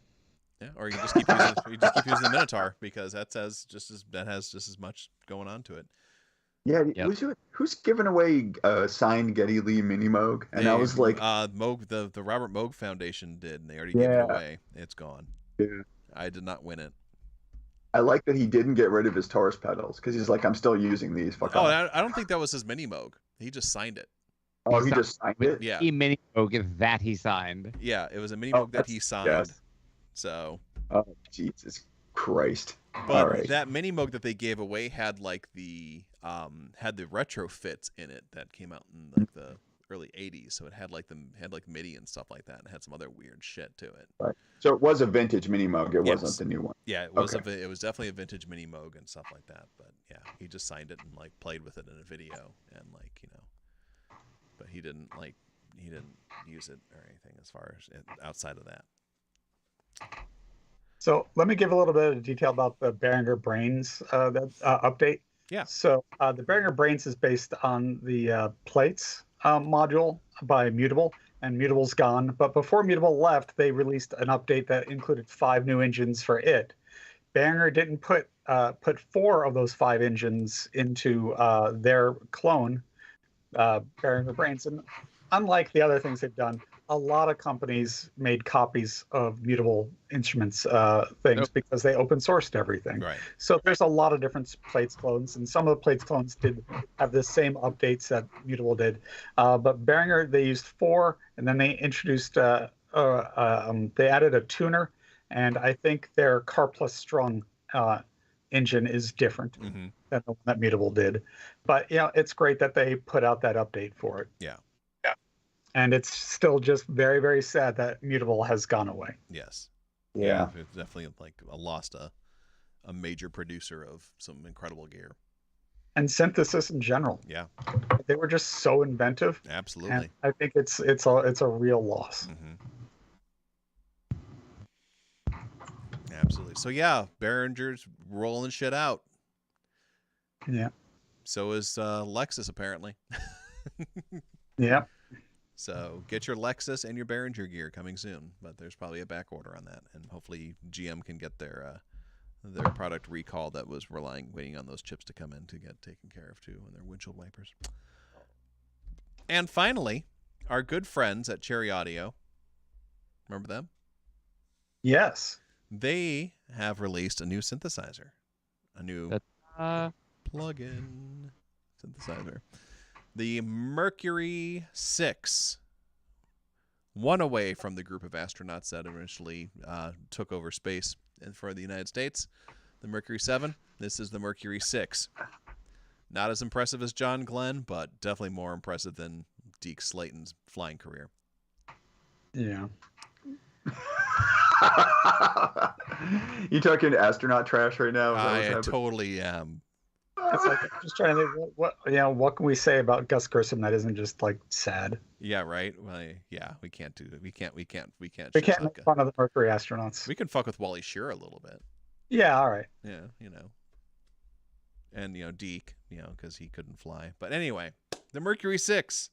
Yeah, or you can just keep using the Minotaur because that has just as much going on to it. Yeah, Yep. who's giving away signed Geddy Lee Mini Moog? And I was like, Moog, the Robert Moog Foundation did, and they already gave it Yeah. away. It's gone. Yeah. I did not win it. I like that he didn't get rid of his Taurus pedals because he's like, I'm still using these. Fuck Oh, off. I don't think that was his mini Moog. He just signed it. Oh, he just signed it. Yeah, E mini Moog that he signed. yeah, it was a mini Oh, Moog that he that's- signed. yes. So, Oh, Jesus Christ! but All right. that mini Moog that they gave away had like the retrofits in it that came out in like the early '80s. So it had like MIDI and stuff like that, and it had some other weird shit to it. So it was a vintage Mini Moog. It Yes. wasn't the new one. Yeah, it was Okay. it was definitely a vintage mini Moog and stuff like that. But yeah, he just signed it and like played with it in a video and but he didn't use it or anything as far as outside of that. So let me give a little bit of detail about the Behringer Brains update. Yeah. So the Behringer Brains is based on the plates module by Mutable, and Mutable's gone. But before Mutable left, they released an update that included 5 new engines for it. Behringer didn't put 4 of those 5 engines into their clone, Behringer Brains. And unlike the other things they've done, a lot of companies made copies of Mutable Instruments things Yep. because they open sourced everything. Right. So there's a lot of different plates clones, and some of the plates clones did have the same updates that Mutable did. But Behringer, they used 4, and then they introduced, they added a tuner, and I think their Car Plus Strung engine is different hmm than the one that Mutable did. But it's great that they put out that update for it. Yeah. And it's still just very, very sad that Mutable has gone away. Yes. Yeah. It's definitely like lost a major producer of some incredible gear. And synthesis in general. Yeah, They were just so inventive. absolutely. And I think it's a real loss. Absolutely. So yeah, Behringer's rolling shit out. Yeah. So is Lexus apparently. Yeah. So get your Lexus and your Behringer gear coming soon, but there's probably a back order on that, and hopefully GM can get their product recall that was waiting on those chips to come in to get taken care of too, and their windshield wipers. And finally, our good friends at Cherry Audio. Remember them? Yes. They have released a new synthesizer, a new plug-in synthesizer. The Mercury 6, one away from the group of astronauts that eventually took over space for the United States. The Mercury 7, this is the Mercury 6. Not as impressive as John Glenn, but definitely more impressive than Deke Slayton's flying career. Yeah. You talking astronaut trash right now? Is that what's I happening? totally am. It's like I'm just trying to think what can we say about Gus Grissom that isn't just like sad? Yeah, right. Well, yeah, we can't do it. We can't. We can't shit make talk. fun of the Mercury astronauts. We can fuck with Wally Shearer a little bit. Yeah, all right. Yeah, and Deke, because he couldn't fly. But anyway, the Mercury 6.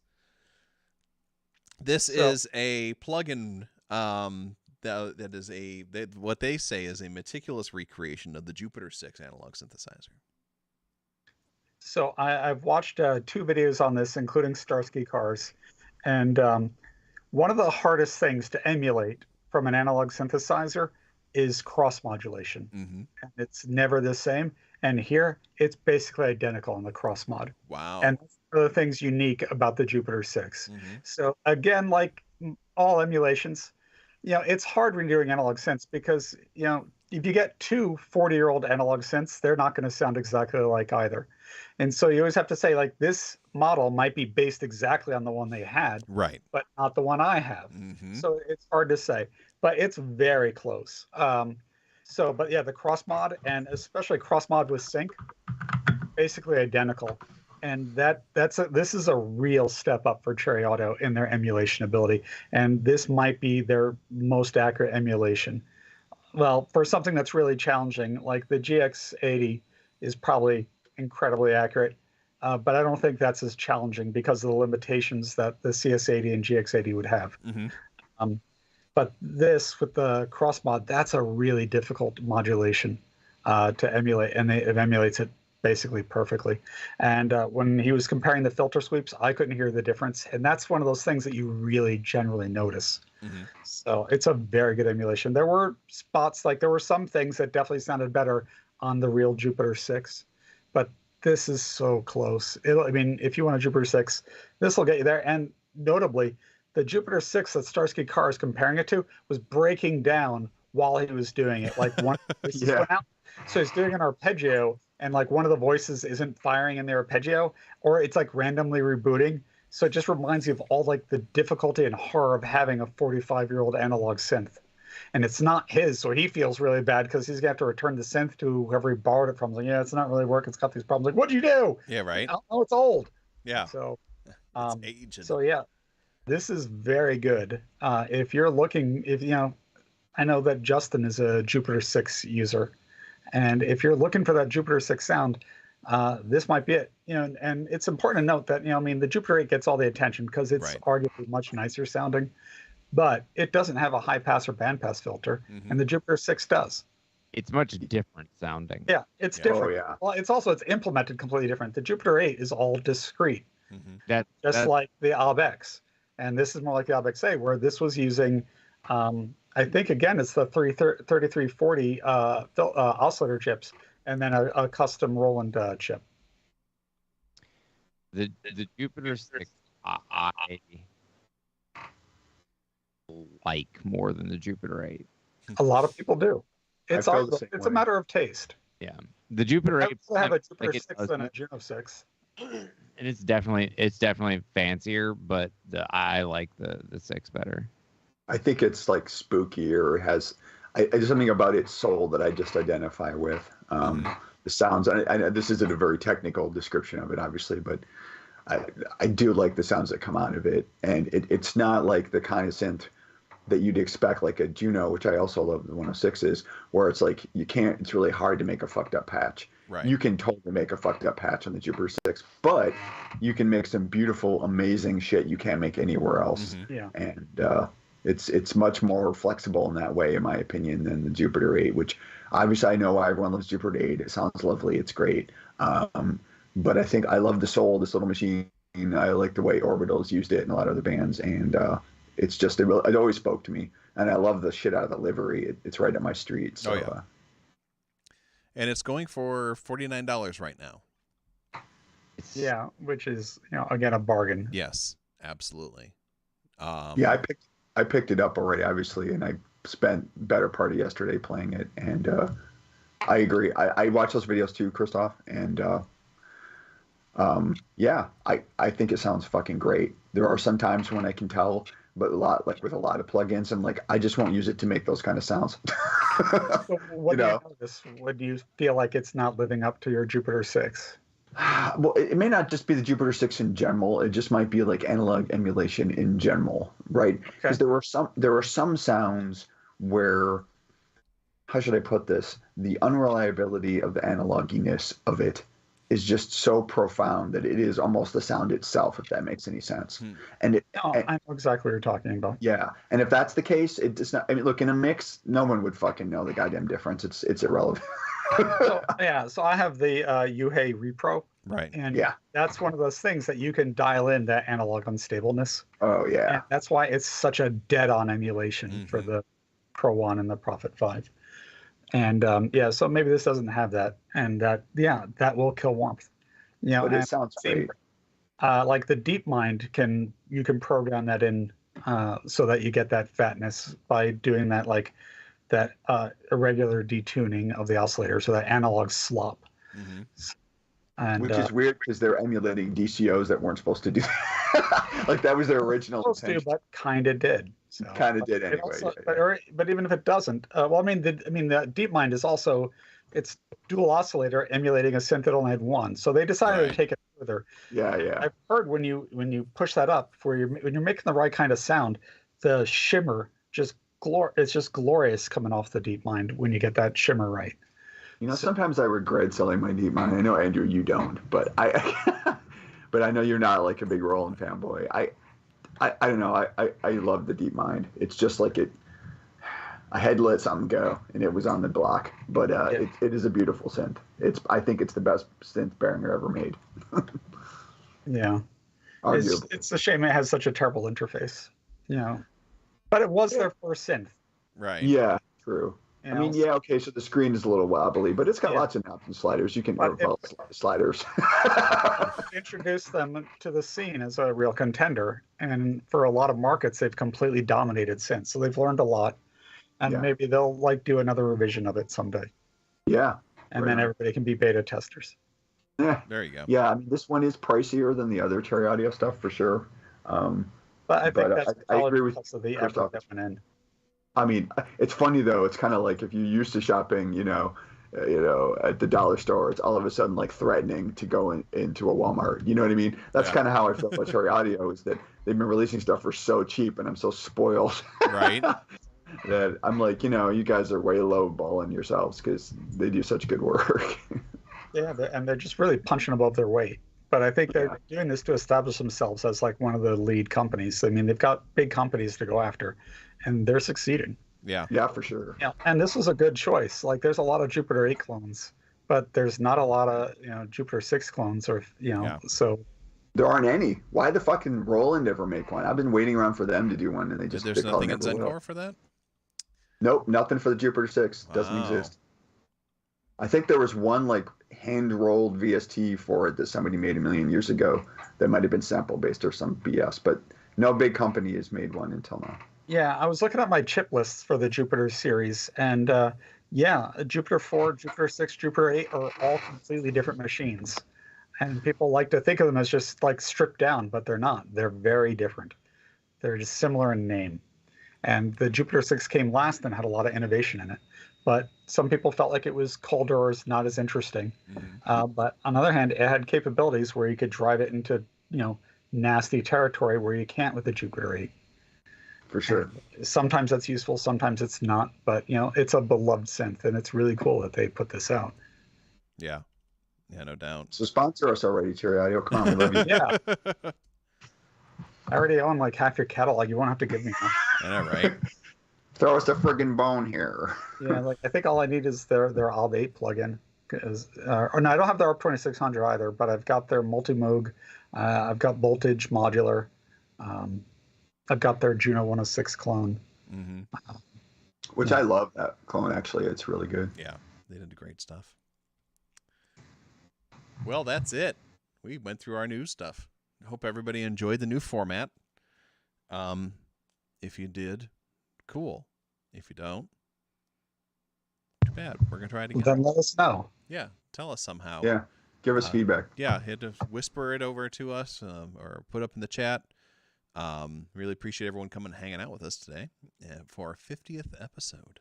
This is a plugin. That is what they say is a meticulous recreation of the Jupiter 6 analog synthesizer. So I've watched 2 videos on this, including Starsky Cars, and one of the hardest things to emulate from an analog synthesizer is cross modulation. Mm-hmm. And it's never the same. And here, it's basically identical in the cross mod. Wow. And that's one of the things unique about the Jupiter 6. Mm-hmm. So again, like all emulations, it's hard when you're doing analog synths because, if you get 2 40-year-old analog synths, they're not going to sound exactly like either. And so you always have to say, like, this model might be based exactly on the one they had, Right. but not the one I have. Mm-hmm. So it's hard to say, but it's very close. But yeah, the cross mod, and especially cross mod with sync, basically identical. And this is a real step up for Cherry Auto in their emulation ability. And this might be their most accurate emulation. Well, for something that's really challenging, like the GX80 is probably incredibly accurate, but I don't think that's as challenging because of the limitations that the CS80 and GX80 would have. Mm-hmm. But this, with the cross mod, that's a really difficult modulation to emulate, and it emulates it basically perfectly. And when he was comparing the filter sweeps, I couldn't hear the difference, and that's one of those things that you really generally notice. Mm-hmm. So it's a very good emulation. There were spots, like there were some things that definitely sounded better on the real Jupiter 6, but this is so close. If you want a Jupiter 6, this will get you there. And notably, the Jupiter 6 that Starsky Carr is comparing it to was breaking down while he was doing it. Like one of the voices went out. So he's doing an arpeggio, and like one of the voices isn't firing in the arpeggio, or it's like randomly rebooting. So it just reminds you of all like the difficulty and horror of having a 45-year-old analog synth. And it's not his, so he feels really bad because he's gonna have to return the synth to whoever he borrowed it from. Like, it's not really working. It's got these problems. Like, what'd you do? Yeah, right. Oh, it's old. Yeah. So, it's aging. so yeah, this is very good. If you're looking, I know that Justin is a Jupiter 6 user, and if you're looking for that Jupiter 6 sound, this might be it. And it's important to note that the Jupiter 8 gets all the attention because it's arguably much nicer sounding, but it doesn't have a high pass or band pass filter, and the Jupiter 6 does. It's much different sounding. Yeah, it's different. Oh, yeah. Well, it's implemented completely different. The Jupiter 8 is all discrete, Mm-hmm. like the AubX, and this is more like the AubX-A, where this was using, I think again it's the 3340 oscillator chips, and then a custom Roland chip. The Jupiter 6 I like more than the Jupiter 8. A lot of people do. It's feel the same a way. matter of taste. Yeah, the Jupiter I 8. also have a Jupiter it 6 and a Juno 6. and it's definitely fancier, but I like the 6 better. I think it's like spookier. It has there's something about its soul that I just identify with. The sounds. I know this isn't a very technical description of it, obviously, but I do like the sounds that come out of it, and it's not like the kind of synth that you'd expect, like a Juno, which I also love the 106s, where it's like it's really hard to make a fucked up patch. Right. You can totally make a fucked up patch on the Jupiter 6, but you can make some beautiful, amazing shit you can't make anywhere else. Mm-hmm. Yeah. And it's much more flexible in that way, in my opinion, than the Jupiter 8, which obviously I know everyone loves Jupiter 8. It sounds lovely. It's great. But I think I love the soul of this little machine. I like the way Orbital's used it in a lot of the bands, and it's just it always spoke to me, and I love the shit out of the livery. It's right up my street. So, and it's going for $49 right now. Yeah, which is again a bargain. Yes, absolutely. Yeah, I picked it up already, obviously, and I spent better part of yesterday playing it, and I agree. I watched those videos too, Christoph, and yeah, I think it sounds fucking great. There are some times when I can tell but with a lot of plugins, and like I just won't use it to make those kind of sounds. So what You do you know? notice? What do you feel like it's not living up to your Jupiter 6? Well, it may not just be the Jupiter 6 in general. It just might be like analog emulation in general, right? Because there were some sounds where, how should I put this? The unreliability of the analoginess of it is just so profound that it is almost the sound itself, if that makes any sense. And it, No, and- I know exactly what you're talking about. yeah, and if that's the case, it does not. I mean, look, in a mix, no one would fucking know the goddamn difference. It's irrelevant. So I have the Yuhei Repro, Right. and Yeah. that's one of those things that you can dial in that analog unstableness. Oh And yeah, that's why it's such a dead-on emulation for the Pro 1 and the Prophet 5. And so maybe this doesn't have that, and that will kill warmth. You know, but and it sounds same- great. like the DeepMind you can program that in so that you get that fatness by doing that that irregular detuning of the oscillator, so that analog slop. Hmm. And Which is weird because they're emulating DCOs that weren't supposed to do that. Like that was their original supposed to, intention. but kind of did. So, Kind of did it anyway. also- yeah. but even if it doesn't, the DeepMind is also it's dual oscillator emulating a synth that only had one. So they decided Right. to take it further. Yeah, yeah. I've heard when you push that up, when you're making the right kind of sound, the shimmer it's just glorious coming off the DeepMind when you get that shimmer right. You know, sometimes I regret selling my DeepMind. I know, Andrew, you don't, but but I know you're not like a big Roland fanboy. I don't know. I love the DeepMind. It's just like it. I had to let something go, and it was on the block. But it is a beautiful synth. I think it's the best synth Behringer ever made. Yeah, Arguably. it's a shame it has such a terrible interface. You know, but it was their first synth. Right. Yeah, true. You I know, mean, yeah, okay, so the screen is a little wobbly, but it's got Yeah. lots of knobs and sliders. You can But sliders. introduce them to the scene as a real contender, and for a lot of markets they've completely dominated since, so they've learned a lot, and Yeah. maybe they'll do another revision of it someday, Yeah. and Right then on. everybody can be beta testers. Yeah. There you go. Yeah, I mean, this one is pricier than the other Cherry Audio stuff for sure. But I think But, that's I agree with because of the Christoph. effort that went in. I mean, it's funny though. It's kind of like if you're used to shopping, at the dollar store, it's all of a sudden like threatening to go into a Walmart. You know what I mean? That's Yeah. kind of how I feel about Cherry Audio, is that they've been releasing stuff for so cheap, and I'm so spoiled Right. that I'm like, you guys are way low balling yourselves because they do such good work. Yeah, and they're just really punching above their weight. But I think they're doing this to establish themselves as like one of the lead companies. I mean, they've got big companies to go after, and they're succeeding. Yeah. Yeah, for sure. Yeah, and this was a good choice. Like, there's a lot of Jupiter 8 clones, but there's not a lot of Jupiter 6 clones, or Yeah. so. There aren't any. Why the fucking Roland ever make one? I've been waiting around for them to do one, and they just There's they probably nothing in never will. Zencor for that? Nope, nothing for the Jupiter 6. Doesn't Wow. exist. I think there was one like hand-rolled VST for it that somebody made a million years ago that might have been sample-based or some BS, but no big company has made one until now. Yeah, I was looking at my chip lists for the Jupiter series, and Jupiter 4, Jupiter 6, Jupiter 8 are all completely different machines. And people like to think of them as just like stripped down, but they're not. They're very different. They're just similar in name. And the Jupiter 6 came last and had a lot of innovation in it. But some people felt like it was colder or not as interesting. Mhm. But on the other hand, it had capabilities where you could drive it into, nasty territory where you can't with the Jupiter 8. For sure. Sometimes that's useful, sometimes it's not. But, it's a beloved synth, and it's really cool that they put this out. Yeah. Yeah, no doubt. So sponsor us already, Cherry Audio. Come on, we love you. Yeah, I already own like half your catalog. You won't have to give me one. I know, right? Throw us a friggin' bone here. Yeah, like I think all I need is their Alt 8 plugin. Or no, I don't have their ARP 2600 either, but I've got their Multimoog. I've got Voltage Modular. I've got their Juno 106 clone. Hmm. Which I love that clone, actually. It's really good. Yeah, they did great stuff. Well, that's it. We went through our new stuff. Hope everybody enjoyed the new format. If you did, cool. If you don't, too bad. We're gonna try it again. Then let us know. Yeah, tell us somehow. Yeah. Give us feedback. Yeah, you had to whisper it over to us or put up in the chat. Really appreciate everyone coming and hanging out with us today for our 50th episode.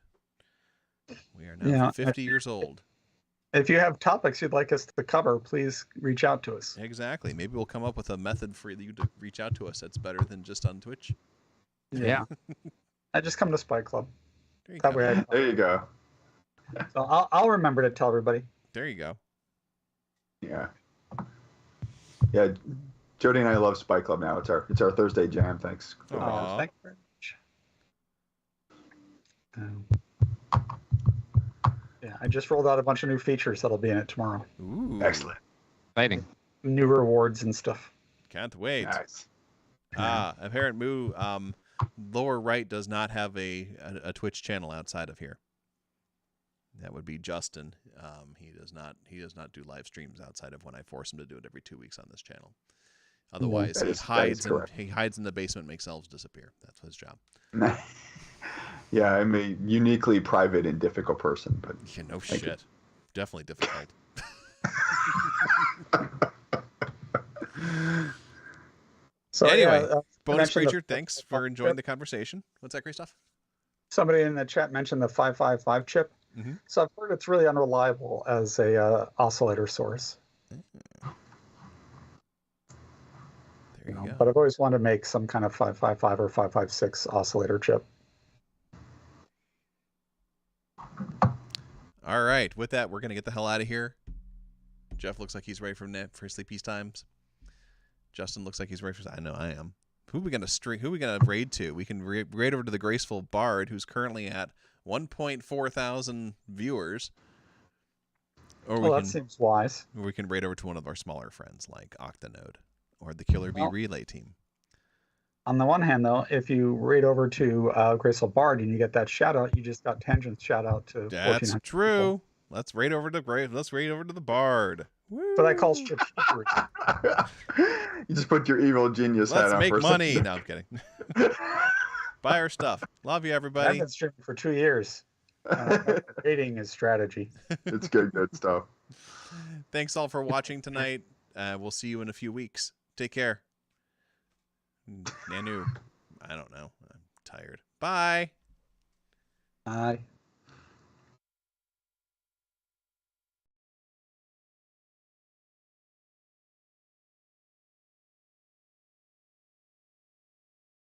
We are now 50 years old. If you have topics you'd like us to cover, please reach out to us. Exactly. Maybe we'll come up with a method for you to reach out to us that's better than just on Twitch. Yeah. I just come to Spy Club. There you That go. way There you go. So I'll remember to tell everybody. There you go. Yeah. Yeah. Jody and I love Spy Club now. It's our Thursday jam. Thanks. Aw. Thank you very much. Yeah, I just rolled out a bunch of new features that'll be in it tomorrow. Ooh. Excellent. Exciting. New rewards and stuff. Can't wait. Nice. Apparent Moo, lower right does not have a Twitch channel outside of here. That would be Justin. He does not do live streams outside of when I force him to do it every 2 weeks on this channel. Otherwise, That he is correct. he hides in the basement, makes elves disappear. That's his job. Yeah, I'm a uniquely private and difficult person, but Yeah, no Thank you. shit. Definitely difficult. So Anyway, I Bonus mentioned Creature, thanks for enjoying the conversation. What's that, Christoph? Somebody in the chat mentioned the 555 chip. Mhm. So I've heard it's really unreliable as a oscillator source. There you go. But I've always wanted to make some kind of 555 or 556 oscillator chip. All right. With that, we're going to get the hell out of here. Jeff looks like he's ready for sleepy times. Justin looks like he's ready for... I know I am. Who are we going to raid to? We can raid over to the Graceful Bard, who's currently at 1.4 thousand viewers. Or That seems wise. we can raid over to one of our smaller friends like Octonode or the Killer Bee Relay team. On the one hand, though, if you raid over to Graceful Bard and you get that shout out, you just got Tangent's shout out to That's 1,400 true. people. Let's raid over to the Bard. Woo. So that calls for chivalry. you just put your evil genius hat Let's on make for a money. second. No, I'm kidding. Buy our stuff. Love you, I've everybody. been streaming for 2 years. Rating is strategy. It's good stuff. Thanks all for watching tonight. We'll see you in a few weeks. Take care. Nanu. I don't know. I'm tired. Bye. Bye.